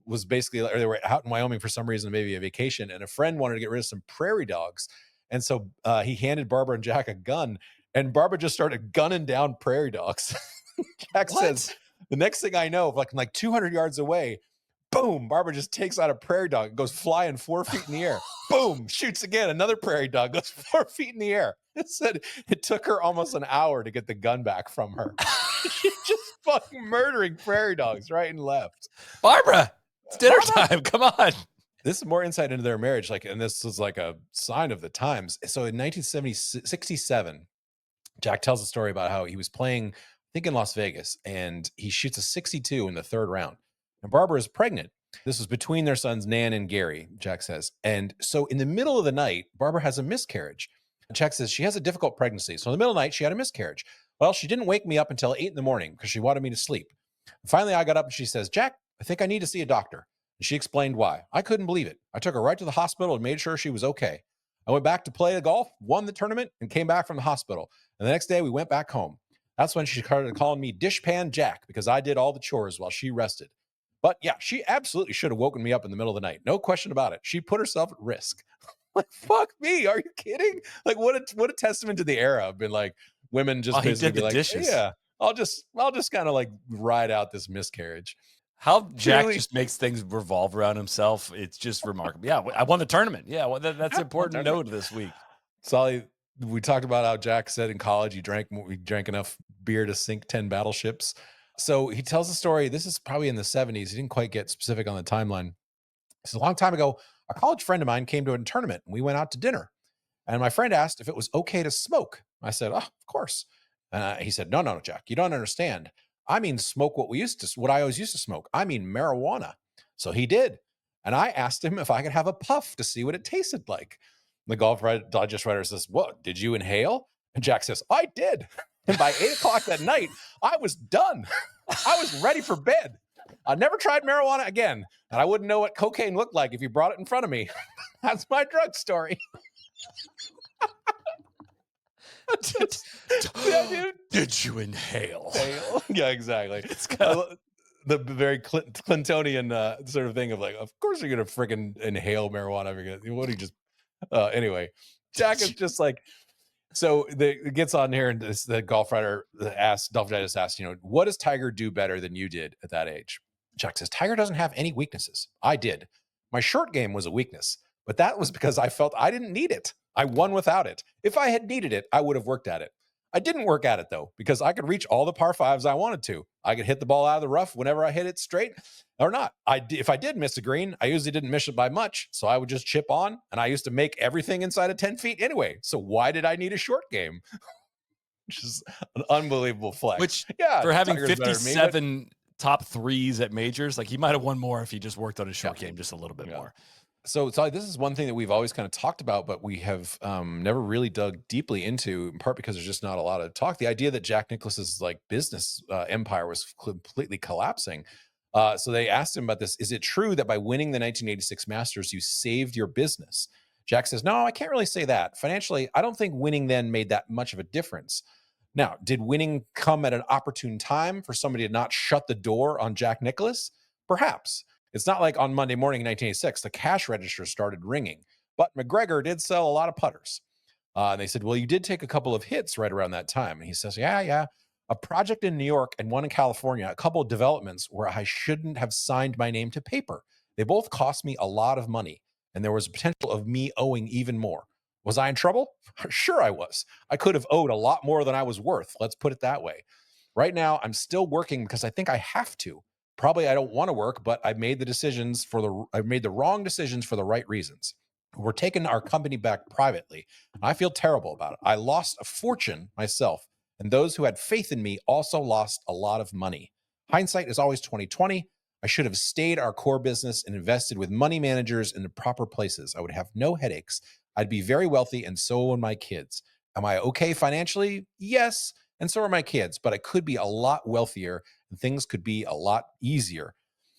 was basically, or they were out in Wyoming for some reason, maybe a vacation, and a friend wanted to get rid of some prairie dogs. And so he handed Barbara and Jack a gun, and Barbara just started gunning down prairie dogs. Jack says, the next thing I know, like 200 yards away, boom, Barbara just takes out a prairie dog, goes flying 4 feet in the air. Boom, shoots again. Another prairie dog goes 4 feet in the air. It said it took her almost an hour to get the gun back from her. She's just fucking murdering prairie dogs right and left. Barbara, it's dinner time. Come on. This is more insight into their marriage. And this was like a sign of the times. So in 1967, Jack tells a story about how he was playing, I think in Las Vegas, and he shoots a 62 in the 3rd round. And Barbara is pregnant. This was between their sons, Nan and Gary, Jack says. And so in the middle of the night, Barbara has a miscarriage. And Jack says she has a difficult pregnancy. So in the middle of the night, she had a miscarriage. Well, she didn't wake me up until 8 in the morning because she wanted me to sleep. And finally, I got up and she says, "Jack, I think I need to see a doctor." And she explained why. I couldn't believe it. I took her right to the hospital and made sure she was okay. I went back to play the golf, won the tournament, and came back from the hospital. And the next day, we went back home. That's when she started calling me Dishpan Jack because I did all the chores while she rested. But yeah, she absolutely should have woken me up in the middle of the night. No question about it. She put herself at risk. Like, fuck me. Are you kidding? Like, what a testament to the era. I've been like, women just basically did the like, dishes. yeah, I'll just kind of like ride out this miscarriage. How Jack just makes things revolve around himself. It's just remarkable. Yeah, I won the tournament. Yeah, well, that's an important note this week. Soly, we talked about how Jack said in college he drank enough beer to sink 10 battleships. So he tells the story. This is probably in the 70s. He didn't quite get specific on the timeline. It's a long time ago. A college friend of mine came to a tournament, and we went out to dinner. And my friend asked if it was okay to smoke. I said, "Oh, of course." He said, No, Jack, you don't understand. I mean, smoke what I always used to smoke. I mean, marijuana." So he did. And I asked him if I could have a puff to see what it tasted like. The Golf Digest writer says, "What, did you inhale?" And Jack says, "I did." And by 8 o'clock that night, I was done. I was ready for bed. I never tried marijuana again. And I wouldn't know what cocaine looked like if you brought it in front of me. That's my drug story. Yeah, dude. Did you inhale? Yeah, exactly. It's kind of the very Clintonian sort of thing of like, of course you're gonna freaking inhale marijuana. What do you just? Anyway, Jack is just like, so it gets on here, and the golf writer asks, what does Tiger do better than you did at that age? Jack says, Tiger doesn't have any weaknesses. I did. My short game was a weakness, but that was because I felt I didn't need it. I won without it. If I had needed it, I would have worked at it. I didn't work at it, though, because I could reach all the par fives I wanted to. I could hit the ball out of the rough whenever I hit it straight or not. If I did miss a green, I usually didn't miss it by much, so I would just chip on, and I used to make everything inside of 10 feet anyway. So why did I need a short game? Which is an unbelievable flex. Which, yeah, for having 57 top threes at majors, like he might have won more if he just worked on his short game just a little bit more. So this is one thing that we've always kind of talked about, but we have never really dug deeply into, in part because there's just not a lot of talk. The idea that Jack Nicklaus's like business empire was completely collapsing. So they asked him about this. Is it true that by winning the 1986 Masters, you saved your business? Jack says, no, I can't really say that. Financially, I don't think winning then made that much of a difference. Now, did winning come at an opportune time for somebody to not shut the door on Jack Nicklaus? Perhaps. It's not like on Monday morning in 1986, the cash register started ringing. But McGregor did sell a lot of putters. And they said, well, you did take a couple of hits right around that time. And he says, yeah. A project in New York and one in California, a couple of developments where I shouldn't have signed my name to paper. They both cost me a lot of money. And there was a potential of me owing even more. Was I in trouble? Sure I was. I could have owed a lot more than I was worth. Let's put it that way. Right now, I'm still working because I think I have to. Probably I don't want to work, but I made the wrong decisions for the right reasons. We're taking our company back privately. I feel terrible about it. I lost a fortune myself, and those who had faith in me also lost a lot of money. Hindsight is always 20/20. I should have stayed our core business and invested with money managers in the proper places. I would have no headaches. I'd be very wealthy, and so would my kids. Am I okay financially? Yes, and so are my kids, but I could be a lot wealthier and things could be a lot easier.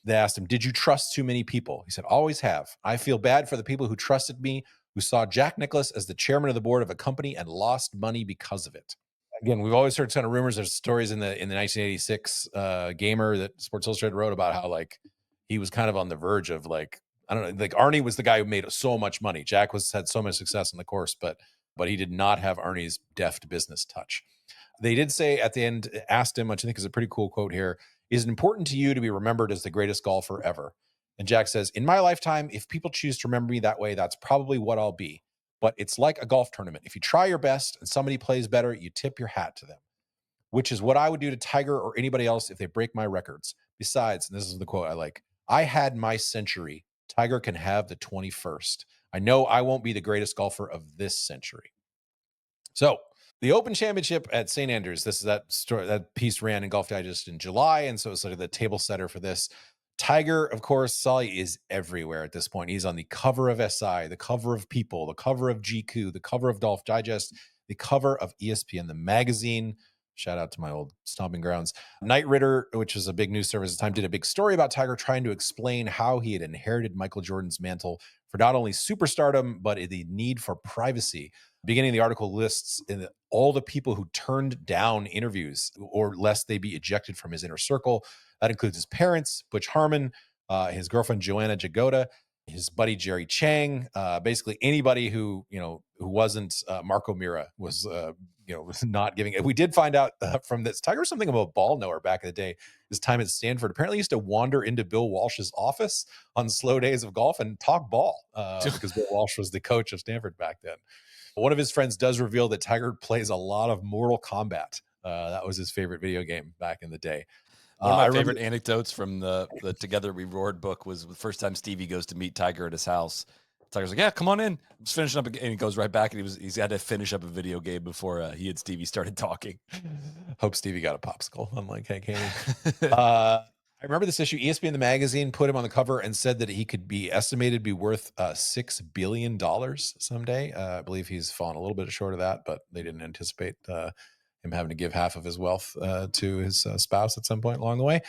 They asked him, did you trust too many people? He said, always have. I feel bad for the people who trusted me, who saw Jack Nicklaus as the chairman of the board of a company and lost money because of it. Again, we've always heard kind of rumors. There's stories in the 1986 Gamer that Sports Illustrated wrote about how like he was kind of on the verge of like, I don't know, like Arnie was the guy who made so much money. Jack had so much success in the course, but he did not have Arnie's deft business touch. They did say at the end, asked him, which I think is a pretty cool quote here, is it important to you to be remembered as the greatest golfer ever? And Jack says, in my lifetime, if people choose to remember me that way, that's probably what I'll be. But it's like a golf tournament. If you try your best and somebody plays better, you tip your hat to them, which is what I would do to Tiger or anybody else if they break my records. Besides, and this is the quote I like, I had my century. Tiger can have the 21st. I know I won't be the greatest golfer of this century. So the Open Championship at St. Andrews, this is that story, that piece ran in Golf Digest in July. And so it's sort of the table setter for this. Tiger, of course, Soly is everywhere at this point. He's on the cover of SI, the cover of People, the cover of GQ, the cover of Golf Digest, the cover of ESPN, the magazine. Shout out to my old stomping grounds. Knight Ridder, which was a big news service at the time, did a big story about Tiger trying to explain how he had inherited Michael Jordan's mantle for not only superstardom, but the need for privacy. Beginning of the article lists all the people who turned down interviews or lest they be ejected from his inner circle. That includes his parents, Butch Harmon, his girlfriend, Joanna Jagoda, his buddy, Jerry Chang, basically anybody who wasn't Marco Mira was not giving it. We did find out from this, Tiger was something of a ball knower back in the day. His time at Stanford, apparently used to wander into Bill Walsh's office on slow days of golf and talk ball because Bill Walsh was the coach of Stanford back then. One of his friends does reveal that Tiger plays a lot of Mortal Kombat. That was his favorite video game back in the day. One of my favorite anecdotes from the Together We Roared book was the first time Stevie goes to meet Tiger at his house. Tiger's like, yeah, come on in. I'm just finishing up. And he goes right back and he's had to finish up a video game before he and Stevie started talking. Hope Stevie got a popsicle. I'm like, hey, Katie. I remember this issue. ESPN the magazine put him on the cover and said that he could be estimated to be worth $6 billion someday. I believe he's fallen a little bit short of that, but they didn't anticipate him having to give half of his wealth to his spouse at some point along the way.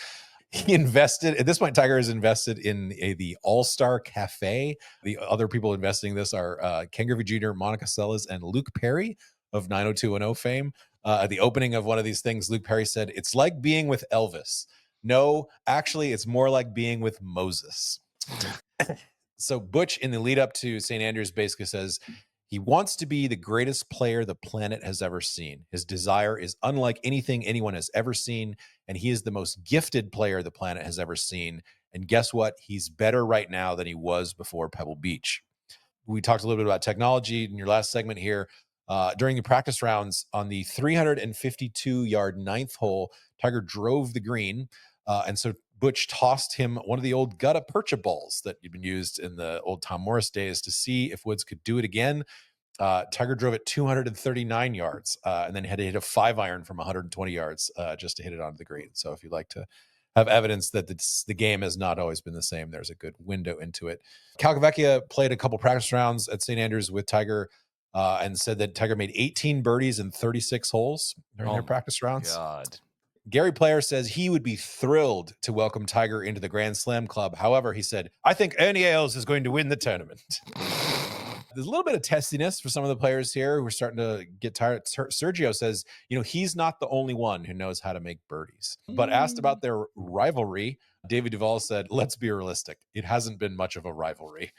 He invested, at this point, Tiger has invested in the All-Star Cafe. The other people investing in this are Ken Griffey Jr., Monica Seles, and Luke Perry of 90210 fame. At the opening of one of these things, Luke Perry said, it's like being with Elvis. No, actually, it's more like being with Moses. So Butch, in the lead up to St. Andrews, basically says he wants to be the greatest player the planet has ever seen. His desire is unlike anything anyone has ever seen, and he is the most gifted player the planet has ever seen. And guess what? He's better right now than he was before Pebble Beach. We talked a little bit about technology in your last segment here. During the practice rounds on the 352-yard ninth hole, Tiger drove the green. And so Butch tossed him one of the old gutta percha balls that had been used in the old Tom Morris days to see if Woods could do it again. Tiger drove it 239 yards and then had to hit a 5-iron from 120 yards just to hit it onto the green. So if you'd like to have evidence that the game has not always been the same, there's a good window into it. Calcavecchia played a couple practice rounds at St. Andrews with Tiger and said that Tiger made 18 birdies in 36 holes during their practice rounds. God. Gary Player says he would be thrilled to welcome Tiger into the Grand Slam Club. However, he said, I think Ernie Els is going to win the tournament. There's a little bit of testiness for some of the players here who are starting to get tired. Sergio says, he's not the only one who knows how to make birdies. But asked about their rivalry, David Duval said, let's be realistic. It hasn't been much of a rivalry.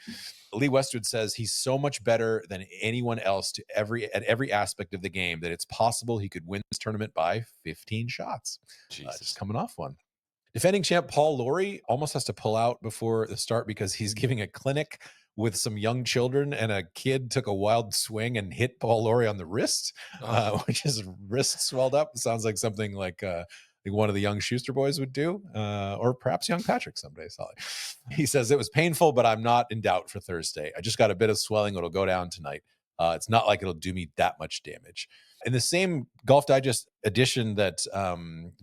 Lee Westwood says he's so much better than anyone else at every aspect of the game that it's possible he could win this tournament by 15 shots. Just coming off one. Defending champ Paul Lawrie almost has to pull out before the start because he's giving a clinic with some young children, and a kid took a wild swing and hit Paul Lawrie on the wrist, which his wrist swelled up. It sounds like something like one of the young Schuster boys would do, or perhaps young Patrick someday, Soly. He says, it was painful, but I'm not in doubt for Thursday. I just got a bit of swelling. It'll go down tonight. It's not like it'll do me that much damage. In the same Golf Digest edition that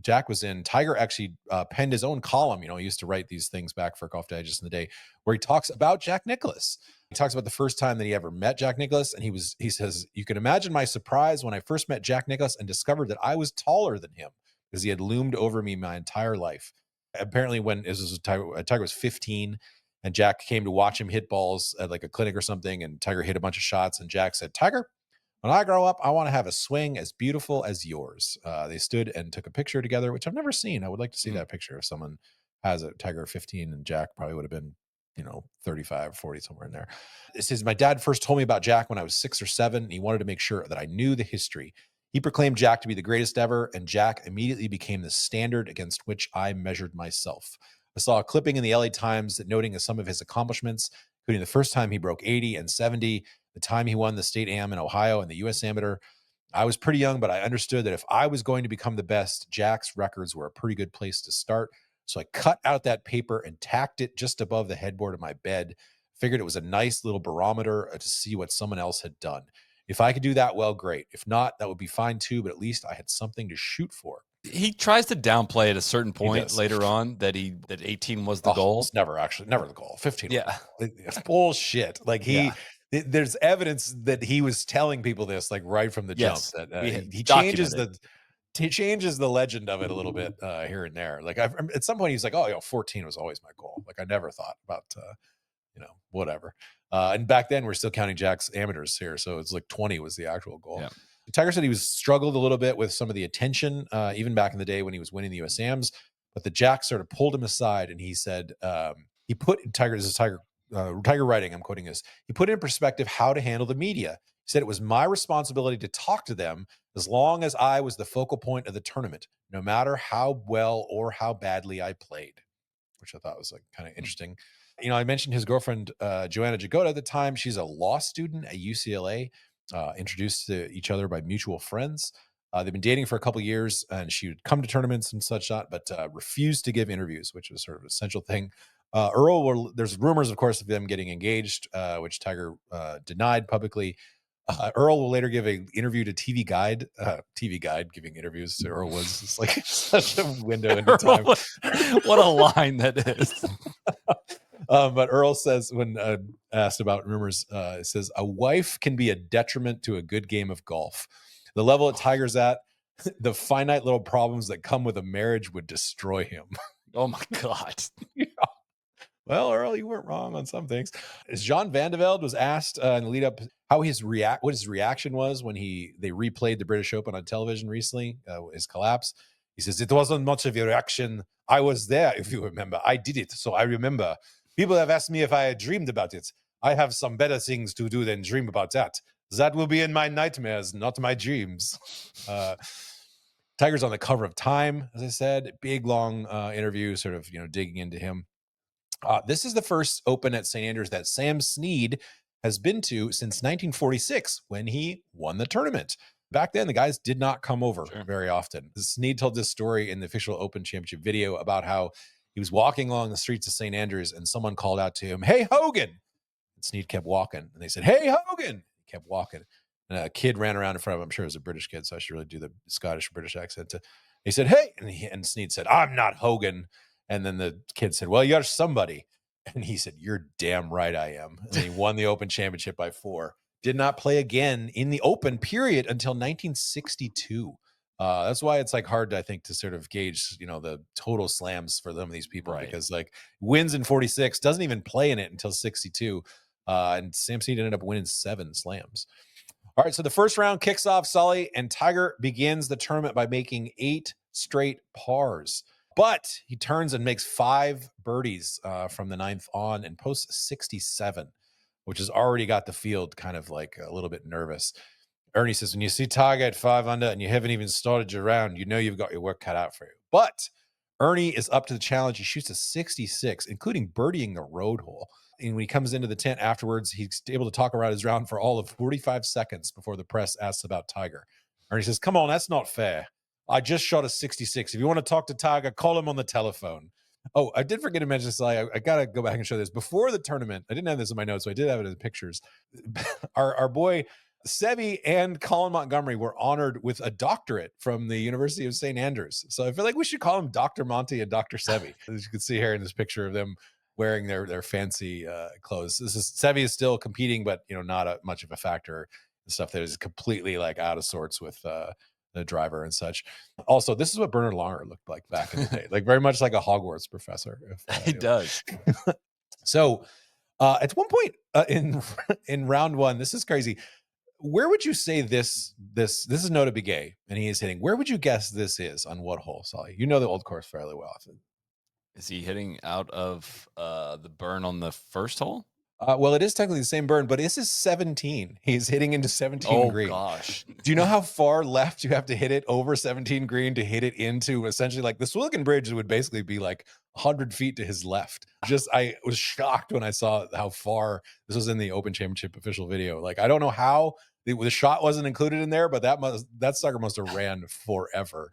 Jack was in, Tiger actually penned his own column. He used to write these things back for Golf Digest in the day, where he talks about Jack Nicklaus. He talks about the first time that he ever met Jack Nicklaus, and he says, you can imagine my surprise when I first met Jack Nicklaus and discovered that I was taller than him, because he had loomed over me my entire life. Apparently, when Tiger was 15, and Jack came to watch him hit balls at like a clinic or something, and Tiger hit a bunch of shots, and Jack said, "Tiger, when I grow up, I want to have a swing as beautiful as yours." They stood and took a picture together, which I've never seen. I would like to see that picture. If someone has a Tiger 15 and Jack probably would have been, 35, 40, somewhere in there. It says, my dad first told me about Jack when I was 6 or 7, and he wanted to make sure that I knew the history. He proclaimed Jack to be the greatest ever, and Jack immediately became the standard against which I measured myself. I saw a clipping in the LA Times that noting some of his accomplishments, including the first time he broke 80 and 70, the time he won the state am in Ohio and the U.S. Amateur. I was pretty young, but I understood that if I was going to become the best, Jack's records were a pretty good place to start. So I cut out that paper and tacked it just above the headboard of my bed. Figured it was a nice little barometer to see what someone else had done. If I could do that, well, great. If not, that would be fine too, but at least I had something to shoot for. He tries to downplay at a certain point later on that 18 was the goal. It's never the goal. 15. Yeah. It's bullshit. Like there's evidence that he was telling people this like right from the jump, that he changes the legend of it a little bit here and there. Like at some point he's like, 14 was always my goal. Like I never thought about whatever. And back then we're still counting Jack's amateurs here, so it's like 20 was the actual goal. Yeah. Tiger said he struggled a little bit with some of the attention, even back in the day when he was winning the US Ams, but the Jack sort of pulled him aside and he said, he put Tiger writing, I'm quoting this, he put in perspective how to handle the media. He said it was my responsibility to talk to them as long as I was the focal point of the tournament, no matter how well or how badly I played, which I thought was like kind of interesting. I mentioned his girlfriend, Joanna Jagoda at the time. She's a law student at UCLA, introduced to each other by mutual friends. They've been dating for a couple of years, and she would come to tournaments and such not, but refused to give interviews, which was sort of an essential thing. There's rumors, of course, of them getting engaged, which Tiger denied publicly. Earl will later give an interview to TV Guide. TV Guide giving interviews to Earl Woods. It's like such a window into time. What a line that is. But Earl says, when asked about rumors, it says, a wife can be a detriment to a good game of golf. The level that Tiger's at, the finite little problems that come with a marriage would destroy him. Oh my God. Yeah. Well, Earl, you weren't wrong on some things. As John Vandevelde was asked in the lead up what his reaction was when they replayed the British Open on television recently, his collapse. He says, it wasn't much of a reaction. I was there, if you remember. I did it, so I remember. People have asked me if I had dreamed about it. I have some better things to do than dream about that. That will be in my nightmares, not my dreams. Tiger's on the cover of Time, as I said. Big, long interview, sort of, digging into him. This is the first Open at St. Andrews that Sam Snead has been to since 1946 when he won the tournament. Back then, the guys did not come over very often. Snead told this story in the official Open Championship video about how he was walking along the streets of St. Andrews and someone called out to him, "Hey, Hogan." And Snead kept walking. And they said, "Hey, Hogan." He kept walking. And a kid ran around in front of him. I'm sure it was a British kid, so I should really do the Scottish British accent. He said, "Hey." And Snead said, "I'm not Hogan." And then the kid said, "Well, you're somebody." And he said, "You're damn right I am." And he won the Open Championship by 4. Did not play again in the Open period until 1962. That's why it's like hard, I think, to sort of gauge, the total slams for some of these people, because like wins in 46, doesn't even play in it until 62. And Sam Snead ended up winning 7 slams. All right, so the first round kicks off, Soly, and Tiger begins the tournament by making 8 straight pars. But he turns and makes 5 birdies from the 9th on and posts 67, which has already got the field kind of like a little bit nervous. Ernie says, when you see Tiger at 5 under and you haven't even started your round, you've got your work cut out for you. But Ernie is up to the challenge. He shoots a 66, including birdieing the road hole. And when he comes into the tent afterwards, he's able to talk around his round for all of 45 seconds before the press asks about Tiger. Ernie says, "Come on, that's not fair. I just shot a 66. If you want to talk to Tiger, call him on the telephone." Oh, I did forget to mention this. I got to go back and show this. Before the tournament, I didn't have this in my notes, so I did have it in the pictures. Our boy Seve and Colin Montgomery were honored with a doctorate from the University of St. Andrews. So I feel like we should call them Dr. Monty and Dr. Seve. As you can see here in this picture of them wearing their fancy clothes. Seve is still competing, but not much of a factor. The stuff that is completely like out of sorts with the driver and such. Also, this is what Bernard Langer looked like back in the day, like very much like a Hogwarts professor. He does. So at one point in round one, this is crazy. Where would you say this is Nota Bigay, and he is hitting? Where would you guess this is on what hole, Soly? You know the old course fairly well. Is he hitting out of the burn on the first hole? Well, it is technically the same burn, but this is 17. He's hitting into 17 green. Gosh. Do you know how far left you have to hit it over 17 green to hit it into essentially like the Swilcan Bridge would basically be like 100 feet to his left? I was shocked when I saw how far this was in the Open Championship official video. Like, I don't know how the shot wasn't included in there, but that sucker must have ran forever.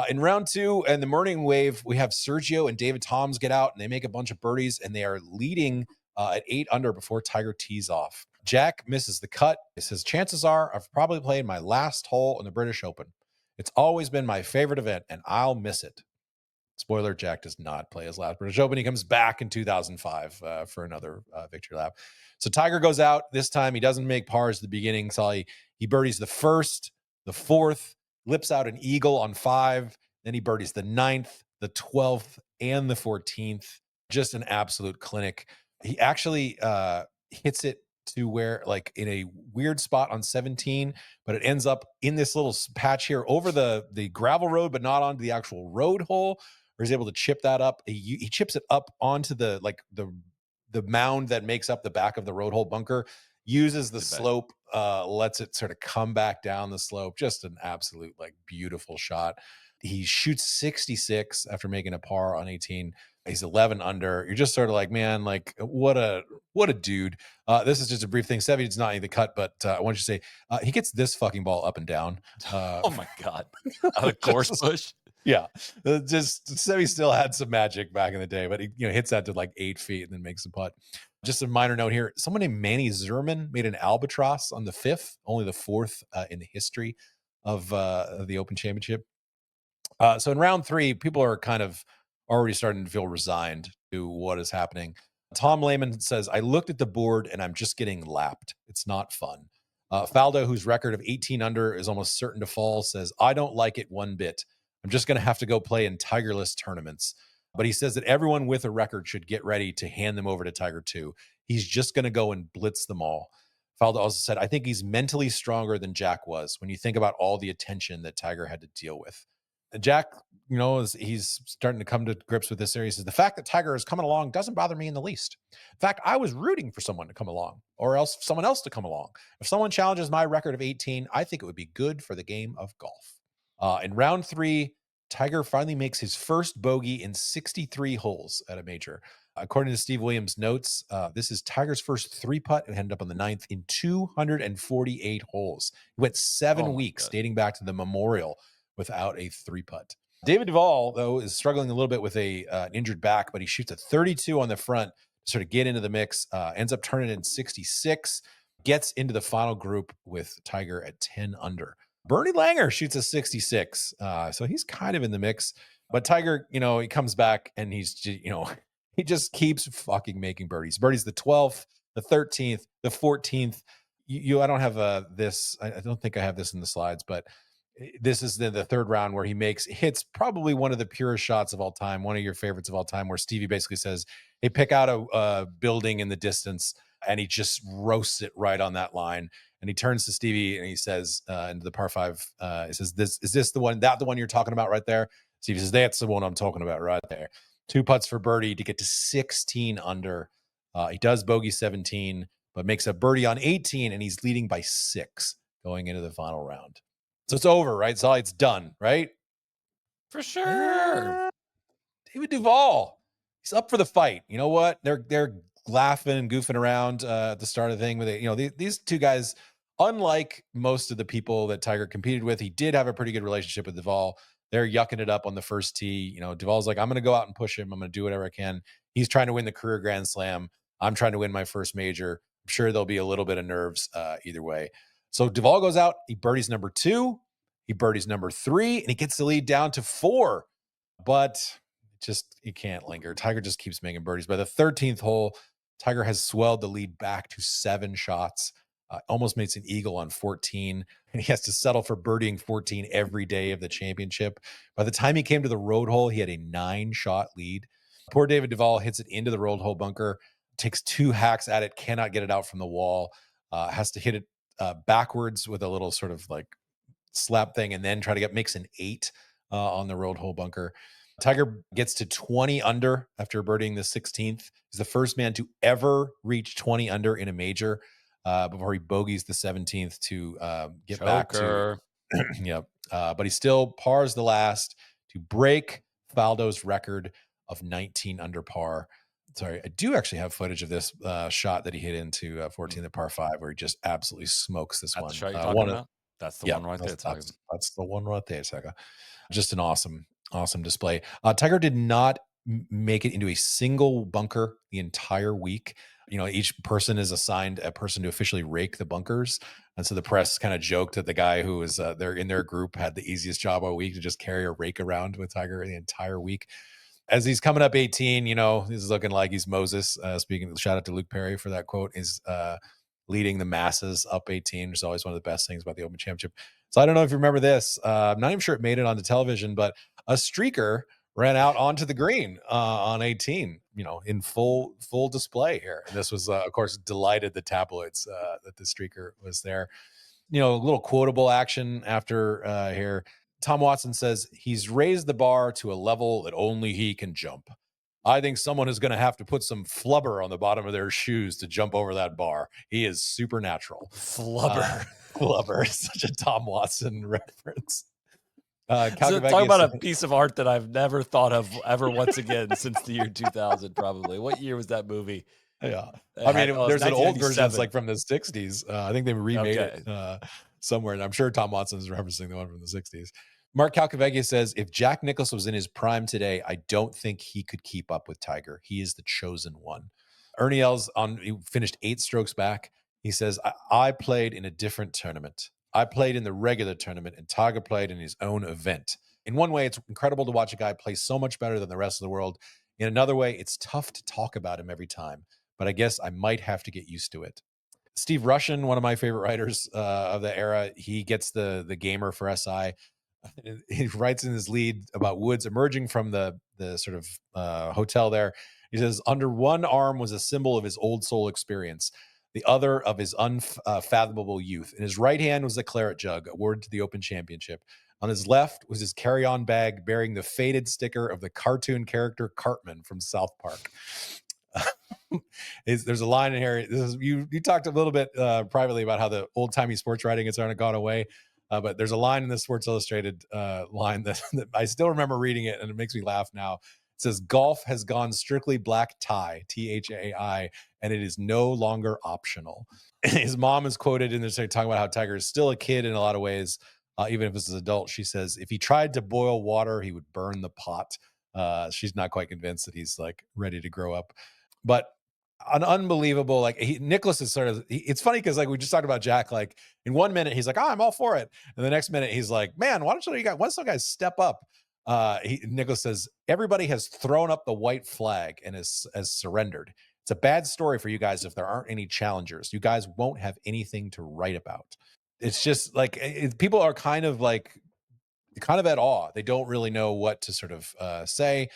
In round two and the morning wave, we have Sergio and David Toms get out and they make a bunch of birdies and they are leading at 8 under before Tiger tees off. Jack misses the cut. He says, chances are I've probably played my last hole in the British Open. It's always been my favorite event and I'll miss it. Spoiler, Jack does not play his last British Open. He comes back in 2005 for another victory lap. So Tiger goes out. This time he doesn't make pars at the beginning. He birdies the first, the fourth, lips out an eagle on 5. Then he birdies the 9th, the 12th, and the 14th. Just an absolute clinic. He actually hits it to where, like, in a weird spot on 17, but it ends up in this little patch here over the gravel road, but not onto the actual road hole. Where he's able to chip that up. He chips it up onto the mound that makes up the back of the road hole bunker. Uses the slope, lets it sort of come back down the slope. Just an absolute like beautiful shot. He shoots 66 after making a par on 18. He's 11 under. You're just sort of like, man, like what a dude. This is just a brief thing. Sevy does not need the cut, but I want you to say he gets this fucking ball up and down. Oh my God. Out of course push. Yeah. Just Sevy still had some magic back in the day, but he hits that to like 8 feet and then makes a putt. Just a minor note here. Someone named Manny Zerman made an albatross on the 5th, only the 4th in the history of the Open Championship. So in round 3, people are kind of already starting to feel resigned to what is happening. Tom Lehman says, I looked at the board and I'm just getting lapped. It's not fun. Faldo, whose record of 18 under is almost certain to fall, says, I don't like it one bit. I'm just going to have to go play in Tigerless tournaments. But he says that everyone with a record should get ready to hand them over to Tiger too. He's just going to go and blitz them all. Faldo also said, I think he's mentally stronger than Jack was when you think about all the attention that Tiger had to deal with. And Jack, he's starting to come to grips with this series. The fact that Tiger is coming along doesn't bother me in the least. In fact, I was rooting for someone to come along or else someone else to come along. If someone challenges my record of 18, I think it would be good for the game of golf. In round 3, Tiger finally makes his first bogey in 63 holes at a major. According to Steve Williams' notes, this is Tiger's first 3-putt and ended up on the 9th in 248 holes. He went 7 weeks dating back to the Memorial without a 3-putt. David Duval, though, is struggling a little bit with an injured back, but he shoots a 32 on the front to sort of get into the mix, ends up turning in 66, gets into the final group with Tiger at 10 under. Bernie Langer shoots a 66, so he's kind of in the mix. But Tiger, he comes back and he's, he just keeps fucking making birdies. Birdies the 12th, the 13th, the 14th. I don't have this. I don't think I have this in the slides, but this is the third round where he hits probably one of the purest shots of all time, one of your favorites of all time, where Stevie basically says, hey, pick out a building in the distance, and he just roasts it right on that line. And he turns to Stevie and he says, into the par 5, he says, is this the one you're talking about right there? Stevie says, that's the one I'm talking about right there. 2 putts for birdie to get to 16 under. He does bogey 17, but makes a birdie on 18, and he's leading by 6 going into the final round. So it's over, right? So it's done, right? For sure. David Duval, he's up for the fight. You know what? They're laughing and goofing around at the start of the thing with it. These two guys, unlike most of the people that Tiger competed with, he did have a pretty good relationship with Duval. They're yucking it up on the first tee. Duval's like, I'm going to go out and push him. I'm going to do whatever I can. He's trying to win the career Grand Slam. I'm trying to win my first major. I'm sure there'll be a little bit of nerves either way. So Duval goes out, he birdies number 2, he birdies number 3, and he gets the lead down to 4. But he can't linger. Tiger just keeps making birdies. By the 13th hole, Tiger has swelled the lead back to 7 shots. Almost makes an eagle on 14, and he has to settle for birdieing 14 every day of the championship. By the time he came to the road hole, he had a 9-shot lead. Poor David Duval hits it into the road hole bunker, takes 2 hacks at it, cannot get it out from the wall, has to hit it backwards with a little sort of like slap thing, and then try to makes an 8 on the road hole bunker. Tiger gets to 20 under after birdieing the 16th. He's the first man to ever reach 20 under in a major before he bogeys the 17th to get back to. Yep. But he still pars the last to break Faldo's record of 19 under par. Sorry, I do actually have footage of this shot that he hit into 14, the par 5, where he just absolutely smokes this one. The shot you're talking about? That's the one right there. That's the one right there, Tiger. Just an awesome display. Tiger did not make it into a single bunker the entire week. Each person is assigned a person to officially rake the bunkers. And so the press kind of joked that the guy who was there in their group had the easiest job all week to just carry a rake around with Tiger the entire week. As he's coming up 18, he's looking like he's Moses. Shout out to Luke Perry for that quote, is leading the masses up 18, which is always one of the best things about the Open Championship. So I don't know if you remember this. I'm not even sure it made it onto television, but a streaker ran out onto the green on 18, in full display here. And this was, of course, delighted the tabloids that the streaker was there. A little quotable action after here. Tom Watson says he's raised the bar to a level that only he can jump. I think someone is going to have to put some flubber on the bottom of their shoes to jump over that bar. He is supernatural. Flubber. Flubber. Such a Tom Watson reference. So talk about a piece of art that I've never thought of ever once again since the year 2000, probably. What year was that movie? Yeah. There's an old version that's like from the 60s. I think they remade it somewhere, and I'm sure Tom Watson is referencing the one from the 60s. Mark Calcavecchia says, if Jack Nicklaus was in his prime today, I don't think he could keep up with Tiger. He is the chosen one. Ernie Els he finished 8 strokes back. He says, I played in a different tournament. I played in the regular tournament, and Tiger played in his own event. In one way, it's incredible to watch a guy play so much better than the rest of the world. In another way, it's tough to talk about him every time, but I guess I might have to get used to it. Steve Rushin, one of my favorite writers of the era, he gets the gamer for SI. He writes in his lead about Woods emerging from the sort of hotel there. He says, under one arm was a symbol of his old soul experience, the other of his unfathomable youth. In his right hand was a claret jug, awarded to the Open Championship. On his left was his carry-on bag bearing the faded sticker of the cartoon character Cartman from South Park. There's a line in here. You talked a little bit privately about how the old-timey sports writing has gone away. But there's a line in the Sports Illustrated line that I still remember reading it, and it makes me laugh now. It says, golf has gone strictly black tie, THAI, and it is no longer optional. His mom is quoted in this talking about how Tiger is still a kid in a lot of ways, even if as an adult. She says, if he tried to boil water, he would burn the pot. She's not quite convinced that he's like ready to grow up. But an unbelievable, Nicklaus is sort of, it's funny because we just talked about Jack, in 1 minute he's like, I'm all for it, and the next minute he's like, man, why don't some guys step up? Nicklaus says, everybody has thrown up the white flag and has surrendered. It's a bad story for you guys if there aren't any challengers. You guys won't have anything to write about. It's just people are kind of at awe. They don't really know what to sort of say.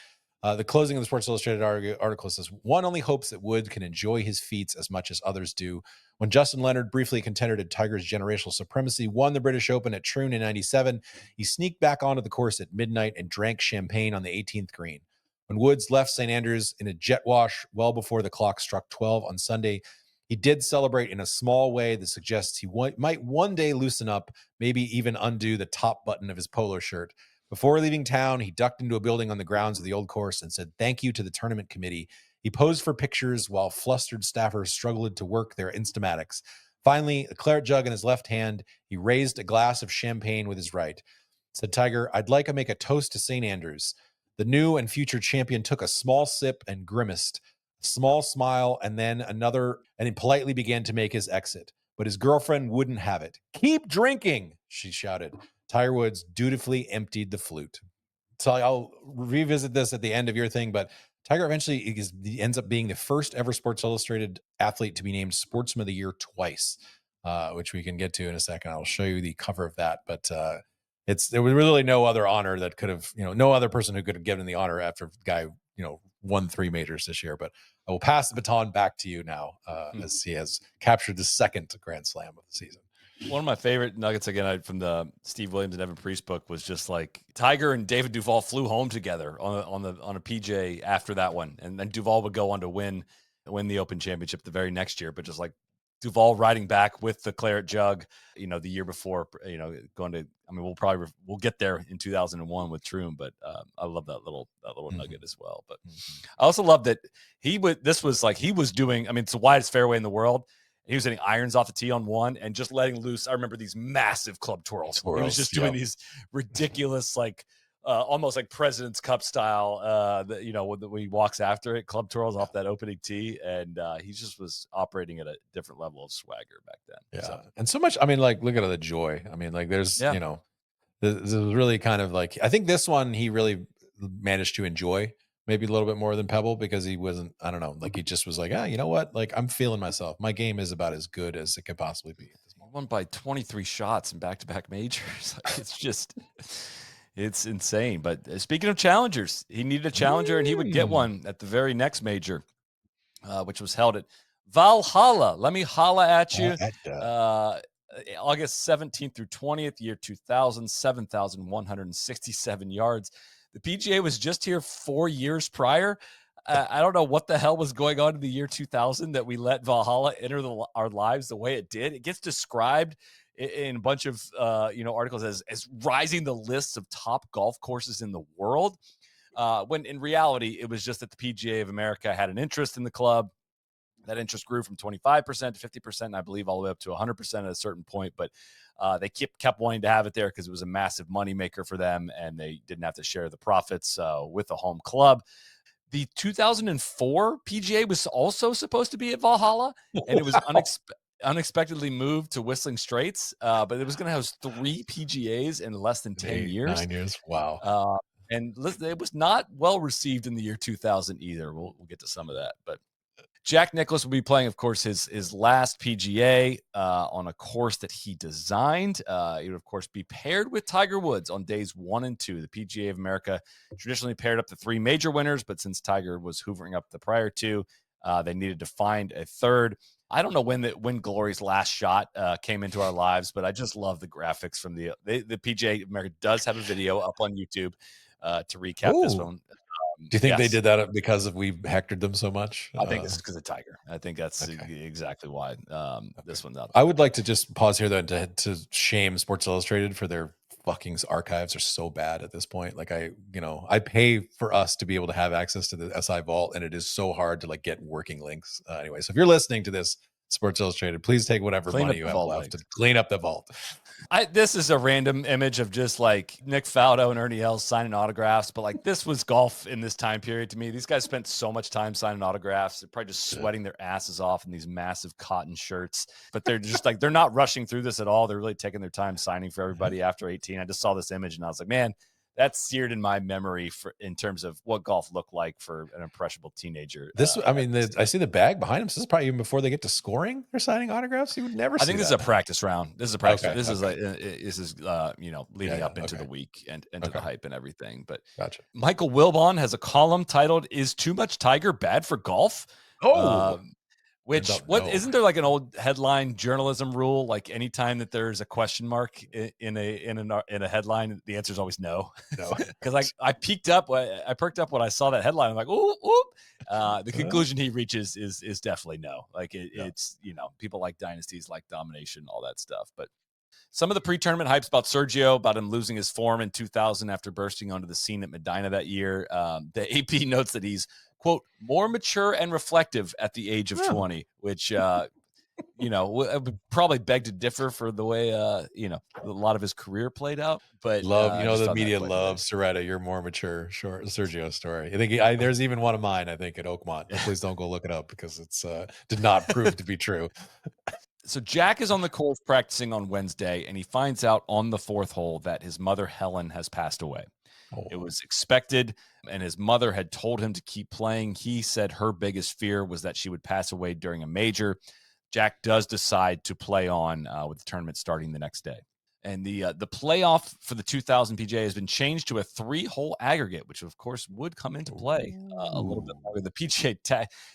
The closing of the Sports Illustrated article says, one only hopes that Wood can enjoy his feats as much as others do. When Justin Leonard, briefly a contender to Tiger's generational supremacy, won the British Open at Troon in 97, he sneaked back onto the course at midnight and drank champagne on the 18th green. When Woods left St. Andrews in a jet wash well before the clock struck 12 on Sunday, he did celebrate in a small way that suggests he might one day loosen up, maybe even undo the top button of his polo shirt. Before leaving town, he ducked into a building on the grounds of the old course and said thank you to the tournament committee. He posed for pictures while flustered staffers struggled to work their Instamatics. Finally, a claret jug in his left hand, he raised a glass of champagne with his right. Said Tiger, I'd like to make a toast to St. Andrews. The new and future champion took a small sip and grimaced, a small smile, and then another, and he politely began to make his exit. But his girlfriend wouldn't have it. Keep drinking, she shouted. Tiger Woods dutifully emptied the flute. So I'll revisit this at the end of your thing, but Tiger eventually ends up being the first ever Sports Illustrated athlete to be named Sportsman of the Year twice. which we can get to in a second. I'll show you the cover of that, but there was really no other honor that could have, no other person who could have given the honor after the guy, won 3 majors this year. But I will pass the baton back to you now, as he has captured the second Grand Slam of the season. One of my favorite nuggets again from the Steve Williams and Evan Priest book was just like Tiger and David Duval flew home together on a PJ after that one, and then Duval would go on to win the Open Championship the very next year. But just like Duval riding back with the claret jug, the year before, going to. I mean, we'll get there in 2001 with Troom, but I love that little nugget as well. But I also love that he was doing. I mean, it's the widest fairway in the world. He was hitting irons off the tee on one and just letting loose. I remember these massive club twirls. He was just doing these ridiculous, like almost like President's Cup style, when he walks after it, club twirls off that opening tee. And he just was operating at a different level of swagger back then. Yeah. So. And so much, I mean, like, look at the joy. I mean, like there's, this was really kind of like, I think this one he really managed to enjoy maybe a little bit more than Pebble, because he wasn't, I don't know, like he just was like, you know what? Like I'm feeling myself. My game is about as good as it could possibly be. Won by 23 shots in back-to-back majors. It's just, it's insane. But speaking of challengers, he needed a challenger and he would get one at the very next major, which was held at Valhalla. Let me holla at you. August 17th through 20th, year 2000, 7,167 yards. The PGA was just here 4 years prior. I don't know what the hell was going on in the year 2000 that we let Valhalla enter our lives the way it did. It gets described in a bunch of articles as rising the lists of top golf courses in the world, when in reality it was just that the PGA of America had an interest in the club. That interest grew from 25% to 50%, and I believe all the way up to 100% at a certain point. But they kept wanting to have it there because it was a massive moneymaker for them, and they didn't have to share the profits with the home club. The 2004 PGA was also supposed to be at Valhalla, and it was unexpectedly moved to Whistling Straits, but it was going to host 3 PGAs in less than 10 years. 9 years. Wow. And it was not well received in the year 2000 either. We'll get to some of that, but Jack Nicklaus will be playing, of course, his last PGA on a course that he designed. He would, of course, be paired with Tiger Woods on days 1 and 2. The PGA of America traditionally paired up the 3 major winners, but since Tiger was hoovering up the prior 2, they needed to find a third. I don't know when Glory's last shot came into our lives, but I just love the graphics from the PGA of America does have a video up on YouTube to recap this one. Do you think they did that because we hectored them so much? I think it's because of Tiger. I think that's exactly why this one's out. I would like to just pause here then to shame Sports Illustrated for their fucking archives are so bad at this point. Like I pay for us to be able to have access to the SI Vault, and it is so hard to like get working links. Anyway, so if you're listening to this, Sports Illustrated, please take whatever money you have left to clean up the vault. This is a random image of just like Nick Faldo and Ernie Els signing autographs, but like this was golf in this time period to me. These guys spent so much time signing autographs. They're probably just sweating their asses off in these massive cotton shirts, but they're just like, they're not rushing through this at all. They're really taking their time signing for everybody after 18. I just saw this image and I was like, man, that's seared in my memory in terms of what golf looked like for an impressionable teenager. I see the bag behind him. So this is probably even before they get to scoring. They're signing autographs. You would never. I think this is a practice round. This is a practice. Okay, This is leading up into the week and into the hype and everything. But gotcha. Michael Wilbon has a column titled "Is Too Much Tiger Bad for Golf?" Isn't there like an old headline journalism rule? Like anytime that there's a question mark in a headline, the answer is always no. Because I perked up when I saw that headline. I'm like, ooh. The conclusion he reaches is definitely no. Like it's people like dynasties, like domination, all that stuff. But some of the pre-tournament hypes about Sergio, about him losing his form in 2000 after bursting onto the scene at Medina that year. The AP notes that he's, quote, more mature and reflective at the age of 20, which, I would probably beg to differ for the way, a lot of his career played out. But the media loves Soretta. You're more mature. Short Sergio story. I think there's even one of mine, I think, at Oakmont. Please don't go look it up because it's did not prove to be true. So Jack is on the course practicing on Wednesday, and he finds out on the 4th hole that his mother, Helen, has passed away. It was expected, and his mother had told him to keep playing. He said her biggest fear was that she would pass away during a major. Jack does decide to play on with the tournament starting the next day. And the playoff for the 2000 PGA has been changed to a 3-hole aggregate, which of course would come into play a little bit longer. The PGA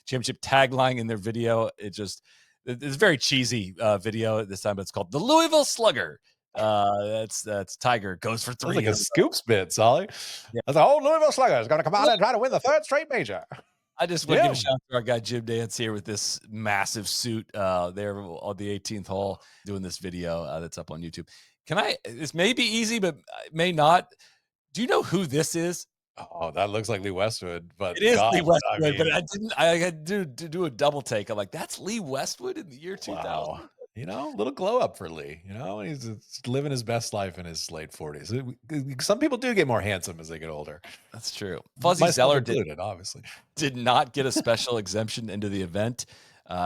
Championship tagline in their video, it's a very cheesy video this time, but it's called the Louisville Slugger. That's Tiger goes for 3. That's like a scoop spit, Soly. Yeah. That's the old Louisville Slugger is going to come out and try to win the 3rd straight major. I just want to give a shout out to our guy Jim Dance here with this massive suit there on the 18th hole doing this video that's up on YouTube. This may be easy, but it may not. Do you know who this is? Oh, that looks like Lee Westwood, but it is Lee Westwood, but I had to do a double take. I'm like, that's Lee Westwood in the year 2000. Wow. A little glow up for Lee. He's living his best life in his late 40s. Some people do get more handsome as they get older. That's true. Fuzzy Zeller obviously did not get a special exemption into the event.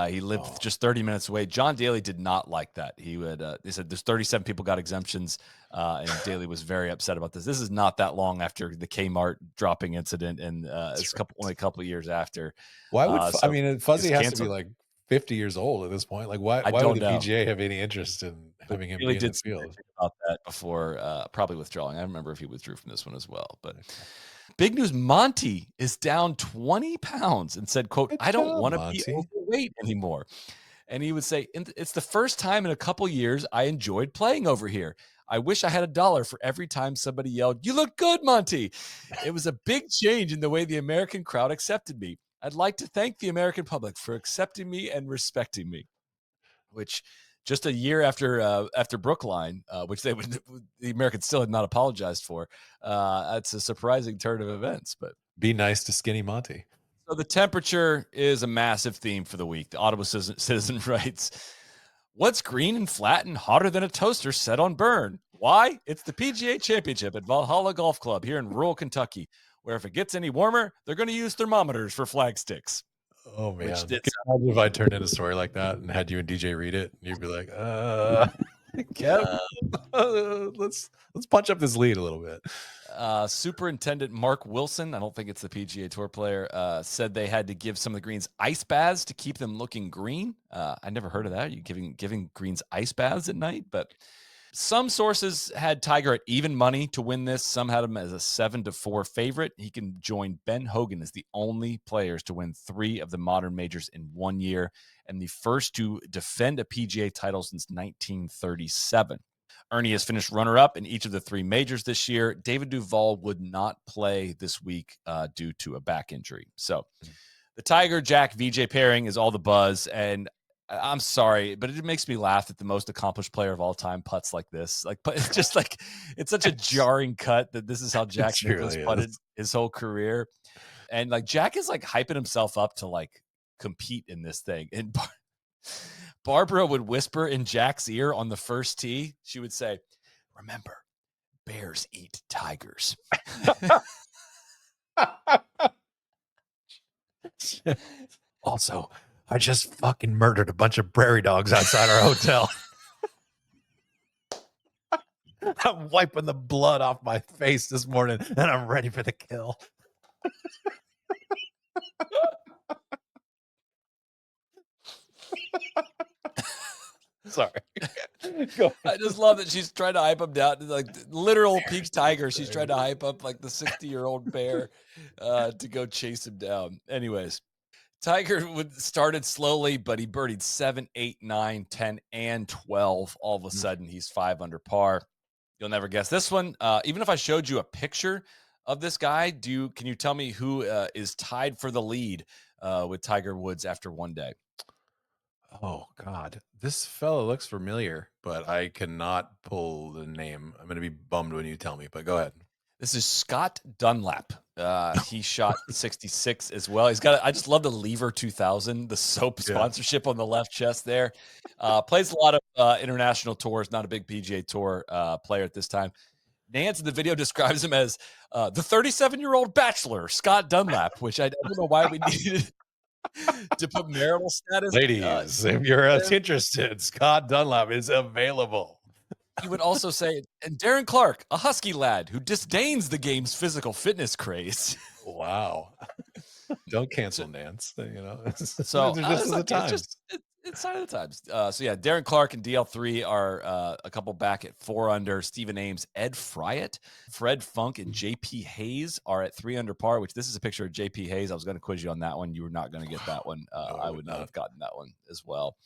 He lived just 30 minutes away. John Daly did not like that. They said there's 37 people got exemptions, and Daly was very upset about this. This is not that long after the Kmart dropping incident, and it's only a couple of years after. Why would Fuzzy has to be like 50 years old at this point? Like, why would the PGA have any interest in having him be in the field? About that before, probably withdrawing. I remember if he withdrew from this one as well, but. Big news, Monty is down 20 pounds and said, quote, I don't want to be overweight anymore. And he would say, it's the first time in a couple years I enjoyed playing over here. I wish I had $1 for every time somebody yelled, you look good, Monty. It was a big change in the way the American crowd accepted me. I'd like to thank the American public for accepting me and respecting me, which just a year after Brookline, which the Americans still had not apologized for. That's a surprising turn of events. But be nice to Skinny Monty. So the temperature is a massive theme for the week. The Ottawa Citizen writes, what's green and flat and hotter than a toaster set on burn? Why? It's the PGA Championship at Valhalla Golf Club here in rural Kentucky, where if it gets any warmer, they're going to use thermometers for flag sticks. Oh man! If I turned in a story like that and had you and DJ read it, you'd be like, Kev, let's punch up this lead a little bit. Superintendent Mark Wilson, I don't think it's the PGA Tour player, said they had to give some of the greens ice baths to keep them looking green. I never heard of that. You giving greens ice baths at night, but. Some sources had Tiger at even money to win this. Some had him as a 7-4 favorite. He can join Ben Hogan as the only players to win 3 of the modern majors in 1 year and the first to defend a PGA title since 1937. Ernie has finished runner-up in each of the 3 majors this year. David Duval would not play this week due to a back injury. So the Tiger, Jack, Vijay pairing is all the buzz, and I'm sorry, but it makes me laugh that the most accomplished player of all time putts like this. It's just like it's such a jarring cut that this is how Jack Nicklaus putted his whole career. And like Jack is like hyping himself up to like compete in this thing. And Barbara would whisper in Jack's ear on the first tee. She would say, "Remember, bears eat tigers." Also, I just fucking murdered a bunch of prairie dogs outside our hotel. I'm wiping the blood off my face this morning, and I'm ready for the kill. Sorry. I just love that she's trying to hype him down. Like literal peak tiger. She's trying to hype up like the 60-year-old bear to go chase him down. Anyways. Tiger started slowly, but he birdied 7, 8, 9, 10, and 12. All of a sudden, he's 5 under par. You'll never guess this one. Even if I showed you a picture of this guy, can you tell me who is tied for the lead with Tiger Woods after one day? Oh, God. This fella looks familiar, but I cannot pull the name. I'm going to be bummed when you tell me, but go ahead. This is Scott Dunlap. He shot 66 as well. He's got, I just love the Lever 2000, the soap sponsorship on the left chest there. Plays a lot of international tours, not a big PGA Tour player at this time. Nance in the video describes him as the 37-year-old bachelor, Scott Dunlap, which I don't know why we needed to put marital status. Ladies, if you're interested, Scott Dunlap is available. He would also say, and Darren Clark, a husky lad who disdains the game's physical fitness craze. Wow. Don't cancel Nance. You know, so this is the time. Sign of the times. So yeah, Darren Clark and DL3 are a couple back at 4 under. Stephen Ames, Ed Fryatt, Fred Funk, and JP Hayes are at 3 under par, which this is a picture of JP Hayes. I was going to quiz you on that one. You were not going to get that one. I would not have gotten that one as well.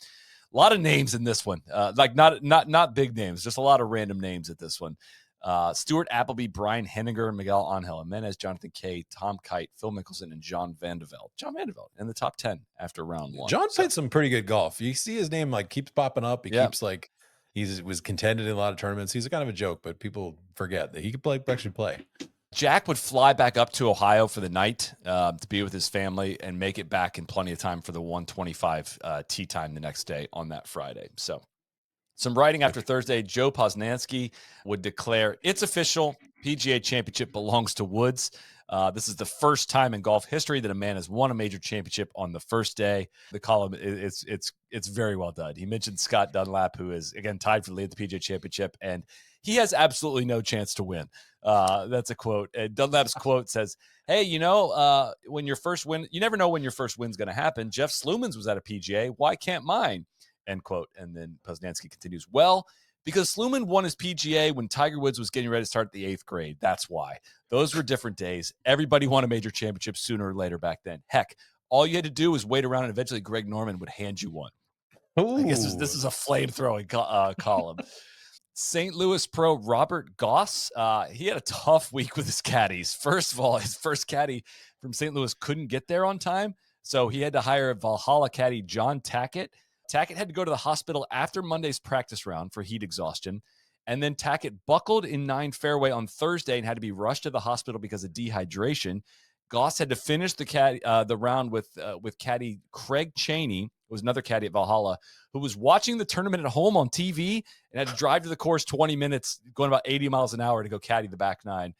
A lot of names in this one. Like not big names, just a lot of random names at this one. Stuart Appleby, Brian Henniger, Miguel Angel Jimenez, Jonathan Kay, Tom Kite, Phil Mickelson, and John Vandeveld. John Vandeveld in the top 10 after round 1. John played some pretty good golf. You see his name like keeps popping up. He keeps like was contended in a lot of tournaments. He's a kind of a joke, but people forget that he could actually play. Jack would fly back up to Ohio for the night to be with his family and make it back in plenty of time for the 1:25 tee time the next day on that Friday. So some writing after Thursday. Joe Posnanski would declare, it's official. PGA Championship belongs to Woods. This is the first time in golf history that a man has won a major championship on the first day. The column, it's very well done. He mentioned Scott Dunlap, who is, again, tied for the lead at the PGA Championship, and he has absolutely no chance to win. That's a quote. And Dunlap's quote says, hey, when your first win, you never know when your first win's going to happen. Jeff Slumans was at a PGA. Why can't mine? End quote. And then Posnanski continues, well, because Sluman won his PGA when Tiger Woods was getting ready to start the 8th grade. That's why. Those were different days. Everybody won a major championship sooner or later back then. Heck, all you had to do was wait around and eventually Greg Norman would hand you one. Ooh. I guess this is a flame-throwing column. St. Louis pro Robert Goss, he had a tough week with his caddies. First of all, his first caddy from St. Louis couldn't get there on time, so he had to hire a Valhalla caddy, John Tackett. Tackett had to go to the hospital after Monday's practice round for heat exhaustion, and then Tackett buckled in 9 fairway on Thursday and had to be rushed to the hospital because of dehydration. Goss had to finish the round with caddy Craig Cheney, who was another caddy at Valhalla, who was watching the tournament at home on TV and had to drive to the course 20 minutes, going about 80 miles an hour to go caddy the back 9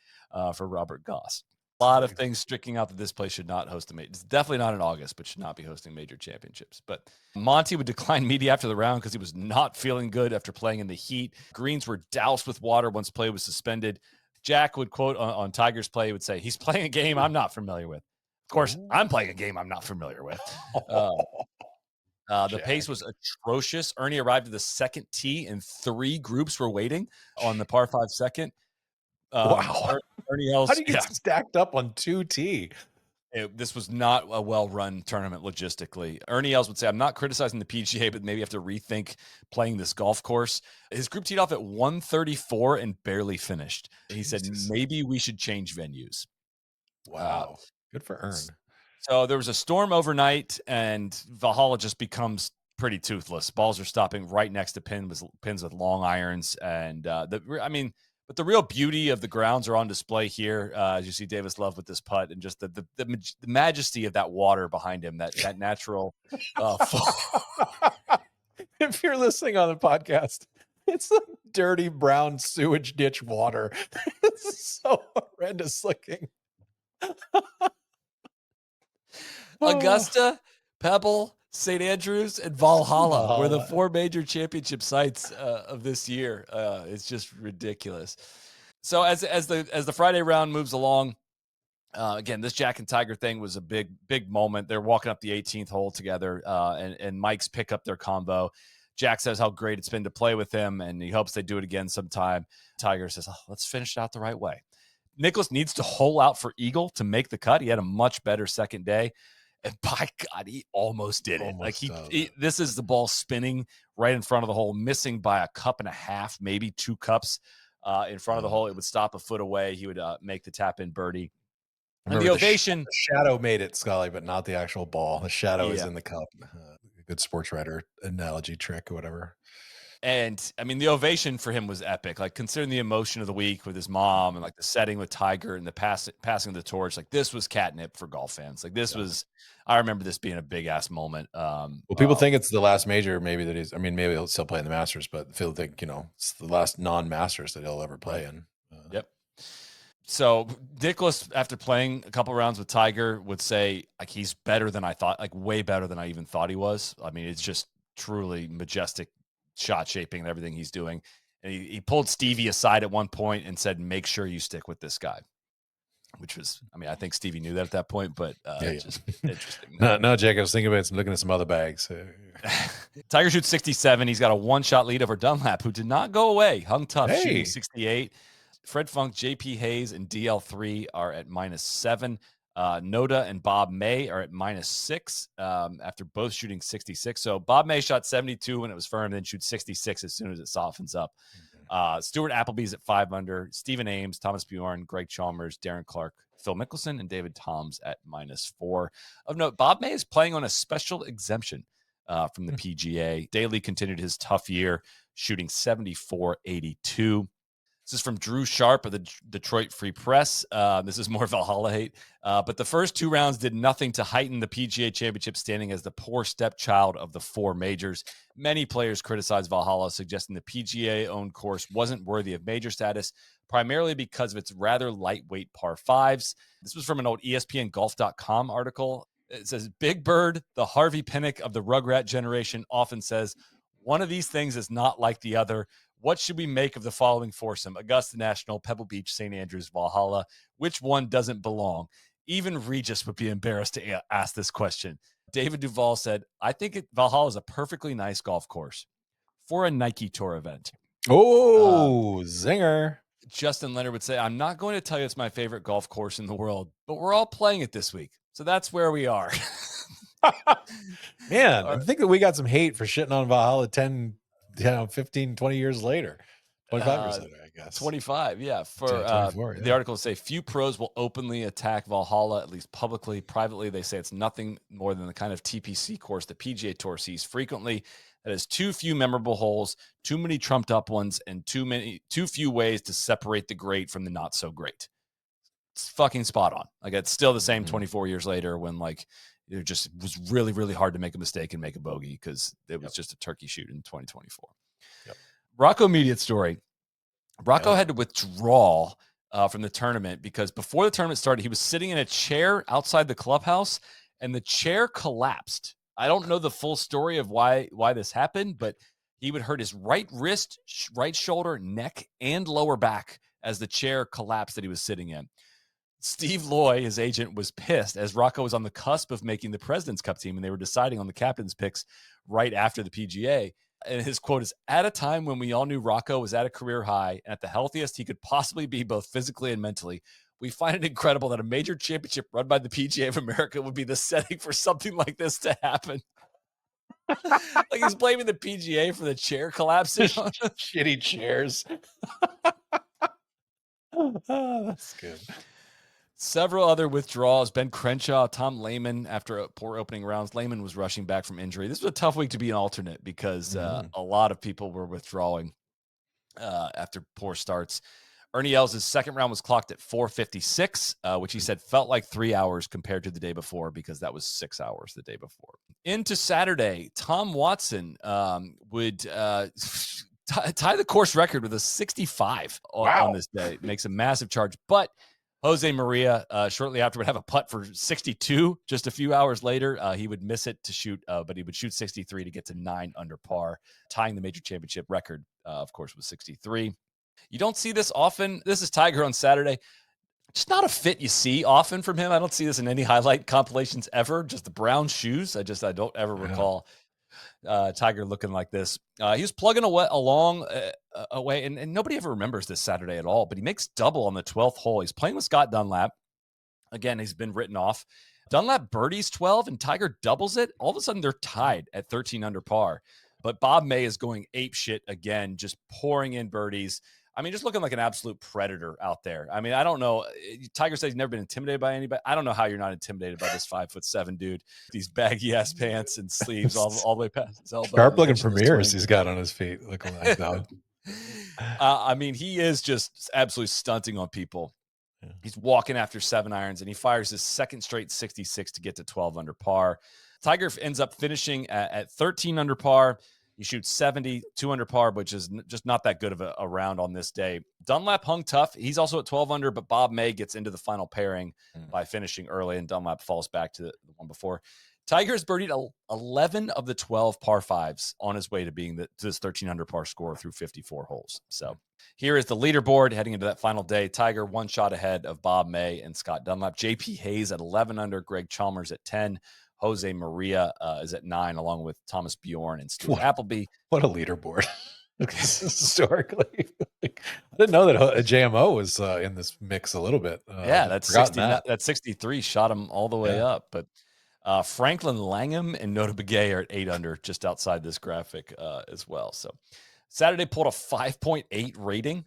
for Robert Goss. A lot of things sticking out that this place should not host a major. It's definitely not in August, but should not be hosting major championships. But Monty would decline media after the round because he was not feeling good after playing in the heat. Greens were doused with water once play was suspended. Jack would quote on Tiger's play, he would say, he's playing a game I'm not familiar with. Of course, I'm playing a game I'm not familiar with. The pace was atrocious. Ernie arrived at the second tee and 3 groups were waiting on the par 5 second. Wow. Ernie Els, how do you get stacked up on 2T? This was not a well-run tournament logistically. Ernie Els would say, I'm not criticizing the PGA, but maybe you have to rethink playing this golf course. His group teed off at 134 and barely finished. He said, maybe we should change venues. Wow. Good for Ern. So there was a storm overnight, and Valhalla just becomes pretty toothless. Balls are stopping right next to pins with long irons. And but the real beauty of the grounds are on display here. As you see Davis Love with this putt, and just the majesty of that water behind him, that natural. If you're listening on the podcast, it's the dirty brown sewage ditch water. It's so horrendous looking. Augusta, Pebble, St. Andrews, and Valhalla were the 4 major championship sites of this year. It's just ridiculous. So as the Friday round moves along, again, this Jack and Tiger thing was a big moment. They're walking up the 18th hole together, and Mike's pick up their combo. Jack says how great it's been to play with him, and he hopes they do it again sometime. Tiger says, let's finish it out the right way. Nicklaus needs to hole out for eagle to make the cut. He had a much better second day. And by God, he almost did it. This is the ball spinning right in front of the hole, missing by a cup and a half, maybe 2 cups in front of the hole. It would stop a foot away. He would make the tap-in birdie. And the ovation. The shadow made it, Scully, but not the actual ball. The shadow is in the cup. Good sports writer analogy trick or whatever. And I mean, the ovation for him was epic. Like, considering the emotion of the week with his mom and like the setting with Tiger and the passing of the torch, like this was catnip for golf fans. Like this was, I remember this being a big ass moment. Well, people think it's the last major, maybe maybe he'll still play in the Masters, but people think, it's the last non-Masters that he'll ever play in. Yep. So Nicklaus, after playing a couple rounds with Tiger, would say like he's better than I thought, like way better than I even thought he was. I mean, it's just truly majestic shot shaping and everything he's doing. And he pulled Stevie aside at one point and said, make sure you stick with this guy, which was, I mean, I think Stevie knew that at that point, but just interesting. No, Jake, I was thinking about looking at some other bags. Tiger shoots 67. He's got a one-shot lead over Dunlap, who did not go away. Hung tough, shooting 68. Fred Funk, JP Hayes, and DL3 are at -7. Noda and Bob May are at -6 after both shooting 66. So Bob May shot 72 when it was firm, then shoots 66 as soon as it softens up. Stuart Appleby's at 5 under. Stephen Ames, Thomas Bjorn, Greg Chalmers, Darren Clark, Phil Mickelson, and David Toms at -4. Of note, Bob May is playing on a special exemption from the PGA. Daly continued his tough year, shooting 74-82. This is from Drew Sharp of the Detroit Free Press. This is more Valhalla hate. But the first 2 rounds did nothing to heighten the PGA Championship standing as the poor stepchild of the 4 majors. Many players criticized Valhalla, suggesting the PGA-owned course wasn't worthy of major status, primarily because of its rather lightweight par 5s. This was from an old ESPNGolf.com article. It says, Big Bird, the Harvey Pinnock of the Rugrat generation, often says, one of these things is not like the other. What should we make of the following foursome? Augusta National, Pebble Beach, St. Andrews, Valhalla. Which one doesn't belong? Even Regis would be embarrassed to ask this question. David Duval said, I think Valhalla is a perfectly nice golf course for a Nike Tour event. Oh, zinger. Justin Leonard would say, I'm not going to tell you it's my favorite golf course in the world, but we're all playing it this week. So that's where we are. Man, I think that we got some hate for shitting on Valhalla 10, 15, 20 years later. 25 years later, I guess. 25, yeah. For 24, yeah. The article say few pros will openly attack Valhalla, at least publicly. Privately, they say it's nothing more than the kind of TPC course the PGA Tour sees frequently. That has too few memorable holes, too many trumped up ones, and too few ways to separate the great from the not so great. It's fucking spot on. Like, it's still the same 24 years later when, like, it just was really, really hard to make a mistake and make a bogey because it was just a turkey shoot in 2024. Rocco immediate story. Rocco had to withdraw from the tournament because before the tournament started, he was sitting in a chair outside the clubhouse and the chair collapsed. I don't know the full story of why this happened, but he would hurt his right wrist, right shoulder, neck, and lower back as the chair collapsed that he was sitting in. Steve Loy, his agent, was pissed as Rocco was on the cusp of making the President's Cup team and they were deciding on the captain's picks right after the PGA. And his quote is, at a time when we all knew Rocco was at a career high and at the healthiest he could possibly be both physically and mentally, we find it incredible that a major championship run by the PGA of America would be the setting for something like this to happen. Like, he's blaming the PGA for the chair collapsing. Shitty chairs. Oh, that's good. Several other withdrawals. Ben Crenshaw, Tom Lehman, after a poor opening rounds. Lehman was rushing back from injury. This was a tough week to be an alternate because a lot of people were withdrawing after poor starts. Ernie Els' second round was clocked at 4:56, which he said felt like 3 hours compared to the day before because that was 6 hours the day before. Into Saturday, Tom Watson would tie the course record with a 65 on this day. Makes a massive charge, but Jose Maria, shortly after, would have a putt for 62. Just a few hours later, he would miss it to shoot, but he would shoot 63 to get to 9 under par, tying the major championship record, of course, was 63. You don't see this often. This is Tiger on Saturday. Just not a fit you see often from him. I don't see this in any highlight compilations ever. Just the brown shoes. I don't ever recall Tiger looking like this. He was plugging along away, and nobody ever remembers this Saturday at all, but he makes double on the 12th hole. He's playing with Scott Dunlap. Again, he's been written off. Dunlap birdies 12 and Tiger doubles it. All of a sudden, they're tied at 13 under par. But Bob May is going ape shit again, just pouring in birdies. I mean, just looking like an absolute predator out there. I mean, I don't know. Tiger says he's never been intimidated by anybody. I don't know how you're not intimidated by this 5'7" dude. These baggy ass pants and sleeves all the way past his elbow. Sharp looking premieres he's got on his feet. Looking like that. I mean, he is just absolutely stunting on people. Yeah. He's walking after 7 irons and he fires his second straight 66 to get to 12 under par. Tiger ends up finishing at 13 under par. He shoots 70, 2 under par, which is just not that good of a round on this day. Dunlap hung tough. He's also at 12 under, but Bob May gets into the final pairing by finishing early, and Dunlap falls back to the one before. Tiger's birdied 11 of the 12 par 5s on his way to being to this 13 under par score through 54 holes. So here is the leaderboard heading into that final day. Tiger 1 shot ahead of Bob May and Scott Dunlap. JP Hayes at 11 under, Greg Chalmers at 10, Jose Maria is at 9, along with Thomas Bjorn and Stuart Appleby. What a leaderboard. Historically. I didn't know that a JMO was in this mix a little bit. Yeah, that's 60. That's 63 shot him all the way up. But Franklin Langham and Nota Begay are at 8 under, just outside this graphic as well. So Saturday pulled a 5.8 rating,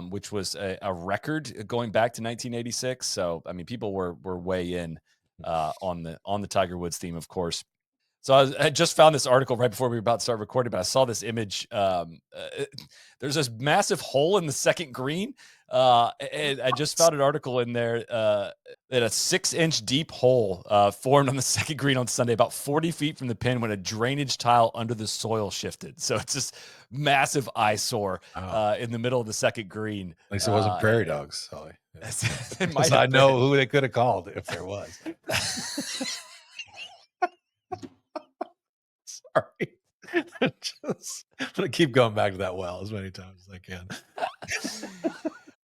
which was a record going back to 1986. So I mean, people were way in on the Tiger Woods theme, of course. So I just found this article right before we were about to start recording, but I saw this image. There's this massive hole in the second green. And I just found an article in there that a 6-inch deep hole formed on the second green on Sunday, about 40 feet from the pin, when a drainage tile under the soil shifted. So it's this massive eyesore in the middle of the second green. At least it wasn't prairie dogs, Soly. I know who they could have called if there was. Sorry. I'm gonna keep going back to that well as many times as I can.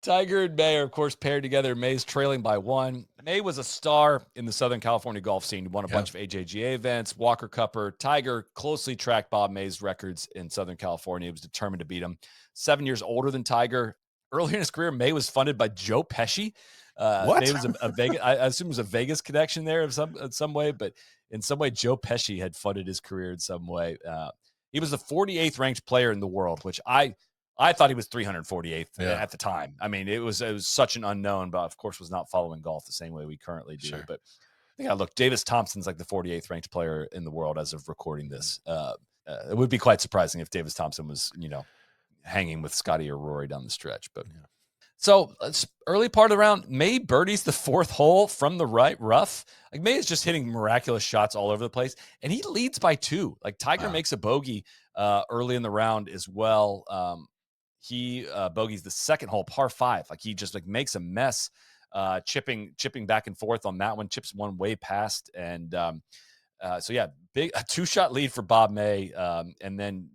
Tiger and May are, of course, paired together. May's trailing by 1. May was a star in the Southern California golf scene. He won a bunch of AJGA events, Walker Cupper. Tiger closely tracked Bob May's records in Southern California. He was determined to beat him. 7 years older than Tiger. Earlier in his career, May was funded by Joe Pesci. What? May was a Vegas. I assume it was a Vegas connection there in some way, but in some way, Joe Pesci had funded his career in some way. He was the 48th ranked player in the world, which I thought he was 348th at the time. I mean, it was such an unknown, but of course was not following golf the same way we currently do. Sure. But I think look, Davis Thompson's like the 48th ranked player in the world as of recording this. It would be quite surprising if Davis Thompson was, hanging with Scotty or Rory down the stretch. But so early part of the round, May birdies the 4th hole from the right rough. Like, May is just hitting miraculous shots all over the place, and he leads by 2. Like, Tiger makes a bogey early in the round as well. He bogeys the 2nd hole, par 5. Like, he just makes a mess, chipping back and forth on that one, chips one way past. And so yeah, big a 2-shot lead for Bob May. And then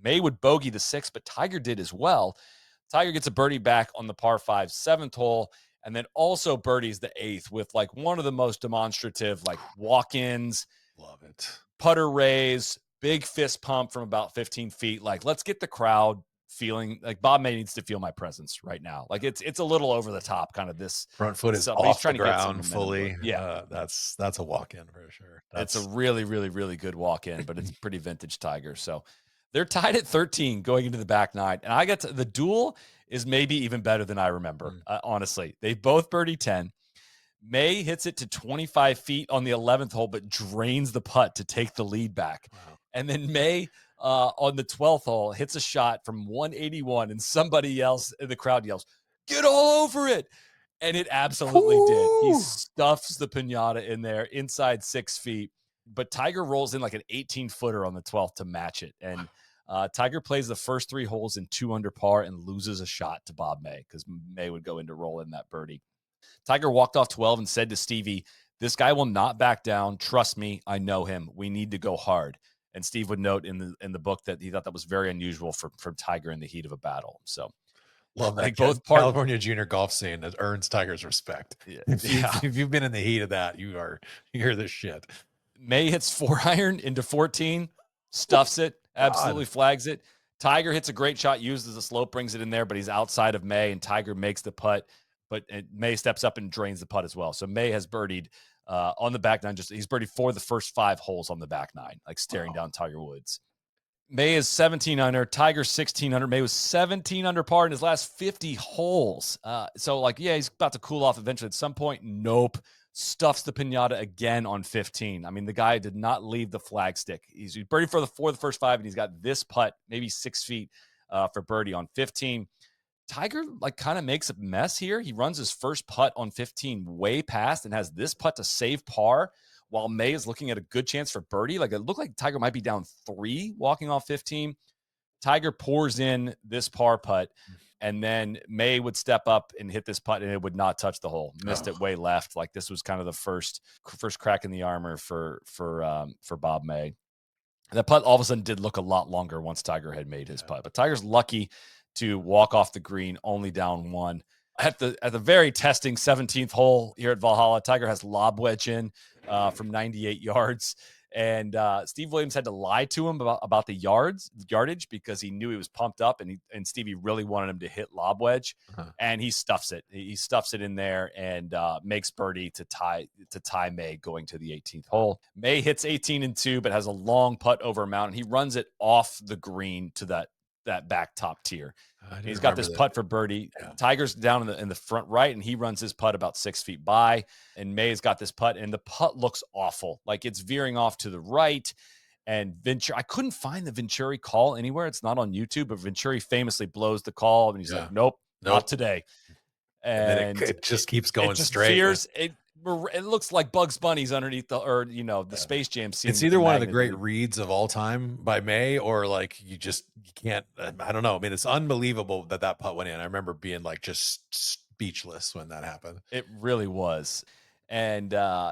May would bogey the 6th, but Tiger did as well. Tiger gets a birdie back on the par 5 7th hole, and then also birdies the 8th with one of the most demonstrative walk-ins. Love it. Putter raise, big fist pump from about 15 feet. Let's get the crowd feeling like Bob May needs to feel my presence right now. It's a little over the top, kind of this front foot is off the ground fully. Yeah, that's a walk-in for sure. It's a really, really, really good walk-in, but it's pretty vintage Tiger. So they're tied at 13 going into the back 9. And the duel is maybe even better than I remember. Honestly, they both birdie 10. May hits it to 25 feet on the 11th hole, but drains the putt to take the lead back. Wow. And then May on the 12th hole hits a shot from 181, and somebody else in the crowd yells, "Get all over it." And it absolutely did. He stuffs the pinata in there inside 6 feet, but Tiger rolls in like an 18-footer on the 12th to match it. And Tiger plays the first 3 holes in 2 under par and loses a shot to Bob May because May would go in to roll in that birdie. Tiger walked off 12 and said to Stevie, "This guy will not back down. Trust me, I know him. We need to go hard." And Steve would note in the book that he thought that was very unusual for Tiger in the heat of a battle. So love that. Both California junior golf scene that earns Tiger's respect. If you've been in the heat of that, you're the shit. May hits 4-iron into 14, stuffs it, absolutely flags it. Tiger hits a great shot, uses the slope, brings it in there, but he's outside of May, and Tiger makes the putt. But May steps up and drains the putt as well. So May has birdied on the back 9. He's birdied 4 of the first 5 holes on the back 9, staring down Tiger Woods. May is 17 under, Tiger 16 under. May was 17 under par in his last 50 holes. So he's about to cool off eventually at some point. Nope. Stuffs the pinata again on 15. I mean, the guy did not leave the flagstick. He's birdied for the first 5, and he's got this putt, maybe 6 feet for birdie on 15. Tiger kind of makes a mess here. He runs his first putt on 15 way past and has this putt to save par, while May is looking at a good chance for birdie. It looked like Tiger might be down 3 walking off 15. Tiger pours in this par putt, and then May would step up and hit this putt, and it would not touch the hole. Missed it way left. This was kind of the first crack in the armor for Bob May. That putt all of a sudden did look a lot longer once Tiger had made his putt. But Tiger's lucky to walk off the green only down 1. At the very testing 17th hole here at Valhalla, Tiger has lob wedge in from 98 yards. And Steve Williams had to lie to him about the yardage because he knew he was pumped up, and Stevie really wanted him to hit lob wedge, and he stuffs it. He stuffs it in there and makes birdie to tie May going to the 18th hole. May hits 18-2, but has a long putt over a mountain. He runs it off the green to that back top tier. He's got this putt for birdie. Yeah. Tiger's down in the front right, and he runs his putt about 6 feet by. And May's got this putt, and the putt looks awful. Like it's veering off to the right. And I couldn't find the Venturi call anywhere. It's not on YouTube, but Venturi famously blows the call, and he's like, nope, not today. And then it just keeps going straight. It looks like Bugs Bunny's underneath the Space Jam scene. It's either one of the great reads of all time by May, or like you can't. I don't know. I mean, it's unbelievable that putt went in. I remember being like just speechless when that happened. It really was. And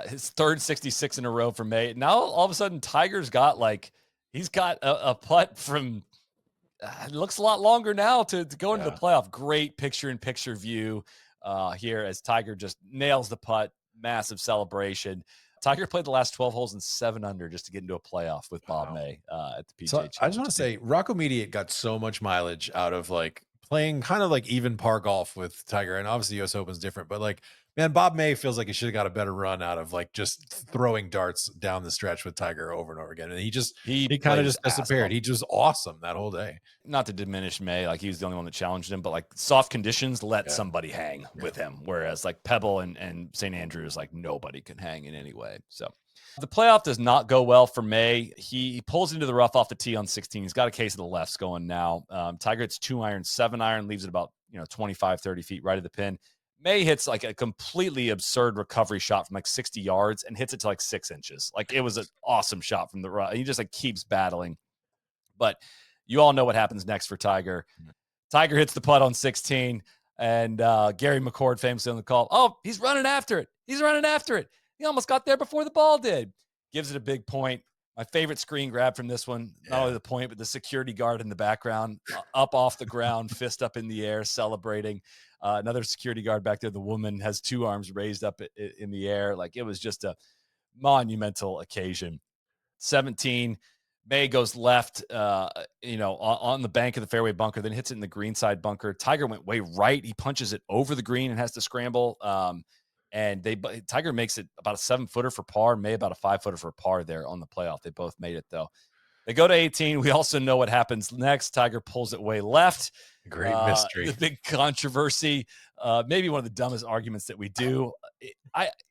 his third 66 in a row for May. Now all of a sudden, Tiger's got he's got a putt from. It looks a lot longer now to go into the playoff. Great picture-in-picture view here as Tiger just nails the putt. Massive celebration. Tiger played the last 12 holes in 7 under just to get into a playoff with Bob May at the PGA Championship. I just want to say Rocco Mediate got so much mileage out of playing kind of even par golf with Tiger, and obviously US Open's different, but man, Bob May feels like he should have got a better run out of just throwing darts down the stretch with Tiger over and over again. And he kind of just disappeared. He just awesome that whole day. Not to diminish May, he was the only one that challenged him, but soft conditions let somebody hang with him. Whereas Pebble and St. Andrews, nobody can hang in any way. So the playoff does not go well for May. He pulls into the rough off the tee on 16. He's got a case of the lefts going now. Tiger hits 2-iron, 7-iron, leaves it about 25, 30 feet right of the pin. May hits a completely absurd recovery shot from 60 yards and hits it to 6 inches. It was an awesome shot from the rough. He just keeps battling. But you all know what happens next for Tiger. Tiger hits the putt on 16, and Gary McCord famously on the call, oh, he's running after it. He's running after it. He almost got there before the ball did. Gives it a big point. My favorite screen grab from this one, not only the point, but the security guard in the background, up off the ground, fist up in the air, celebrating. Another security guard back there. The woman has 2 arms raised up in the air. It was just a monumental occasion. 17, May goes left, on the bank of the fairway bunker, then hits it in the greenside bunker. Tiger went way right. He punches it over the green and has to scramble. And Tiger makes it about a 7-footer for par, May about a 5-footer for par there on the playoff. They both made it though. They go to 18. We also know what happens next. Tiger pulls it way left. Great mystery. The big controversy. Maybe one of the dumbest arguments that we do.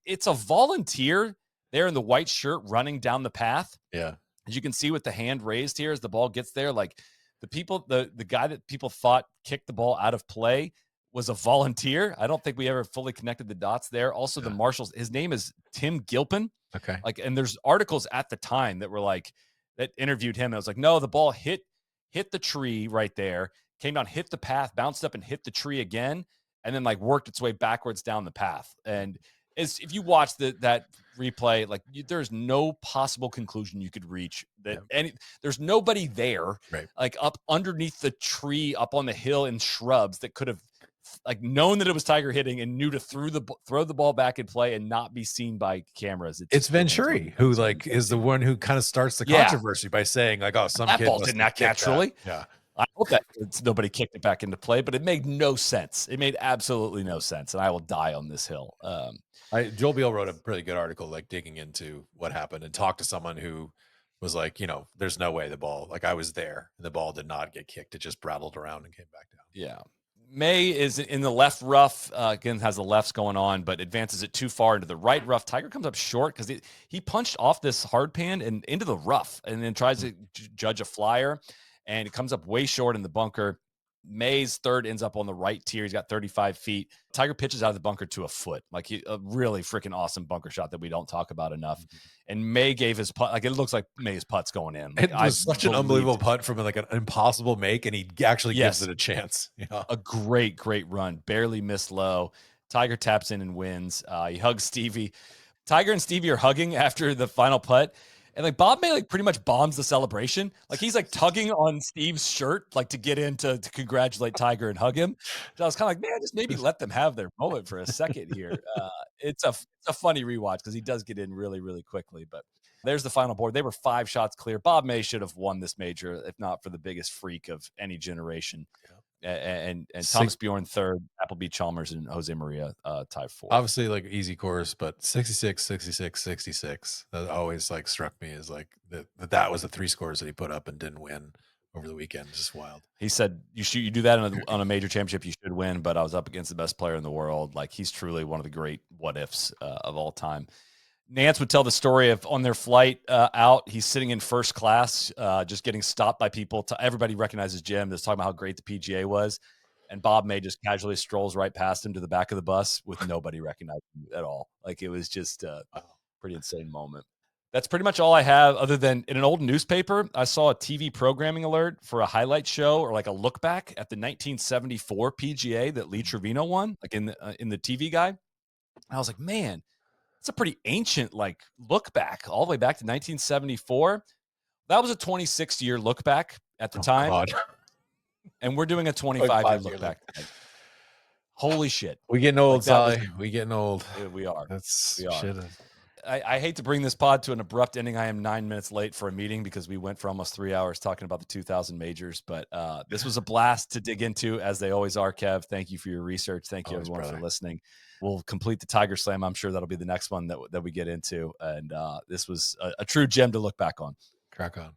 It's a volunteer there in the white shirt running down the path. Yeah. As you can see with the hand raised here as the ball gets there, the guy that people thought kicked the ball out of play was a volunteer. I don't think we ever fully connected the dots there. Also, the marshals, his name is Tim Gilpin. Okay. And there's articles at the time that were that interviewed him. And I was no, the ball hit the tree right there, came down, hit the path, bounced up and hit the tree again, and then worked its way backwards down the path. And if you watch that replay, there's no possible conclusion you could reach that there's nobody there, right, up underneath the tree, up on the hill in shrubs that could have known that it was Tiger hitting and knew to throw the ball back in play and not be seen by cameras. It's Venturi who is the one who kind of starts the controversy by saying oh, some that kid ball did not naturally. Yeah. I hope that nobody kicked it back into play, but it made no sense. It made absolutely no sense. And I will die on this hill. Joel Beal wrote a pretty good article, digging into what happened and talked to someone who was there's no way the ball, I was there and the ball did not get kicked. It just rattled around and came back down. Yeah. May is in the left rough, again, has the lefts going on, but advances it too far into the right rough. Tiger comes up short because he punched off this hard pan and into the rough and then tries to judge a flyer, and it comes up way short in the bunker. May's third ends up on the right tier. He's got 35 feet. Tiger pitches out of the bunker to a foot. A really freaking awesome bunker shot that we don't talk about enough. And May gave his putt. It looks like May's putt's going in. It was such an unbelievable putt from an impossible make, and he actually gives it a chance. Yeah. A great run. Barely missed low. Tiger taps in and wins. He hugs Stevie. Tiger and Stevie are hugging after the final putt. And like Bob May like pretty much bombs the celebration. Like he's like tugging on Steve's shirt, like to get in to congratulate Tiger and hug him. So I was kind of like, man, just maybe let them have their moment for a second here. It's a funny rewatch because he does get in really, really quickly. But there's the final board. They were 5 shots clear. Bob May should have won this major, if not for the biggest freak of any generation. And Thomas Bjorn third, Appleby Chalmers and Jose Maria tied 4th. Obviously, like easy course, but 66, 66, 66. That always like struck me as like that was the 3 scores that he put up and didn't win over the weekend. Just wild. He said, you do that on a major championship, you should win, but I was up against the best player in the world. Like he's truly one of the great what ifs of all time. Nance would tell the story of on their flight out, he's sitting in first class, just getting stopped by people. Everybody recognizes Jim. That's talking about how great the PGA was. And Bob May just casually strolls right past him to the back of the bus with nobody recognizing him at all. Like it was just a pretty insane moment. That's pretty much all I have, other than in an old newspaper, I saw a TV programming alert for a highlight show or like a look back at the 1974 PGA that Lee Trevino won, like in the TV guide. And I was like, man, it's a pretty ancient like look back all the way back to 1974. That was a 26-year look back at the time. God. And we're doing a 25-year look back. Holy shit. We getting old, Soly. We getting old. We are. That's we are. Shit. I hate to bring this pod to an abrupt ending. I am 9 minutes late for a meeting because we went for almost 3 hours talking about the 2000 majors. But this was a blast to dig into, as they always are, Kev. Thank you for your research. Thank you, everyone, for listening. We'll complete the Tiger Slam. I'm sure that'll be the next one that we get into. And this was a true gem to look back on. Crack on.